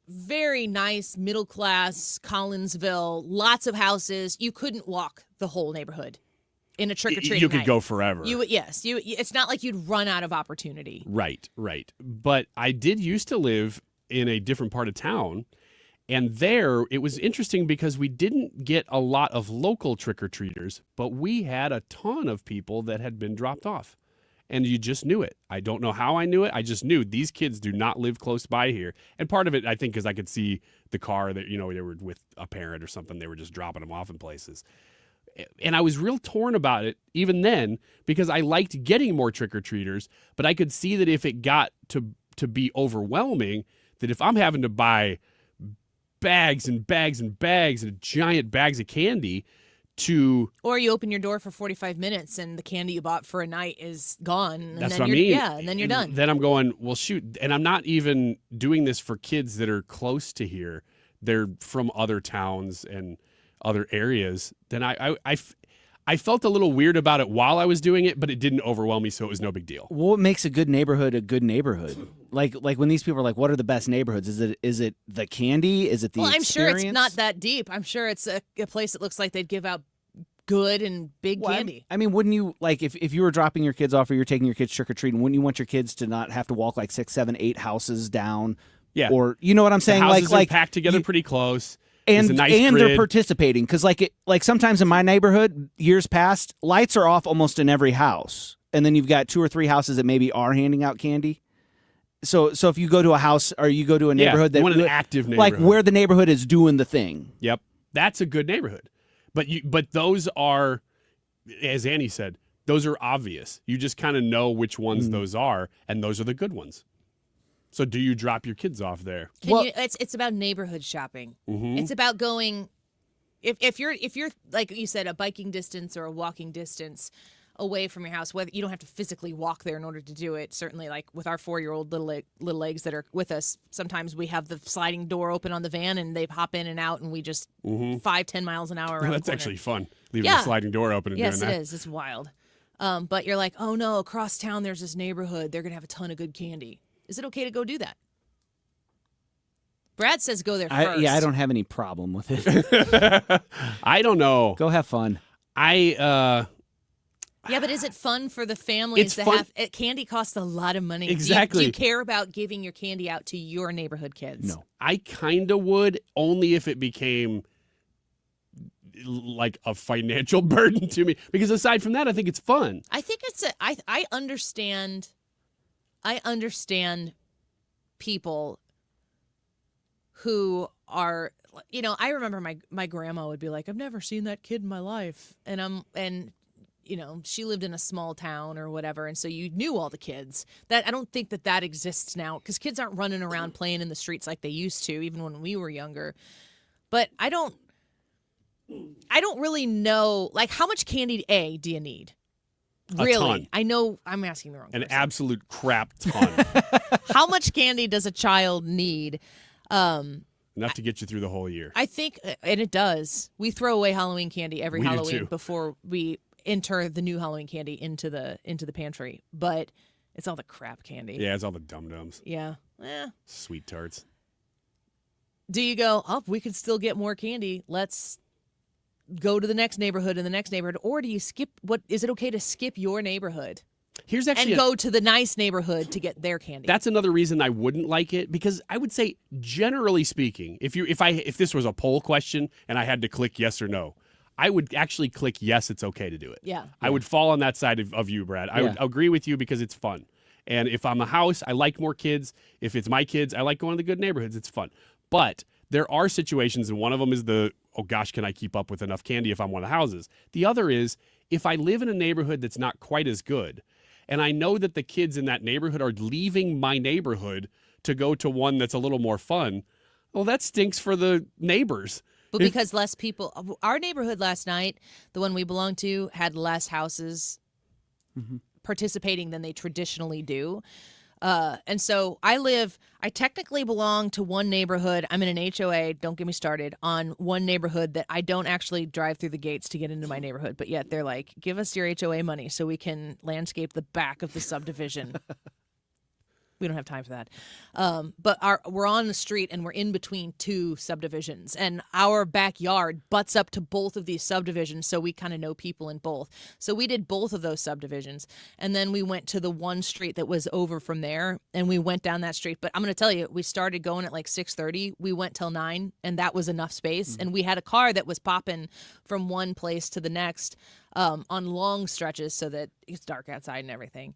very nice, middle class, Collinsville, lots of houses, you couldn't walk the whole neighborhood. In a trick-or-treating You could night. go forever. It's not like you'd run out of opportunity. Right. But I did used to live in a different part of town, and there it was interesting because we didn't get a lot of local trick-or-treaters, but we had a ton of people that had been dropped off. And you just knew it. I don't know how I knew it. I just knew these kids do not live close by here. And part of it, I think, because I could see the car that, they were with a parent or something. They were just dropping them off in places. And I was real torn about it even then because I liked getting more trick-or-treaters, but I could see that if it got to be overwhelming, that if I'm having to buy bags and bags and bags and giant bags of candy Or you open your door for 45 minutes and the candy you bought for a night is gone. And That's then what I mean. Yeah, and then you're done. Then I'm going, well, shoot. And I'm not even doing this for kids that are close to here. They're from other towns and other areas. Then I felt a little weird about it while I was doing it, but it didn't overwhelm me, so it was no big deal. What makes a good neighborhood a good neighborhood? Like when these people are like, what are the best neighborhoods? Is it the candy? Is it the I'm sure experience? it's not that deep. I'm sure it's a place that looks like they'd give out good and big candy. I mean, wouldn't you, like, if you were dropping your kids off or you're taking your kids trick-or-treating, wouldn't you want your kids to not have to walk like 6, 7, 8 houses down? Yeah. Or, you know what I'm saying? The houses like are packed together pretty close. And, There's a nice and they're grid. participating because like sometimes in my neighborhood, years past, lights are off almost in every house, and then you've got 2 or 3 houses that maybe are handing out candy. So if you go to a house or you go to a neighborhood you that want an active like neighborhood. where the neighborhood is doing the thing. Yep, that's a good neighborhood. But those are, as Annie said, those are obvious. You just kind of know which ones those are, and those are the good ones. So do you drop your kids off there? It's about neighborhood shopping. Mhm. It's about going if you're like you said, a biking distance or a walking distance away from your house, whether you don't have to physically walk there in order to do it. Certainly, like with our 4-year-old little legs that are with us, sometimes we have the sliding door open on the van and they hop in and out, and we just 5-10 miles an hour around That's the corner. actually fun. Leaving the sliding door open and yes, doing that. it is. It's wild. But you're like, oh no, across town there's this neighborhood. They're gonna have a ton of good candy. Is it okay to go do that? Brad says go there first. I don't have any problem with it. I don't know. Go have fun. Yeah, but is it fun for the families It's to fun- have candy costs a lot of money. Exactly. Do you care about giving your candy out to your neighborhood kids? No. I kind of would, only if it became like a financial burden to me. Because aside from that, I think it's fun. I think I understand people who are, I remember my grandma would be like, I've never seen that kid in my life. And she lived in a small town or whatever, and so you knew all the kids. That I don't think that exists now, because kids aren't running around playing in the streets like they used to, even when we were younger. But I don't really know, like, how much candy do you need? Really? ton. I know I'm asking the wrong An person. absolute crap ton. How much candy does a child need? Enough to get you through the whole year. I think, and it does. We throw away Halloween candy every We do Halloween too. before we enter the new Halloween candy into the pantry. But it's all the crap candy. Yeah, it's all the dum-dums. Yeah. Sweet tarts. Do you go, oh, we could still get more candy. Let's go to the next neighborhood and the next neighborhood. Or do you skip, is it okay to skip your neighborhood? Here's actually and go to the nice neighborhood to get their candy. That's another reason I wouldn't like it, because I would say, generally speaking, if this was a poll question and I had to click yes or no, I would actually click yes, it's okay to do it. Yeah. I would fall on that side of you, Brad. I would agree with you because it's fun. And if I'm a house, I like more kids. If it's my kids, I like going to the good neighborhoods. It's fun. But there are situations, and one of them is oh gosh, can I keep up with enough candy if I'm one of the houses? The other is, if I live in a neighborhood that's not quite as good, and I know that the kids in that neighborhood are leaving my neighborhood to go to one that's a little more fun, well, that stinks for the neighbors. But because less people, our neighborhood last night, the one we belong to, had less houses participating than they traditionally do. And so I technically belong to one neighborhood. I'm in an HOA, don't get me started, on one neighborhood that I don't actually drive through the gates to get into my neighborhood. But yet they're like, give us your HOA money so we can landscape the back of the subdivision. We don't have time for that. But we're on the street and we're in between two subdivisions, and our backyard butts up to both of these subdivisions, so we kind of know people in both. So we did both of those subdivisions, and then we went to the one street that was over from there, and we went down that street. But I'm going to tell you, we started going at like 6:30. We went till 9, and that was enough space. And we had a car that was popping from one place to the next on long stretches so that it's dark outside and everything.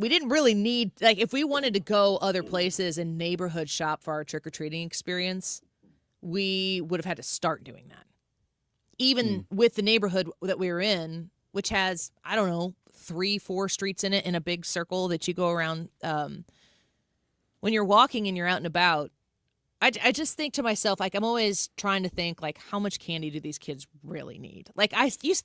We didn't really need, like, if we wanted to go other places and neighborhood shop for our trick-or-treating experience, we would have had to start doing that. Even with the neighborhood that we were in, which has, I don't know, 3-4 streets in it in a big circle that you go around. When you're walking and you're out and about, I just think to myself, like, I'm always trying to think, like, how much candy do these kids really need? Like,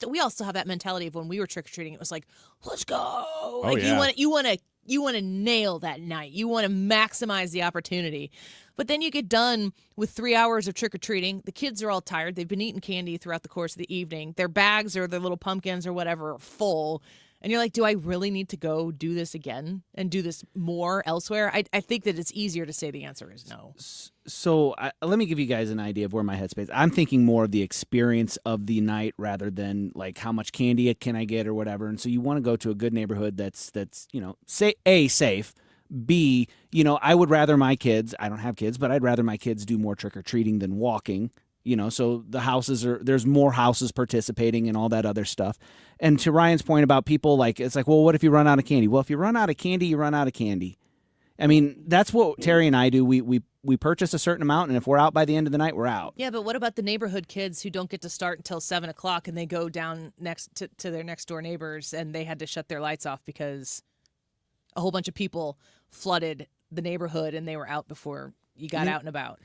we all still have that mentality of when we were trick-or-treating. It was like, let's go. Like, you want to nail that night. You want to maximize the opportunity. But then you get done with 3 hours of trick-or-treating. The kids are all tired. They've been eating candy throughout the course of the evening. Their bags or their little pumpkins or whatever are full. And you're like, do I really need to go do this again and do this more elsewhere? I think that it's easier to say the answer is no. So let me give you guys an idea of where my headspace. I'm thinking more of the experience of the night rather than like how much candy can I get or whatever. And so you want to go to a good neighborhood that's say A, safe. B, I would rather my kids, I don't have kids, but I'd rather my kids do more trick-or-treating than walking. So there's more houses participating and all that other stuff. And to Ryan's point about people, like, it's like, well, what if you run out of candy? Well, if you run out of candy, you run out of candy. I mean, that's what Terry and I do. We purchase a certain amount, and if we're out by the end of the night, we're out. Yeah, but what about the neighborhood kids who don't get to start until 7 o'clock and they go down next to their next door neighbors and they had to shut their lights off because a whole bunch of people flooded the neighborhood and they were out before you got out and about?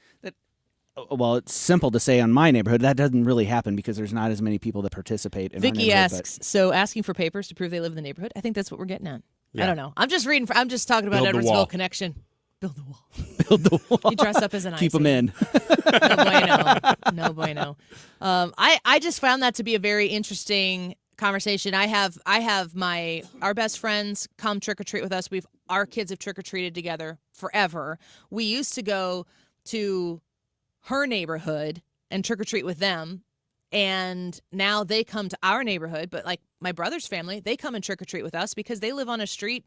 Well, it's simple to say on my neighborhood. That doesn't really happen because there's not as many people that participate in our Vicky neighborhood. asks, so asking for papers to prove they live in the neighborhood? I think that's what we're getting at. Yeah. I don't know. I'm just talking about Build the wall. Edwardsville Connection. Build the wall. Build the wall. You dress up as an Keep them in. No bueno. No bueno. I just found that to be a very interesting conversation. I have our best friends come trick or treat with us. Our kids have trick or treated together forever. We used to go to her neighborhood and trick or treat with them, and now they come to our neighborhood. But like my brother's family, they come and trick or treat with us because they live on a street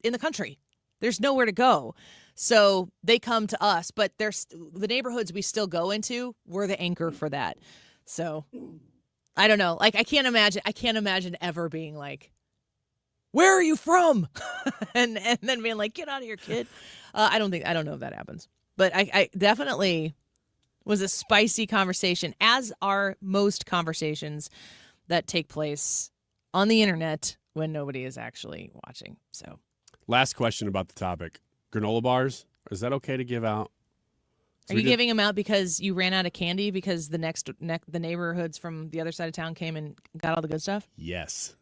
in the country. There's nowhere to go. So they come to us, but the neighborhoods we still go into, we're the anchor for that. So I don't know. Like I can't imagine ever being like, where are you from? and then being like, get out of here, kid. I don't know if that happens. But I definitely was a spicy conversation, as are most conversations that take place on the internet when nobody is actually watching. So Last question about the topic. Granola bars, is that okay to give out? Are you giving them out because you ran out of candy because the the neighborhoods from the other side of town came and got all the good stuff? Yes.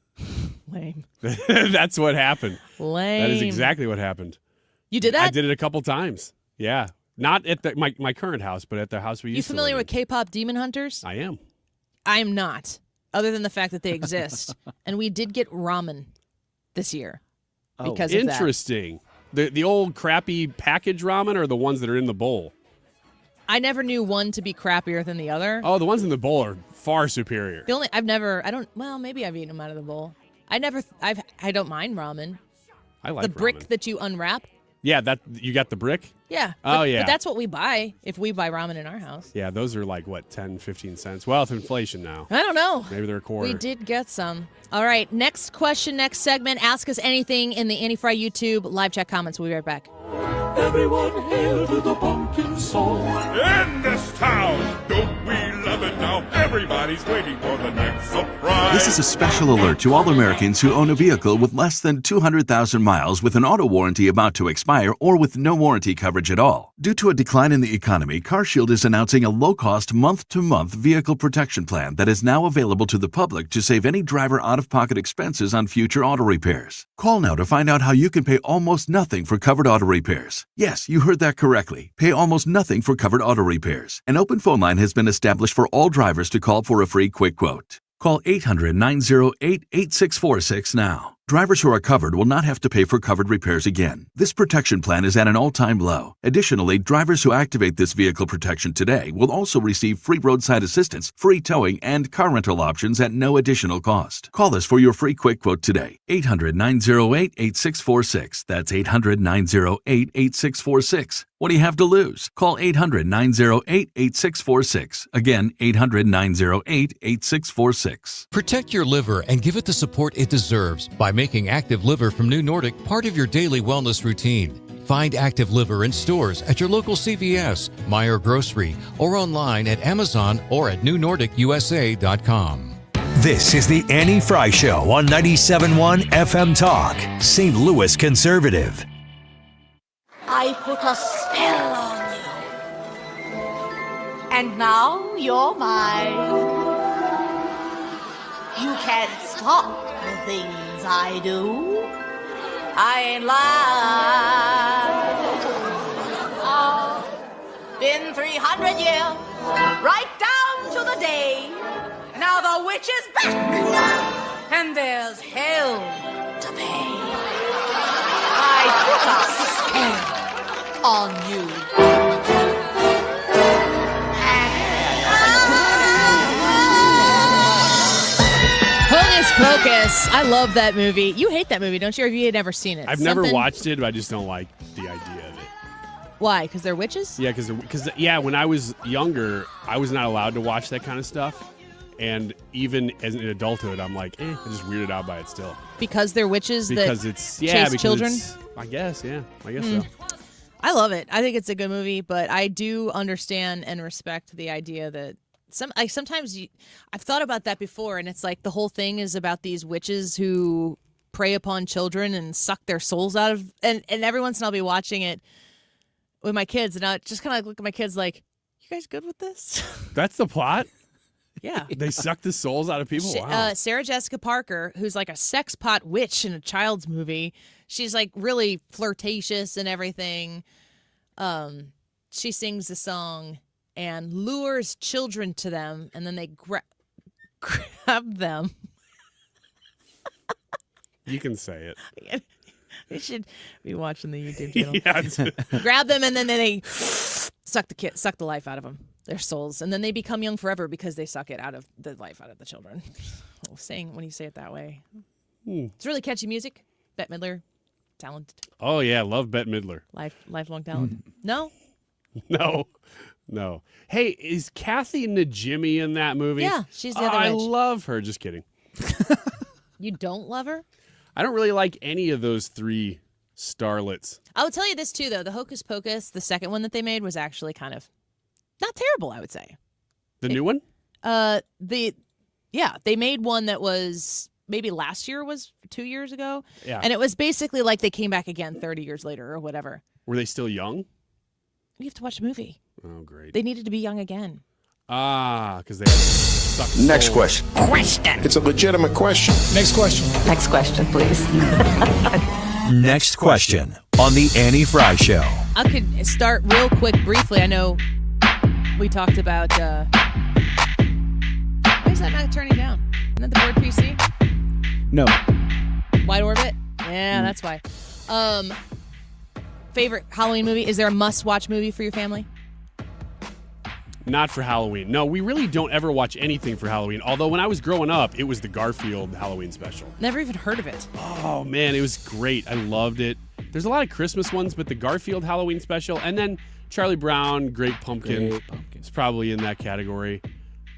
Lame. That's what happened. Lame. That is exactly what happened. You did that? I did it a couple times. Yeah. Not at my current house, but at the house we used to live in. You familiar with K-pop Demon Hunters? I am. I am not, other than the fact that they exist. And we did get ramen this year because of that. Interesting. The old crappy package ramen or the ones that are in the bowl? I never knew one to be crappier than the other. Oh, the ones in the bowl are far superior. Maybe I've eaten them out of the bowl. I don't mind ramen. I like the brick ramen. that you unwrap. Yeah, you got the brick? Yeah. Yeah. But that's what we buy if we buy ramen in our house. Yeah, those are like, what, 10, 15 cents? Well, it's inflation now. I don't know. Maybe they're a quarter. We did get some. All right, next question, next segment. Ask us anything in the Annie Fry YouTube live chat comments. We'll be right back. Everyone hail to the pumpkin song. In this town, don't we love it now? Everybody's waiting for the next surprise. This is a special alert to all Americans who own a vehicle with less than 200,000 miles with an auto warranty about to expire or with no warranty coverage at all. Due to a decline in the economy, CarShield is announcing a low-cost month-to-month vehicle protection plan that is now available to the public to save any driver out-of-pocket expenses on future auto repairs. Call now to find out how you can pay almost nothing for covered auto repairs. Yes, you heard that correctly. Pay almost nothing for covered auto repairs. An open phone line has been established for all drivers to call for a free quick quote. Call 800-908-8646 now. Drivers who are covered will not have to pay for covered repairs again. This protection plan is at an all-time low. Additionally, drivers who activate this vehicle protection today will also receive free roadside assistance, free towing, and car rental options at no additional cost. Call us for your free quick quote today. 800-908-8646. That's 800-908-8646. What do you have to lose? Call 800-908-8646. Again, 800-908-8646. Protect your liver and give it the support it deserves by making Active Liver from New Nordic part of your daily wellness routine. Find Active Liver in stores at your local CVS, Meyer Grocery, or online at Amazon or at newnordicusa.com. This is the Annie Fry Show on 97.1 FM Talk, St. Louis Conservative. I put a spell on you. And now you're mine. You can't stop the things I do. I ain't lying. Oh, been 300 years, right down to the day. Now the witch is back, and there's hell to pay. I put a spell on you. Hocus Pocus. I love that movie. You hate that movie, don't you? Or have you never seen it? I've never watched it, but I just don't like the idea of it. Why? Because they're witches? Yeah, because when I was younger, I was not allowed to watch that kind of stuff. And even as in adulthood, I'm like, I'm just weirded out by it still. Because they're witches because that chase children? I guess, yeah. I guess so. I love it. I think it's a good movie, but I do understand and respect the idea that sometimes I've thought about that before, and it's like the whole thing is about these witches who prey upon children and suck their souls out of, and every once in a while I'll be watching it with my kids, and I just kind of look at my kids like, you guys good with this? That's the plot? Yeah. They suck the souls out of people? Wow. Sarah Jessica Parker, who's like a sex pot witch in a child's movie, she's like really flirtatious and everything. She sings the song and lures children to them, and then they grab them. You can say it. You should be watching the YouTube channel. Yeah. Grab them, and then they suck the life out of them, their souls, and then they become young forever because they suck it out of the life out of the children. When you say it that way, it's really catchy music. Bette Midler, talented. Oh yeah, love Bette Midler. Lifelong talent. No. Hey, is Kathy Najimy in that movie? Yeah, she's the other I witch. love her. Just kidding. You don't love her? I don't really like any of those three starlets. I will tell you this too, though. The Hocus Pocus, the second one that they made, was actually kind of not terrible, I would say. The new one? They made one that was maybe last year, was 2 years ago. Yeah. And it was basically like they came back again 30 years later or whatever. Were they still young? You have to watch the movie. Oh, great. They needed to be young again. Because they suck. Next question. It's a legitimate question. Next question. Next question, please. Next question on the Annie Fry Show. I could start real quick, briefly. I know we talked about. Why is that not turning down? Isn't that the bird PC? No. Wide orbit? Yeah, that's why. Favorite Halloween movie? Is there a must-watch movie for your family? Not for Halloween. No, we really don't ever watch anything for Halloween. Although when I was growing up, it was the Garfield Halloween special. Never even heard of it. Oh, man, it was great. I loved it. There's a lot of Christmas ones, but the Garfield Halloween special, and then Charlie Brown, Great Pumpkin is probably in that category.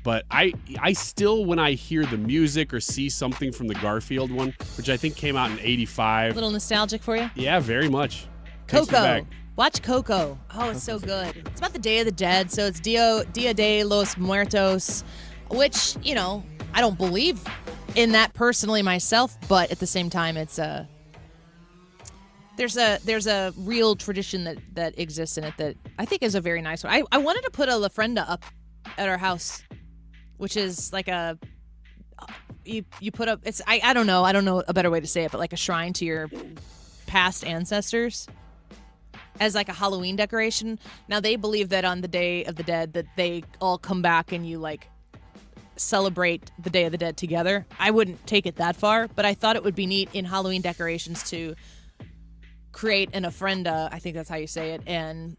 But I still, when I hear the music or see something from the Garfield one, which I think came out in '85. A little nostalgic for you? Yeah, very much. Takes me Coco. back. Watch Coco. Oh, it's so good. It's about the Day of the Dead, so it's Dia de los Muertos, which, you know, I don't believe in that personally myself, but at the same time, it's there's a real tradition that exists in it that I think is a very nice one. I wanted to put a Lafrenda up at our house, which is like a you put up, it's I don't know a better way to say it, but like a shrine to your past ancestors as like a Halloween decoration. Now they believe that on the Day of the Dead that they all come back and you like celebrate the Day of the Dead together. I wouldn't take it that far, but I thought it would be neat in Halloween decorations to create an ofrenda, I think that's how you say it, and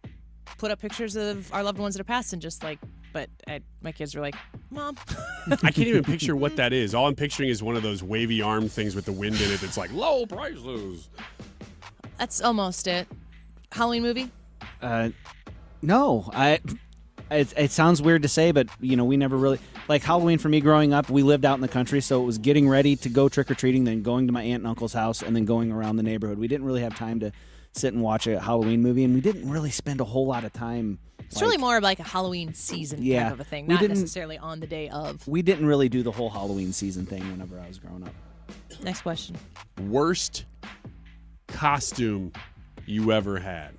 put up pictures of our loved ones that are passed and just like, but my kids were like, Mom. I can't even picture what that is. All I'm picturing is one of those wavy arm things with the wind in it that's like low prices. That's almost it. Halloween movie? No. It sounds weird to say, but you know, we never really like Halloween for me growing up. We lived out in the country, so it was getting ready to go trick or treating, then going to my aunt and uncle's house, and then going around the neighborhood. We didn't really have time to sit and watch a Halloween movie, and we didn't really spend a whole lot of time. It's really more of like a Halloween season type of a thing, not necessarily on the day of. We didn't really do the whole Halloween season thing whenever I was growing up. Next question. Worst costume you ever had?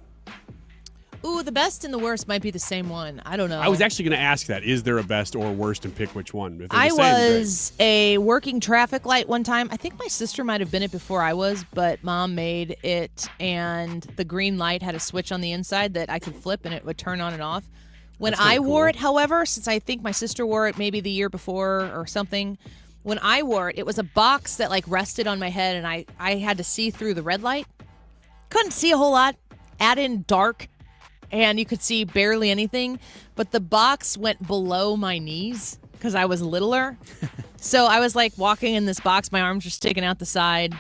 Ooh, the best and the worst might be the same one. I don't know. I was actually going to ask that. Is there a best or worst, and pick which one? If they're I the same, was a working traffic light one time. I think my sister might have been it before I was, but Mom made it, and the green light had a switch on the inside that I could flip, and it would turn on and off. When I wore it, however, since I think my sister wore it maybe the year before or something, when I wore it, it was a box that like rested on my head, and I had to see through the red light. Couldn't see a whole lot. Add in dark. And you could see barely anything, but the box went below my knees because I was littler. So I was like walking in this box, my arms were sticking out the side.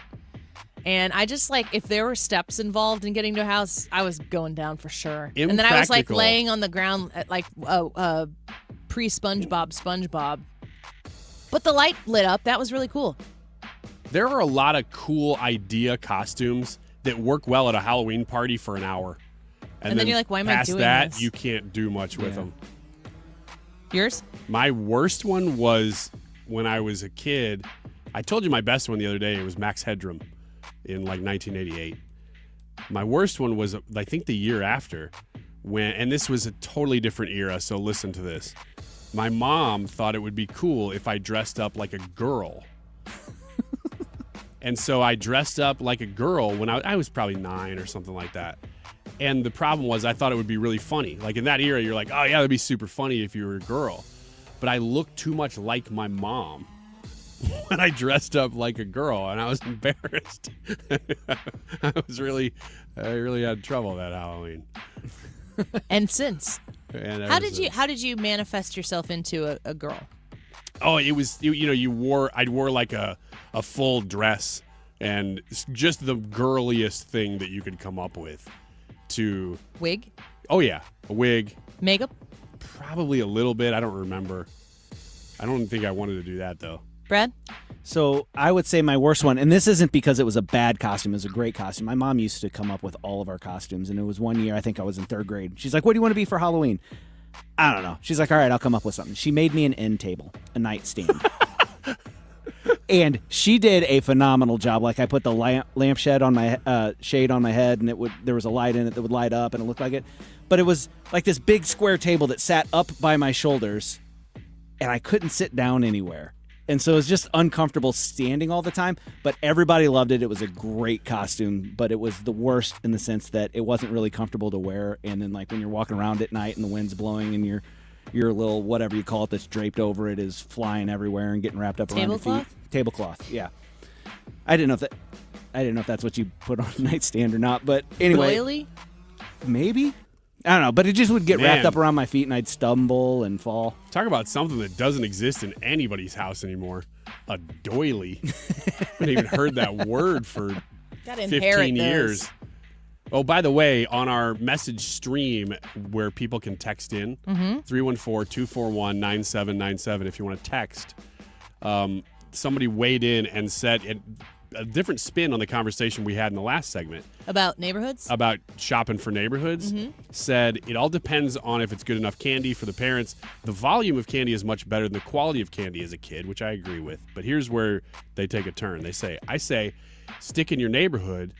And I just like, if there were steps involved in getting to a house, I was going down for sure. And then I was like laying on the ground at like pre-SpongeBob. But the light lit up. That was really cool. There are a lot of cool idea costumes that work well at a Halloween party for an hour. And then you're like, why am I doing that, this? you can't do much with them. Yours? My worst one was when I was a kid. I told you my best one the other day. It was Max Headroom in like 1988. My worst one was, I think, the year after. And this was a totally different era, so listen to this. My mom thought it would be cool if I dressed up like a girl. And so I dressed up like a girl when I was probably 9 or something like that. And the problem was I thought it would be really funny. Like in that era, you're like, oh yeah, that'd be super funny if you were a girl. But I looked too much like my mom when I dressed up like a girl, and I was embarrassed. I really had trouble that Halloween. And since. And how did you manifest yourself into a girl? Oh, it was I'd wore like a full dress and just the girliest thing that you could come up with. To wig? Oh yeah, a wig. Makeup? Probably a little bit. I don't remember. I don't think I wanted to do that though. Brad? So I would say my worst one, and this isn't because it was a bad costume, it was a great costume. My mom used to come up with all of our costumes, and it was one year, I think I was in 3rd grade. She's like, what do you want to be for Halloween? I don't know. She's like, all right, I'll come up with something. She made me an end table, a nightstand. And she did a phenomenal job. Like I put the lampshade on my shade on my head, and there was a light in it that would light up, and it looked like it. But it was like this big square table that sat up by my shoulders, and I couldn't sit down anywhere. And so it was just uncomfortable standing all the time, but everybody loved it. It was a great costume, but it was the worst in the sense that it wasn't really comfortable to wear. And then like when you're walking around at night and the wind's blowing and your little whatever you call it that's draped over it is flying everywhere and getting wrapped up around your feet. Tablecloth, yeah. I didn't know if that's what you put on a nightstand or not, but anyway. Doily? Maybe? I don't know, but it just would get wrapped up around my feet and I'd stumble and fall. Talk about something that doesn't exist in anybody's house anymore. A doily. I haven't even heard that word for 15 years. Oh, by the way, on our message stream where people can text in, 314-241-9797 if you want to text, somebody weighed in and said a different spin on the conversation we had in the last segment. About neighborhoods? About shopping for neighborhoods. Said it all depends on if it's good enough candy for the parents. The volume of candy is much better than the quality of candy as a kid, which I agree with. But here's where they take a turn. I say, stick in your neighborhood,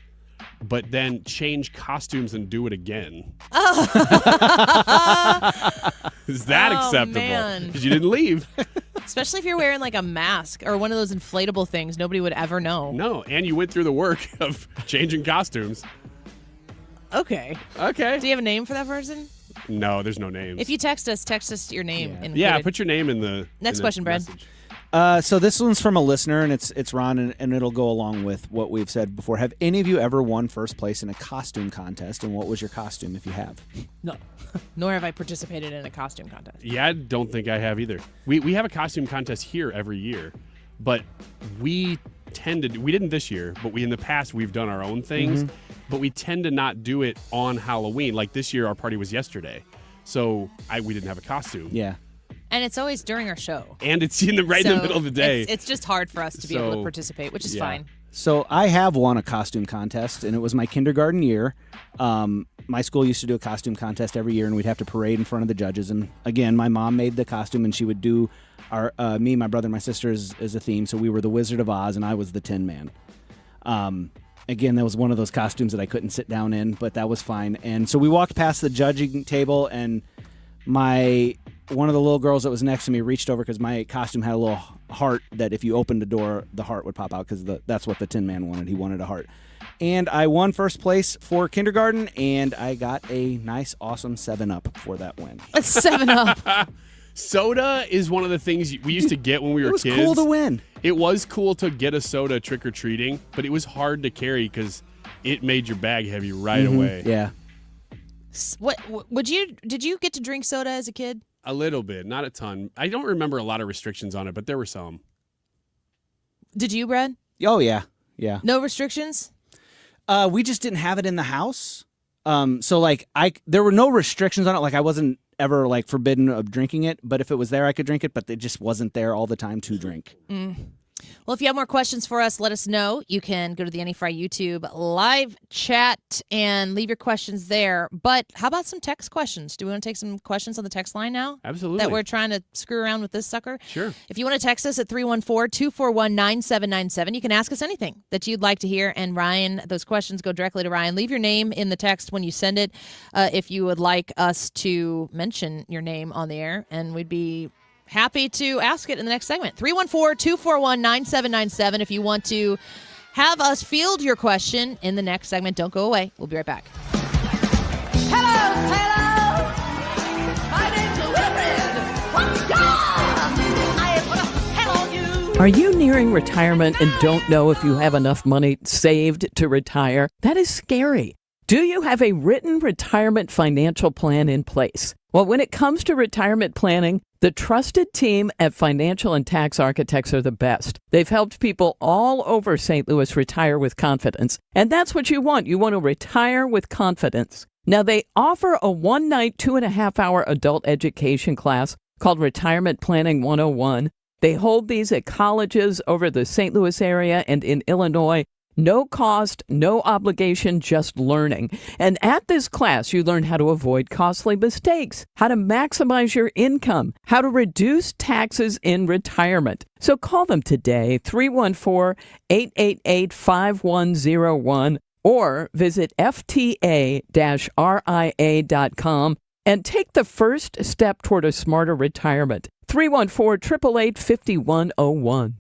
but then change costumes and do it again. Oh. Is that acceptable? Because you didn't leave. Especially if you're wearing like a mask or one of those inflatable things, nobody would ever know. No, and you went through the work of changing costumes. Okay. Okay. Do you have a name for that person? No, there's no names. If you text us your name. Yeah, put your name in the next question, Brad. So this one's from a listener, and it's Ron, and it'll go along with what we've said before. Have any of you ever won first place in a costume contest, and what was your costume if you have? No. Nor have I participated in a costume contest. Yeah, I don't think I have either. We have a costume contest here every year, but we didn't this year, but in the past we've done our own things, but we tend to not do it on Halloween. Like this year, our party was yesterday, so we didn't have a costume. Yeah. And it's always during our show. And it's in the middle of the day. It's just hard for us to be able to participate, which is fine. So I have won a costume contest, and it was my kindergarten year. My school used to do a costume contest every year, and we'd have to parade in front of the judges. And again, my mom made the costume, and she would do me, my brother, and my sister as a theme. So we were the Wizard of Oz, and I was the Tin Man. Again, that was one of those costumes that I couldn't sit down in, but that was fine. And so we walked past the judging table, and one of the little girls that was next to me reached over because my costume had a little heart that if you opened the door, the heart would pop out because that's what the Tin Man wanted. He wanted a heart. And I won first place for kindergarten, and I got a nice, awesome 7-Up for that win. A 7-Up. Soda is one of the things we used to get when we were kids. It was cool to win. It was cool to get a soda trick-or-treating, but it was hard to carry because it made your bag heavy right away. Yeah. Did you get to drink soda as a kid? A little bit, not a ton. I don't remember a lot of restrictions on it, but there were some. Did you, Brad? Oh, yeah. Yeah. No restrictions? We just didn't have it in the house. So there were no restrictions on it. Like I wasn't ever forbidden of drinking it, but if it was there, I could drink it, but it just wasn't there all the time to drink. Well, if you have more questions for us, let us know. You can go to the Annie Fry YouTube live chat and leave your questions there. But how about some text questions? Do we want to take some questions on the text line now? Absolutely. That we're trying to screw around with this sucker? Sure. If you want to text us at 314-241-9797, you can ask us anything that you'd like to hear. And Ryan, those questions go directly to Ryan. Leave your name in the text when you send it if you would like us to mention your name on the air, and we'd be happy to ask it in the next segment. 314-241-9797 if you want to have us field your question in the next segment. Don't go away. We'll be right back. Hello! My name's I put a hell on you! Are you nearing retirement and don't know if you have enough money saved to retire? That is scary. Do you have a written retirement financial plan in place? Well, when it comes to retirement planning, the trusted team at Financial and Tax Architects are the best. They've helped people all over St. Louis retire with confidence. And that's what you want. You want to retire with confidence. Now, they offer a one-night, 2.5-hour adult education class called Retirement Planning 101. They hold these at colleges over the St. Louis area and in Illinois. No cost, no obligation, just learning. And at this class, you learn how to avoid costly mistakes, how to maximize your income, how to reduce taxes in retirement. So call them today, 314-888-5101, or visit fta-ria.com and take the first step toward a smarter retirement. 314-888-5101.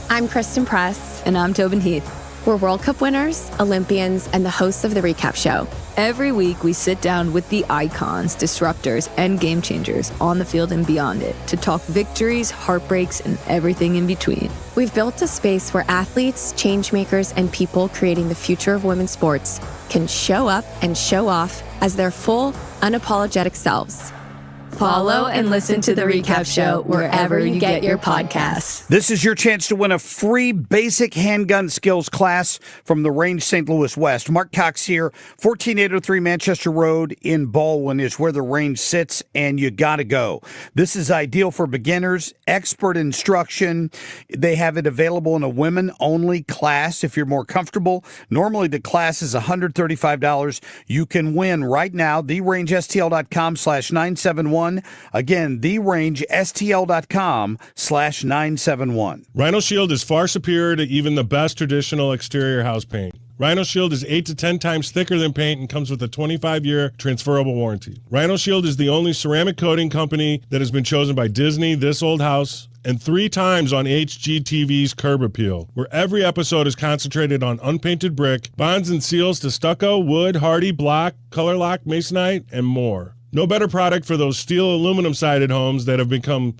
I'm Kristen Press. And I'm Tobin Heath. We're World Cup winners, Olympians, and the hosts of The Recap Show. Every week, we sit down with the icons, disruptors, and game changers on the field and beyond it to talk victories, heartbreaks, and everything in between. We've built a space where athletes, change makers, and people creating the future of women's sports can show up and show off as their full, unapologetic selves. Follow and listen to The Recap Show wherever you get your podcasts. This is your chance to win a free basic handgun skills class from the Range St. Louis West. Mark Cox here, 14803 Manchester Road in Baldwin is where the range sits, and you got to go. This is ideal for beginners, expert instruction. They have it available in a women-only class if you're more comfortable. Normally, the class is $135. You can win right now, therangestl.com/971. Again, therangestl.com/971. Rhino Shield is far superior to even the best traditional exterior house paint. Rhino Shield is 8 to 10 times thicker than paint and comes with a 25-year transferable warranty. Rhino Shield is the only ceramic coating company that has been chosen by Disney, This Old House, and 3 times on HGTV's Curb Appeal, where every episode is concentrated on unpainted brick, bonds and seals to stucco, wood, hardy, block, color lock, masonite, and more. No better product for those steel aluminum-sided homes that have become,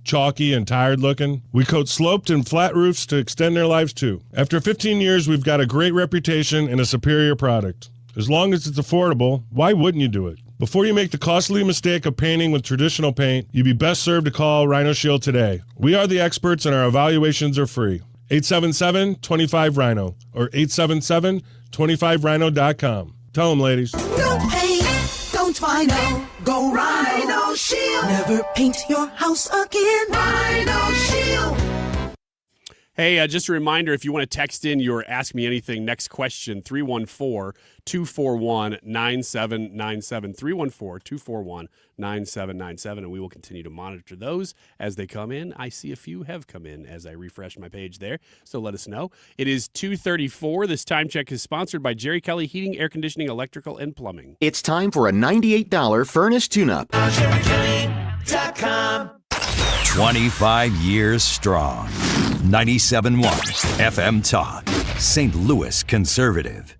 chalky and tired looking. We coat sloped and flat roofs to extend their lives too. After 15 years, we've got a great reputation and a superior product. As long as it's affordable, why wouldn't you do it? Before you make the costly mistake of painting with traditional paint, you'd be best served to call Rhino Shield today. We are the experts and our evaluations are free. 877-25-RHINO or 877-25rhino.com. Tell them, ladies. No paint, don't Rhino. Go Rhino Shield. Never paint your house again. Rhino Shield. Hey, just a reminder, if you want to text in your Ask Me Anything next question, 314-241-9797, 314-241-9797, and we will continue to monitor those as they come in. I see a few have come in as I refresh my page there, so let us know. It is 2:34. This time check is sponsored by Jerry Kelly Heating, Air Conditioning, Electrical, and Plumbing. It's time for a $98 furnace tune-up. JerryKelly.com. 25 years strong. 97.1 FM Talk. St. Louis Conservative.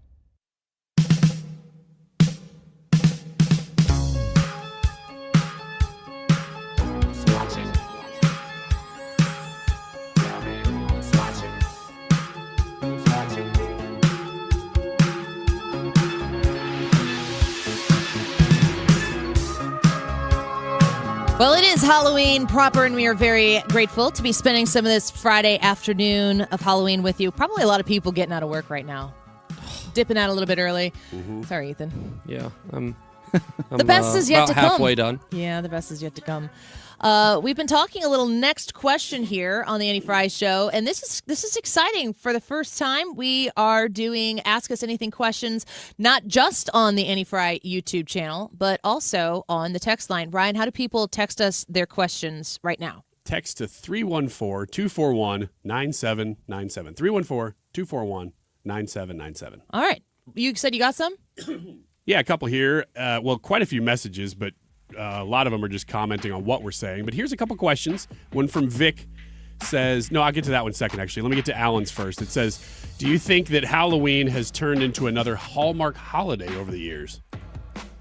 Well, it is Halloween proper, and we are very grateful to be spending some of this Friday afternoon of Halloween with you. Probably a lot of people getting out of work right now. Dipping out a little bit early. Mm-hmm. Sorry, Ethan. Yeah, I'm the best is yet to come. halfway done. Yeah, the best is yet to come. We've been talking a little next question here on the Annie Fry Show, and this is exciting. For the first time, we are doing Ask Us Anything questions, not just on the Annie Fry YouTube channel, but also on the text line. Ryan, how do people text us their questions right now? Text to 314-241-9797, 314-241-9797. All right. You said you got some? Yeah, a couple here. Well, quite a few messages, but a lot of them are just commenting on what we're saying. But here's a couple questions. One from Vic says, no, I'll get to that one second, actually. Let me get to Alan's first. It says, do you think that Halloween has turned into another Hallmark holiday over the years?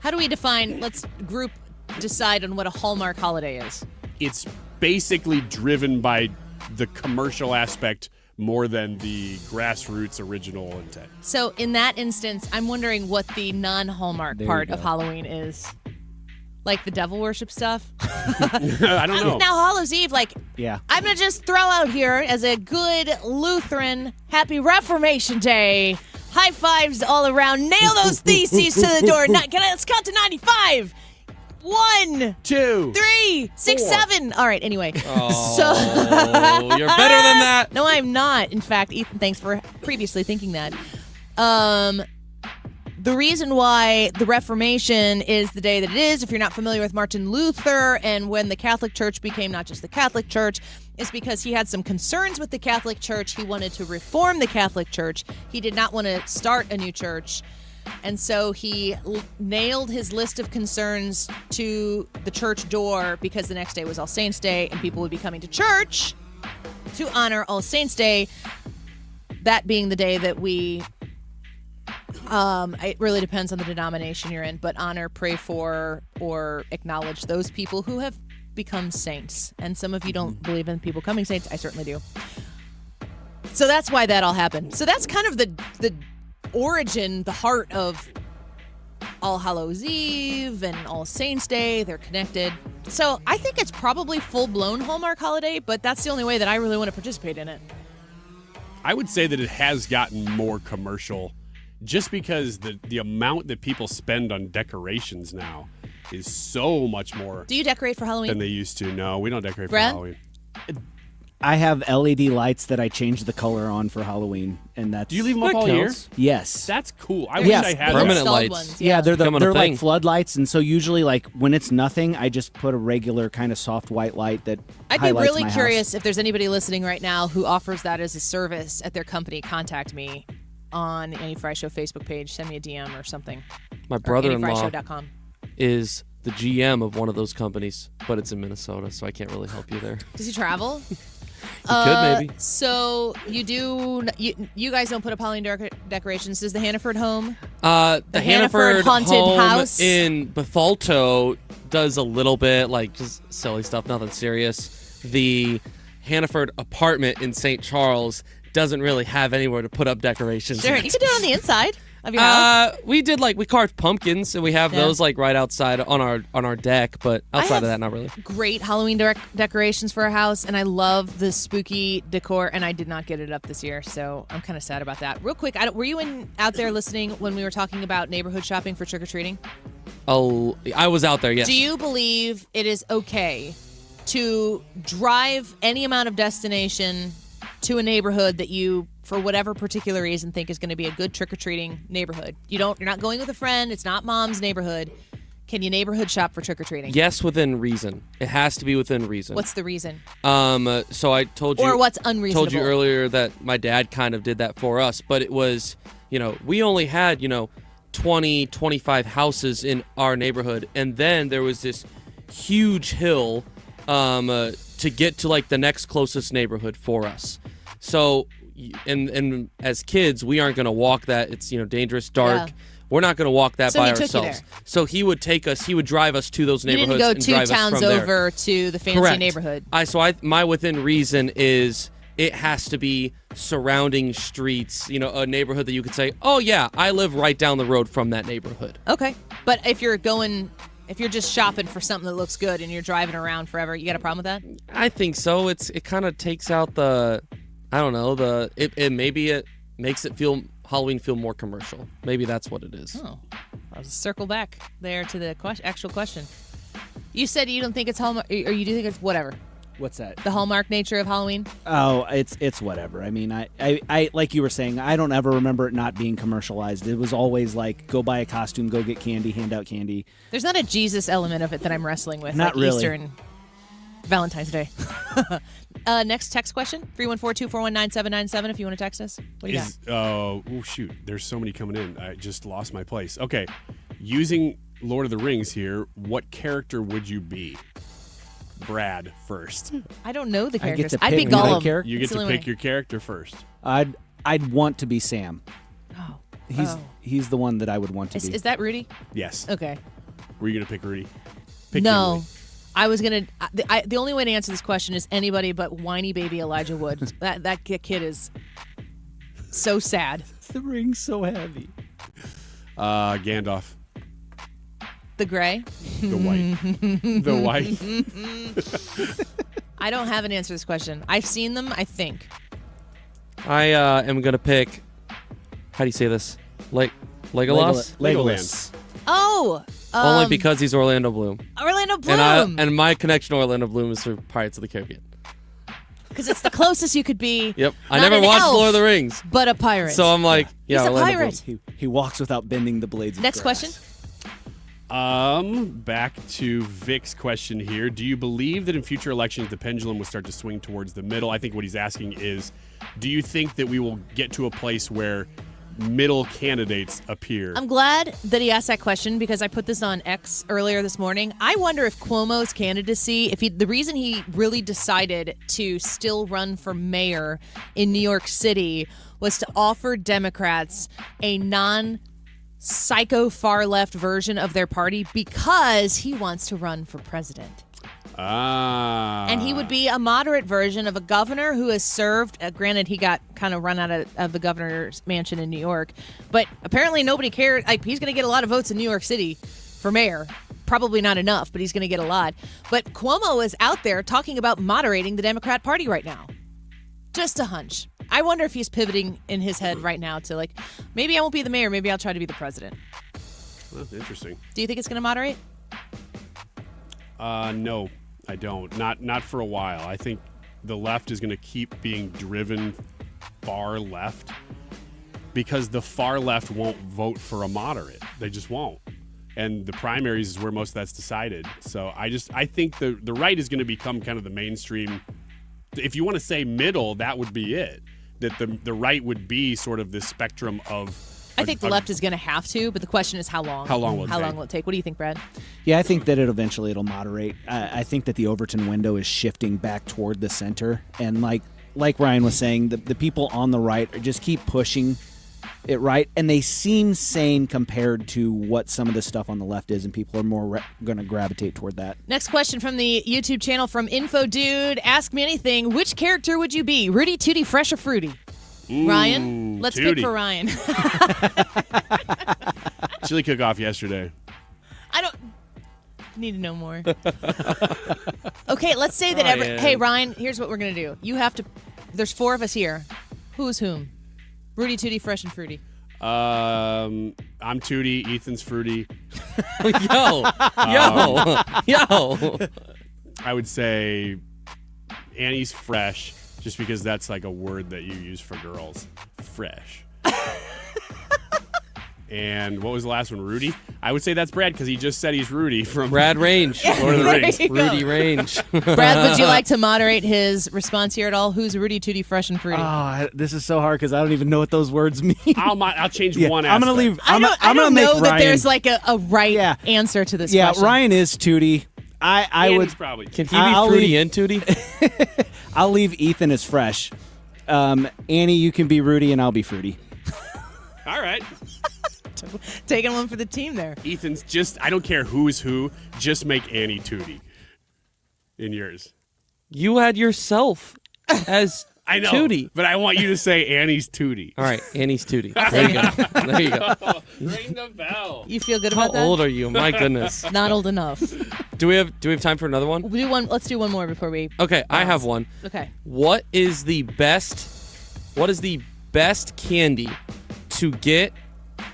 How do we define, let's decide on what a Hallmark holiday is. It's basically driven by the commercial aspect more than the grassroots original intent. So in that instance, I'm wondering what the non-Hallmark part of Halloween is. Like the devil worship stuff? I don't know. Now, Hallows Eve, yeah. I'm going to just throw out here as a good Lutheran, happy Reformation Day. High fives all around. Nail those theses to the door. Let's count to 95. 1, 2, 3, 6, 4. 7. All right, anyway. Oh, you're better than that. No, I'm not. In fact, Ethan, thanks for previously thinking that. The reason why the Reformation is the day that it is, if you're not familiar with Martin Luther and when the Catholic Church became not just the Catholic Church, is because he had some concerns with the Catholic Church. He wanted to reform the Catholic Church. He did not want to start a new church. And so he nailed his list of concerns to the church door because the next day was All Saints' Day and people would be coming to church to honor All Saints' Day. That being the day that we... it really depends on the denomination you're in, but honor, pray for, or acknowledge those people who have become saints. And some of you don't believe in people becoming saints. I certainly do. So that's why that all happened. So that's kind of the origin, the heart of All Hallows Eve and All Saints Day. They're connected. So I think it's probably full-blown Hallmark holiday, but that's the only way that I really want to participate in it. I would say that it has gotten more commercial just because the amount that people spend on decorations now is so much more. Do you decorate for Halloween? Than they used to. No, we don't decorate Brad? for Halloween. I have LED lights that I change the color on for Halloween, and that's. Do you leave them up all year? Yes. That's cool. I wish I had permanent those. lights. Ones, Yeah, they're Becoming a like thing. floodlights, and so usually like when it's nothing, I just put a regular kind of soft white light that. I'd be highlights really my curious house. if there's anybody listening right now who offers that as a service at their company. Contact me on the Annie Fry Show Facebook page. Send me a DM or something. My Or brother-in-law AnnieFryShow.com. is the GM of one of those companies, but it's in Minnesota, so I can't really help you there. Does he travel? He could maybe. So you guys don't put up Halloween decorations. Does the Hannaford home? The Hannaford Haunted home House in Bethalto does a little bit, like just silly stuff, nothing serious. The Hannaford apartment in St. Charles doesn't really have anywhere to put up decorations. Sure, yet. you could do it on the inside of your house. We carved pumpkins, and we have those like right outside on our deck, but outside of that, not really. Great Halloween decorations for our house, and I love the spooky decor, and I did not get it up this year, so I'm kind of sad about that. Real quick, were you out there listening when we were talking about neighborhood shopping for trick-or-treating? Oh, I was out there, yes. Do you believe it is okay to drive any amount of destination to a neighborhood that you, for whatever particular reason, think is going to be a good trick-or-treating neighborhood? You're not going with a friend. It's not mom's neighborhood. Can you neighborhood shop for trick-or-treating? Yes, within reason. It has to be within reason. What's the reason? So I told you. Or what's unreasonable? Told you earlier that my dad kind of did that for us, but it was, we only had, 20, 25 houses in our neighborhood, and then there was this huge hill to get to like the next closest neighborhood for us. So, and as kids, we aren't going to walk that. It's dangerous, dark. Yeah. We're not going to walk that So by he took you ourselves. there. So he would drive us to those You neighborhoods. didn't go and 2 drive us towns from there. over to the fancy Correct. neighborhood. My within reason is it has to be surrounding streets, a neighborhood that you could say, oh yeah, I live right down the road from that neighborhood. Okay. But if you're just shopping for something that looks good and you're driving around forever, you got a problem with that? I think so. It kind of takes out maybe it makes it Halloween feel more commercial. Maybe that's what it is. Oh, I'll just circle back there to the actual question. You said you don't think it's Hallmark, or you do think it's whatever. What's that? The Hallmark nature of Halloween? Oh, it's whatever. I mean, I like you were saying, I don't ever remember it not being commercialized. It was always like, go buy a costume, go get candy, hand out candy. There's not a Jesus element of it that I'm wrestling with. Not like really. Easter and Valentine's Day. Next text question, 314-241-9797 if you want to text us. What do you got? Oh, shoot. There's so many coming in. I just lost my place. Okay. Using Lord of the Rings here, what character would you be? Brad first. I don't know the I get characters. to I'd be pick my Gollum. character? You get It's the to only pick way. your character first. I'd want to be Sam. Oh. He's the one that I would want to be. Is that Rudy? Yes. Okay. Were you going to pick Rudy? Pick No. Emily. I was going to... The only way to answer this question is anybody but whiny baby Elijah Wood. that kid is so sad. The ring's so heavy. Gandalf. The gray? The white. The white. I don't have an answer to this question. I've seen them, I think. I am going to pick, how do you say this? Legolas? Legolas. Oh, Only because he's Orlando Bloom. Orlando Bloom. And my connection to Orlando Bloom is for Pirates of the Caribbean. Because it's the closest you could be. Yep. I not never an watched elf, Lord of the Rings. but a pirate. So I'm like, yeah, He's a Orlando pirate. Bloom. He walks without bending the blades. Next question. Back to Vic's question here. Do you believe that in future elections the pendulum will start to swing towards the middle? I think what he's asking is, do you think that we will get to a place where middle candidates appear? I'm glad that he asked that question because I put this on X earlier this morning. I wonder if Cuomo's candidacy, the reason he really decided to still run for mayor in New York City was to offer Democrats a psycho far left version of their party because he wants to run for president. And he would be a moderate version of a governor who has served. Granted, he got kind of run out of the governor's mansion in New York, but apparently nobody cared. He's going to get a lot of votes in New York City for mayor. Probably not enough, but he's going to get a lot. But Cuomo is out there talking about moderating the Democrat Party right now. Just a hunch. I wonder if he's pivoting in his head right now to maybe I won't be the mayor, maybe I'll try to be the president. Well, interesting. Do you think it's going to moderate? No, I don't. Not for a while. I think the left is going to keep being driven far left because the far left won't vote for a moderate. They just won't. And the primaries is where most of that's decided. So I think the right is going to become kind of the mainstream. If you want to say middle, that would be it. That the right would be sort of this spectrum of. I think the left is going to have to, but the question is how long. How long will it take? What do you think, Brad? Yeah, I think that it'll moderate. I think that the Overton window is shifting back toward the center, and like Ryan was saying, the people on the right just keep pushing it right, and they seem sane compared to what some of the stuff on the left is, and people are more going to gravitate toward that. Next question from the YouTube channel from Info Dude. Ask me anything. Which character would you be? Rudy, Tooty, Fresh, or Fruity? Ryan? Let's Tooty. pick for Ryan. Chili cook-off yesterday. I don't need to know more. Okay, let's say that Hey, Ryan, here's what we're going to do. You have to. There's 4 of us here. Who's whom? Rudy, Tooty, Fresh, and Fruity. I'm Tooty. Ethan's Fruity. Yo. I would say Annie's Fresh, just because that's like a word that you use for girls. Fresh. And what was the last one? Rudy? I would say that's Brad because he just said he's Rudy from Brad Range. Lord of the Rings. Rudy Range. Brad, would you like to moderate his response here at all? Who's Rudy, Tooty, Fresh, and Fruity? Oh, this is so hard because I don't even know what those words mean. I'll change one. I'm going to leave. I'm I gonna don't make know that Ryan, there's like a right answer to this question. Ryan is Tooty. I would probably. Can he be Fruity and Tooty? I'll leave Ethan as Fresh. Annie, you can be Rudy, and I'll be Fruity. All right. Taking one for the team there. Ethan's just, I don't care who is who, just make Annie Tooty in yours. You had yourself as I know, Tooty. but I want you to say Annie's Tooty. All right, Annie's Tooty. There you go. There you go. Ring the bell. You feel good How about that? How old are you? My goodness. Not old enough. Do we have time for another one? We'll do one. Let's do one more before we. Okay, I have one. Okay. What is the best candy to get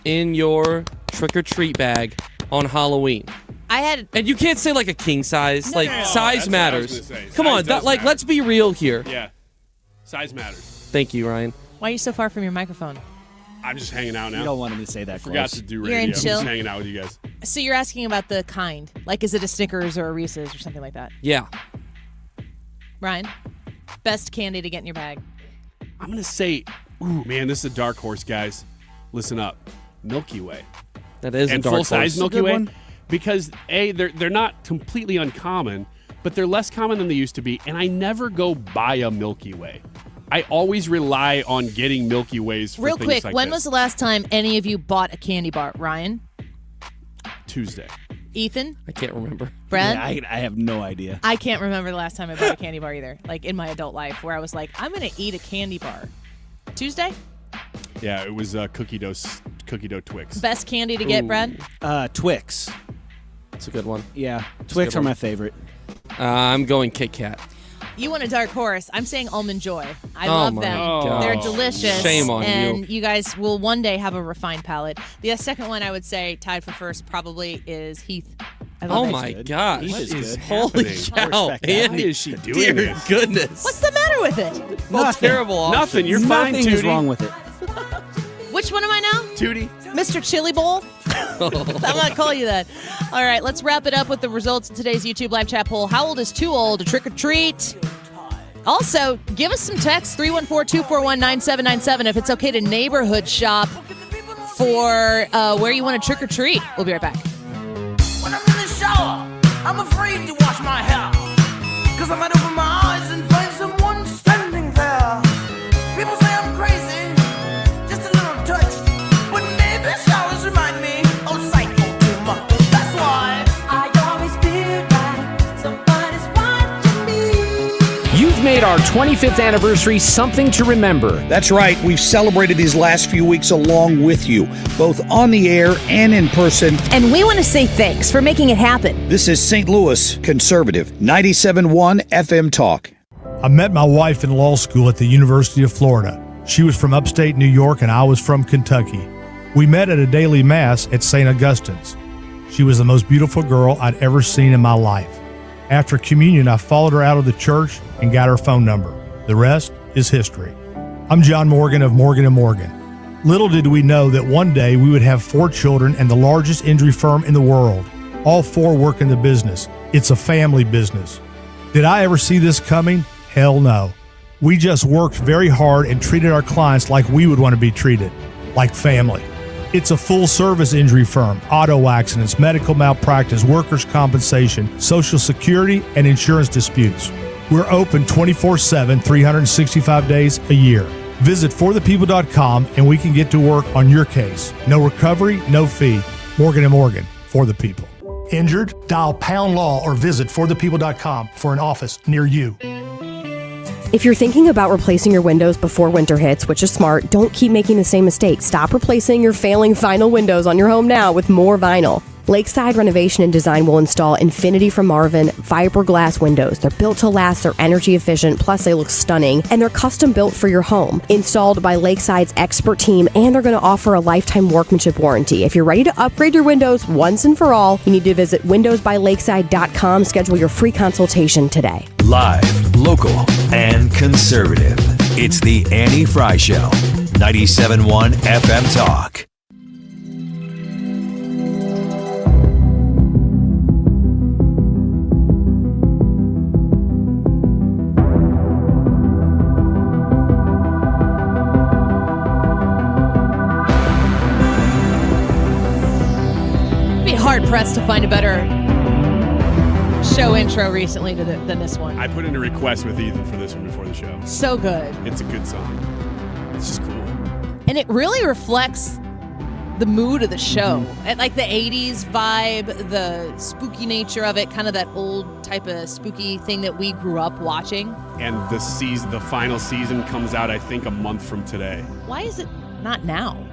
in your trick-or-treat bag on Halloween? And you can't say like a king size. Size That's what I was matters. gonna say. Come Size on, does matter. let's be real here. Yeah. Size matters. Thank you, Ryan. Why are you so far from your microphone? I'm just hanging out now. You don't want him to say that. I forgot to do radio. You're in I'm chill? just hanging out with you guys. So you're asking about the kind. Like, is it a Snickers or a Reese's or something like that? Yeah. Ryan, best candy to get in your bag. I'm going to say, ooh, man, this is a dark horse, guys. Listen up. Milky Way. That is and a dark horse. full-size Milky Good Way. one. Because, they're not completely uncommon, but they're less common than they used to be, and I never go buy a Milky Way. I always rely on getting Milky Ways for Real things quick, like when this. was the last time any of you bought a candy bar? Ryan? Tuesday. Ethan? I can't remember. Brad? Yeah, I have no idea. I can't remember the last time I bought a candy bar either, like in my adult life, where I was like, I'm going to eat a candy bar. Tuesday? Yeah, it was cookie dough Twix. Best candy to get, Brad? Twix. That's a good one. Yeah, Twix are my favorite. I'm going Kit Kat. You want a dark horse. I'm saying Almond Joy. I Oh love my them. gosh. They're delicious. Shame on and you. you guys will one day have a refined palate. The second one I would say tied for first probably is Heath. I love Oh it. my gosh. Heath is good. Holy happening? cow. I respect that. Andy, Why is she doing dear this? goodness. What's the matter with it? Well, terrible option. Nothing. You're fine, Nothing is Tootie. wrong with it. Which one am I now? Tootie. Mr. Chili Bowl? I'm not calling you that. All right, let's wrap it up with the results of today's YouTube live chat poll. How old is too old to trick or treat? Also, give us some text, 314-241-9797, if it's okay to neighborhood shop for where you want to trick or treat. We'll be right back. When I'm in the shower, I'm afraid to wash my hair. Cause I might open my eyes and find someone standing there. People say I'm crazy, just a little touch. But maybe showers remind me of psycho too much. That's why I always feel like somebody's watching me. You've made our 25th anniversary something to remember. That's right. We've celebrated these last few weeks along with you, both on the air and in person. And we want to say thanks for making it happen. This is St. Louis Conservative, 97.1 FM Talk. I met my wife in law school at the University of Florida. She was from upstate New York and I was from Kentucky. We met at a daily mass at St. Augustine's. She was the most beautiful girl I'd ever seen in my life. After communion, I followed her out of the church and got her phone number. The rest is history. I'm John Morgan of Morgan & Morgan. Little did we know that one day we would have 4 children and the largest injury firm in the world. All 4 work in the business. It's a family business. Did I ever see this coming? Hell no. We just worked very hard and treated our clients like we would want to be treated, like family. It's a full-service injury firm, auto accidents, medical malpractice, workers' compensation, Social Security, and insurance disputes. We're open 24/7, 365 days a year. Visit forthepeople.com and we can get to work on your case. No recovery, no fee. Morgan & Morgan, for the people. Injured? Dial pound law or visit forthepeople.com for an office near you. If you're thinking about replacing your windows before winter hits, which is smart, don't keep making the same mistake. Stop replacing your failing vinyl windows on your home now with more vinyl. Lakeside Renovation and Design will install Infinity from Marvin fiberglass windows. They're built to last, they're energy efficient, plus they look stunning, and they're custom built for your home. Installed by Lakeside's expert team, and they're going to offer a lifetime workmanship warranty. If you're ready to upgrade your windows once and for all, you need to visit windowsbylakeside.com. Schedule your free consultation today. Live, local, and conservative. It's the Annie Fry Show. 97.1 FM Talk. Hard pressed to find a better show intro recently than this one. I put in a request with Ethan for this one before the show. So good. It's a good song. It's just cool. And it really reflects the mood of the show. And like the 80s vibe, the spooky nature of it, kind of that old type of spooky thing that we grew up watching. And the final season comes out, I think, a month from today. Why is it not now?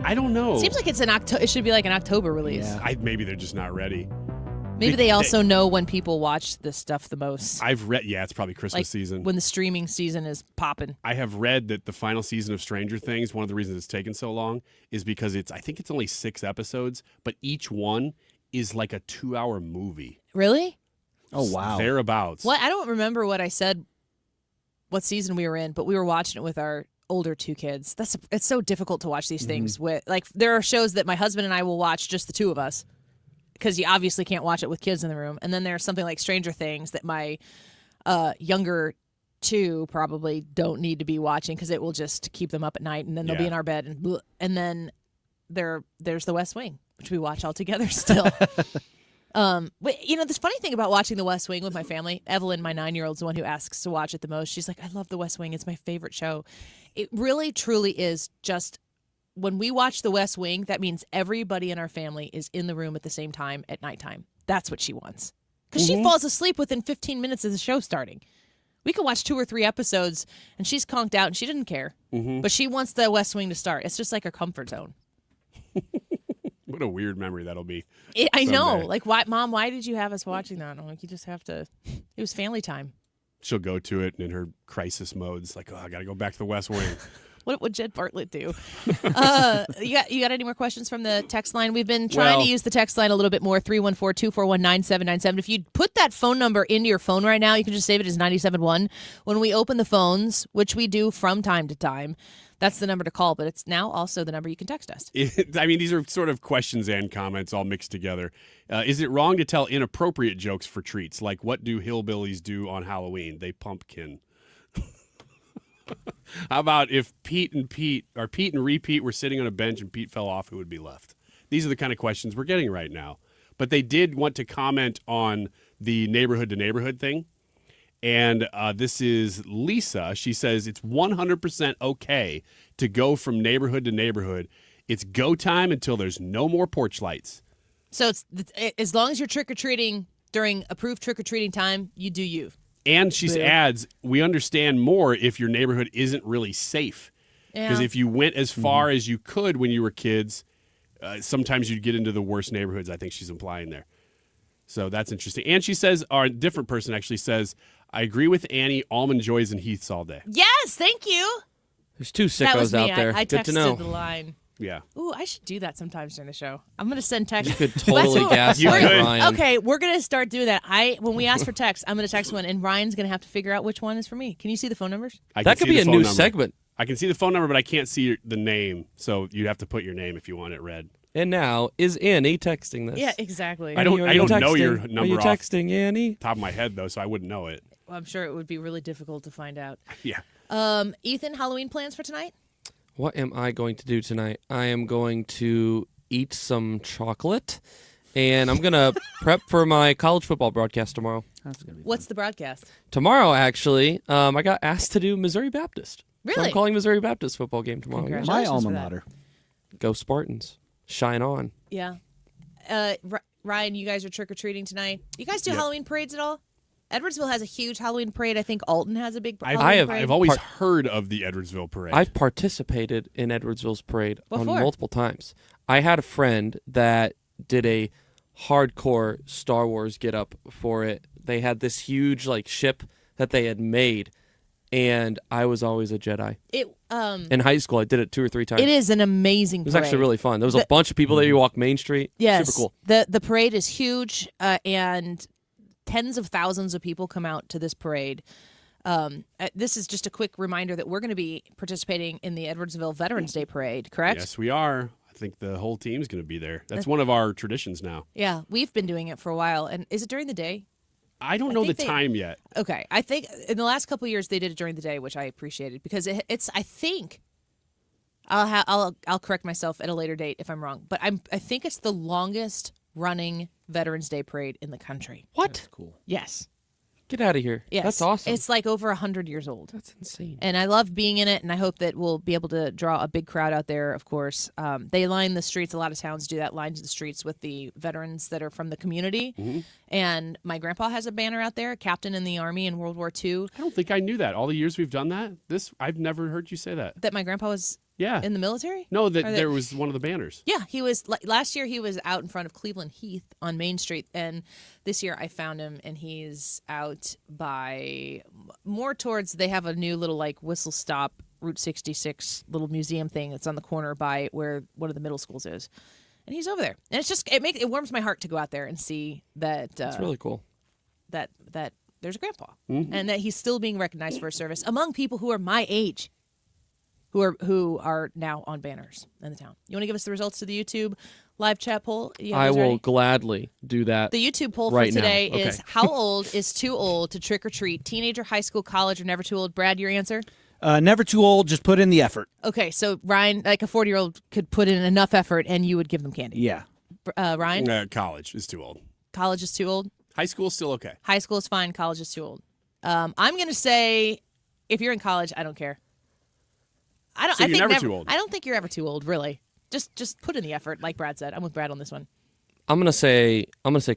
I don't know. Seems like it should be like an October release. Yeah. Maybe they're just not ready. Maybe they also know when people watch this stuff the most. I've read, it's probably Christmas like season. When the streaming season is popping. I have read that the final season of Stranger Things, one of the reasons it's taken so long is because I think it's only 6 episodes, but each one is like a 2-hour movie. Really? Oh, wow. Thereabouts. What? I don't remember what I said, what season we were in, but we were watching it with our older 2 kids. It's so difficult to watch these things with, like, there are shows that my husband and I will watch just the 2 of us because you obviously can't watch it with kids in the room. And then there's something like Stranger Things that my younger 2 probably don't need to be watching because it will just keep them up at night, and then they'll be in our bed and then there's The West Wing, which we watch all together still. But this funny thing about watching The West Wing with my family, Evelyn, my 9-year-old, is the one who asks to watch it the most. She's like, I love The West Wing. It's my favorite show. It really, truly is just when we watch The West Wing, that means everybody in our family is in the room at the same time at nighttime. That's what she wants. Because she falls asleep within 15 minutes of the show starting. We could watch 2 or 3 episodes, and she's conked out, and she didn't care. But she wants The West Wing to start. It's just like her comfort zone. What a weird memory that'll be. I know. Like, why, Mom, why did you have us watching that? I'm like, you just have to. It was family time. she'll go to it, and in her crisis mode, it's like, oh, I got to go back to the West Wing. What would Jed Bartlett do? You got any more questions from the text line? We've been trying to use the text line a little bit more, 314-241-9797. If you put that phone number into your phone right now, you can just save it as 97.1. When we open the phones, which we do from time to time, that's the number to call, but it's now also the number you can text us. I mean, these are sort of questions and comments all mixed together. Is it wrong to tell inappropriate jokes for treats? Like, what do hillbillies do on Halloween? They pumpkin. How about if Pete and Repeat were sitting on a bench and Pete fell off, who would be left? These are the kind of questions we're getting right now. But they did want to comment on the neighborhood to neighborhood thing. And this is Lisa. She says it's 100% okay to go from neighborhood to neighborhood. It's go time until there's no more porch lights. So it's as long as you're trick-or-treating during approved trick-or-treating time, you do you. And she adds, we understand more if your neighborhood isn't really safe. Because if you went as far as you could when you were kids, sometimes you'd get into the worst neighborhoods, I think she's implying there. So that's interesting. And she says, or a different person actually says, I agree with Annie, almond joys and Heaths all day. Yes, thank you. There's two That was sickos me. out there. I Good to know. texted the line. Yeah. Ooh, I should do that sometimes during the show. I'm going to send text. You could totally gaslight Ryan. Okay, we're going to start doing that. When we ask for text, I'm going to text one, and Ryan's going to have to figure out which one is for me. Can you see the phone numbers? That could be a new segment. I can see the phone number, but I can't see the name. So you'd have to put your name if you want it read. And now, is Annie texting this? Yeah, exactly. I don't know your number Are you off texting, Annie? Top of my head, though, so I wouldn't know it. Well, I'm sure it would be really difficult to find out. Yeah. Ethan, Halloween plans for tonight? What am I going to do tonight? I am going to eat some chocolate, and I'm going to prep for my college football broadcast tomorrow. That's gonna be What's the broadcast? Tomorrow, actually, I got asked to do Missouri Baptist. So Really? I'm calling Missouri Baptist football game tomorrow. My Congratulations alma for that. mater. Go Spartans. Shine on. Yeah. Ryan, you guys are trick-or-treating tonight. You guys do Halloween parades at all? Edwardsville has a huge Halloween parade. I think Alton has a big Halloween parade. I've always heard of the Edwardsville parade. I've participated in Edwardsville's parade on Before? multiple times. I had a friend that did a hardcore Star Wars get-up for it. They had this huge ship that they had made, and I was always a Jedi. In high school, I did it 2 or 3 times. It is an amazing parade. It was actually really fun. There was a bunch of people there. You walk Main Street. Yes. Super cool. The parade is huge, and tens of thousands of people come out to this parade. This is just a quick reminder that we're going to be participating in the Edwardsville Veterans Day Parade, correct? Yes, we are. I think the whole team's going to be there. That's one of our traditions now. Yeah, we've been doing it for a while. And is it during the day? I don't know the time yet. Okay, I think in the last couple of years they did it during the day, which I appreciated because it's. I think I'll correct myself at a later date if I'm wrong, but I think it's the longest running Veterans Day parade in the country. What? That's cool. Yes. Get out of here. Yes. That's awesome. It's like over 100 years old. That's insane. And I love being in it, and I hope that we'll be able to draw a big crowd out there, of course. They line the streets. A lot of towns do that, lines the streets with the veterans that are from the community. Mm-hmm. And my grandpa has a banner out there, captain in the Army in World War II. I don't think I knew that. All the years we've done that, I've never heard you say that. That my grandpa was in the military? No, that there was one of the banners. Yeah, he was. Last year he was out in front of Cleveland Heath on Main Street, and this year I found him, and he's out by more towards. They have a new little whistle stop Route 66 little museum thing that's on the corner by where one of the middle schools is, and he's over there. And it's just it warms my heart to go out there and see that. That's really cool. That there's a grandpa, and that he's still being recognized for his service among people who are my age. Who are now on banners in the town. You want to give us the results to the YouTube live chat poll? I will gladly do that. The YouTube poll right for today now. Okay. is how old is too old to trick or treat? Teenager, high school, college, or never too old? Brad, your answer? Never too old. Just put in the effort. Okay, so Ryan, like a 40-year-old, could put in enough effort and you would give them candy. Yeah. Ryan? College is too old. College is too old? High school is still okay. High school is fine. College is too old. I'm going to say if you're in college, I don't care. I think never too old. I don't think you're ever too old, really. Just put in the effort, like Brad said. I'm with Brad on this one. I'm gonna say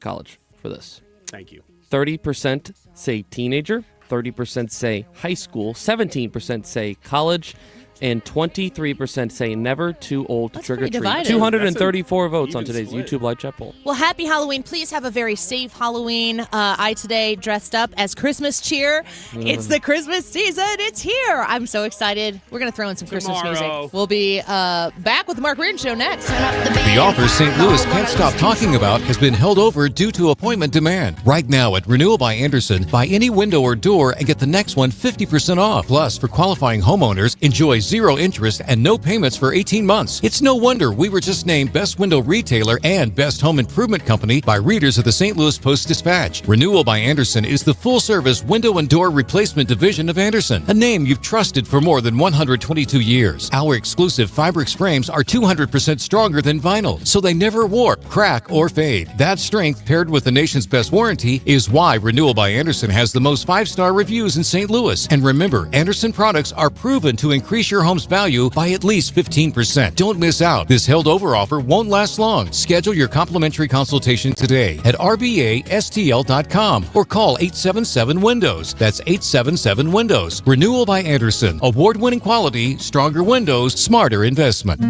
college for this. Thank you. 30% say teenager, 30% say high school, 17% say college, and 23% say never too old to trick or treat. divided. 234 votes on even today's split. YouTube live chat poll. Well, happy Halloween. Please have a very safe Halloween. I today dressed up as Christmas cheer. It's the Christmas season. It's here. I'm so excited. We're going to throw in some Christmas music. We'll be back with the Mark Reardon Show next. The offer St. Louis can't stop talking about has been held over due to appointment demand. Right now at Renewal by Anderson, buy any window or door and get the next one 50% off. Plus, for qualifying homeowners, enjoy 0 interest and no payments for 18 months. It's no wonder we were just named Best Window Retailer and Best Home Improvement Company by readers of the St. Louis Post-Dispatch. Renewal by Anderson is the full-service window and door replacement division of Anderson, a name you've trusted for more than 122 years. Our exclusive Fibrix frames are 200% stronger than vinyl, so they never warp, crack, or fade. That strength, paired with the nation's best warranty, is why Renewal by Anderson has the most 5-star reviews in St. Louis. And remember, Anderson products are proven to increase your home's value by at least 15%. Don't miss out. This held-over offer won't last long. Schedule your complimentary consultation today at rbastl.com or call 877-WINDOWS. That's 877-WINDOWS. Renewal by Anderson. Award-winning quality, stronger windows, smarter investment.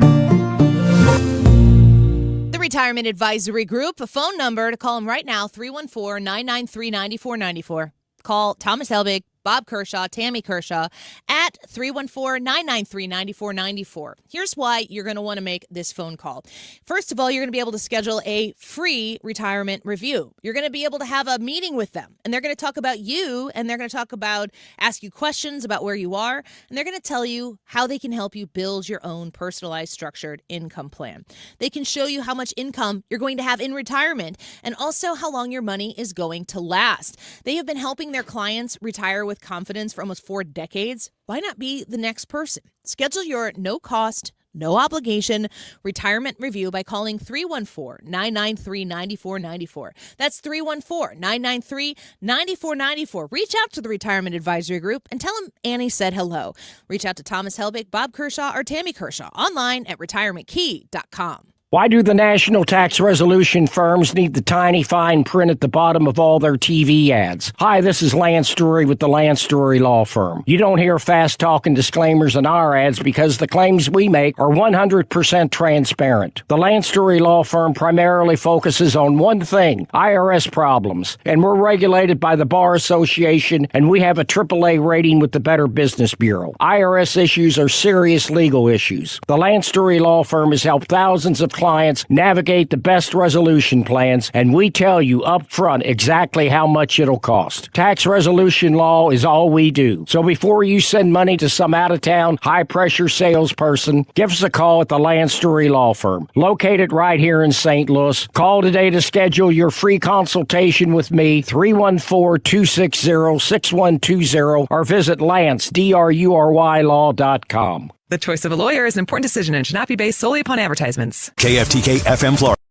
The Retirement Advisory Group, a phone number to call them right now, 314-993-9494. Call Thomas Helbig, Bob Kershaw, Tammy Kershaw at 314-993-9494. Here's why you're going to want to make this phone call. First of all, you're going to be able to schedule a free retirement review. You're going to be able to have a meeting with them, and they're going to talk about you, and they're going to ask you questions about where you are, and they're going to tell you how they can help you build your own personalized structured income plan. They can show you how much income you're going to have in retirement and also how long your money is going to last. They have been helping their clients retire with confidence for almost 4 decades. Why not be the next person? Schedule your no-cost, no obligation retirement review by calling 314-993-9494. That's 314-993-9494. Reach out to the Retirement Advisory Group and tell them Annie said hello. Reach out to Thomas Helbig, Bob Kershaw, or Tammy Kershaw online at retirementkey.com. Why do the national tax resolution firms need the tiny fine print at the bottom of all their TV ads? Hi, this is Lance Drury with the Lance Drury Law Firm. You don't hear fast-talking disclaimers in our ads because the claims we make are 100% transparent. The Lance Drury Law Firm primarily focuses on one thing, IRS problems, and we're regulated by the Bar Association, and we have a AAA rating with the Better Business Bureau. IRS issues are serious legal issues. The Lance Drury Law Firm has helped thousands of clients navigate the best resolution plans, and we tell you up front exactly how much it'll cost. Tax resolution law is all we do. So before you send money to some out-of-town, high-pressure salesperson, give us a call at the Lance Drury Law Firm, located right here in St. Louis. Call today to schedule your free consultation with me, 314-260-6120, or visit LanceDruryLaw.com. The choice of a lawyer is an important decision and should not be based solely upon advertisements. KFTK FM Florida.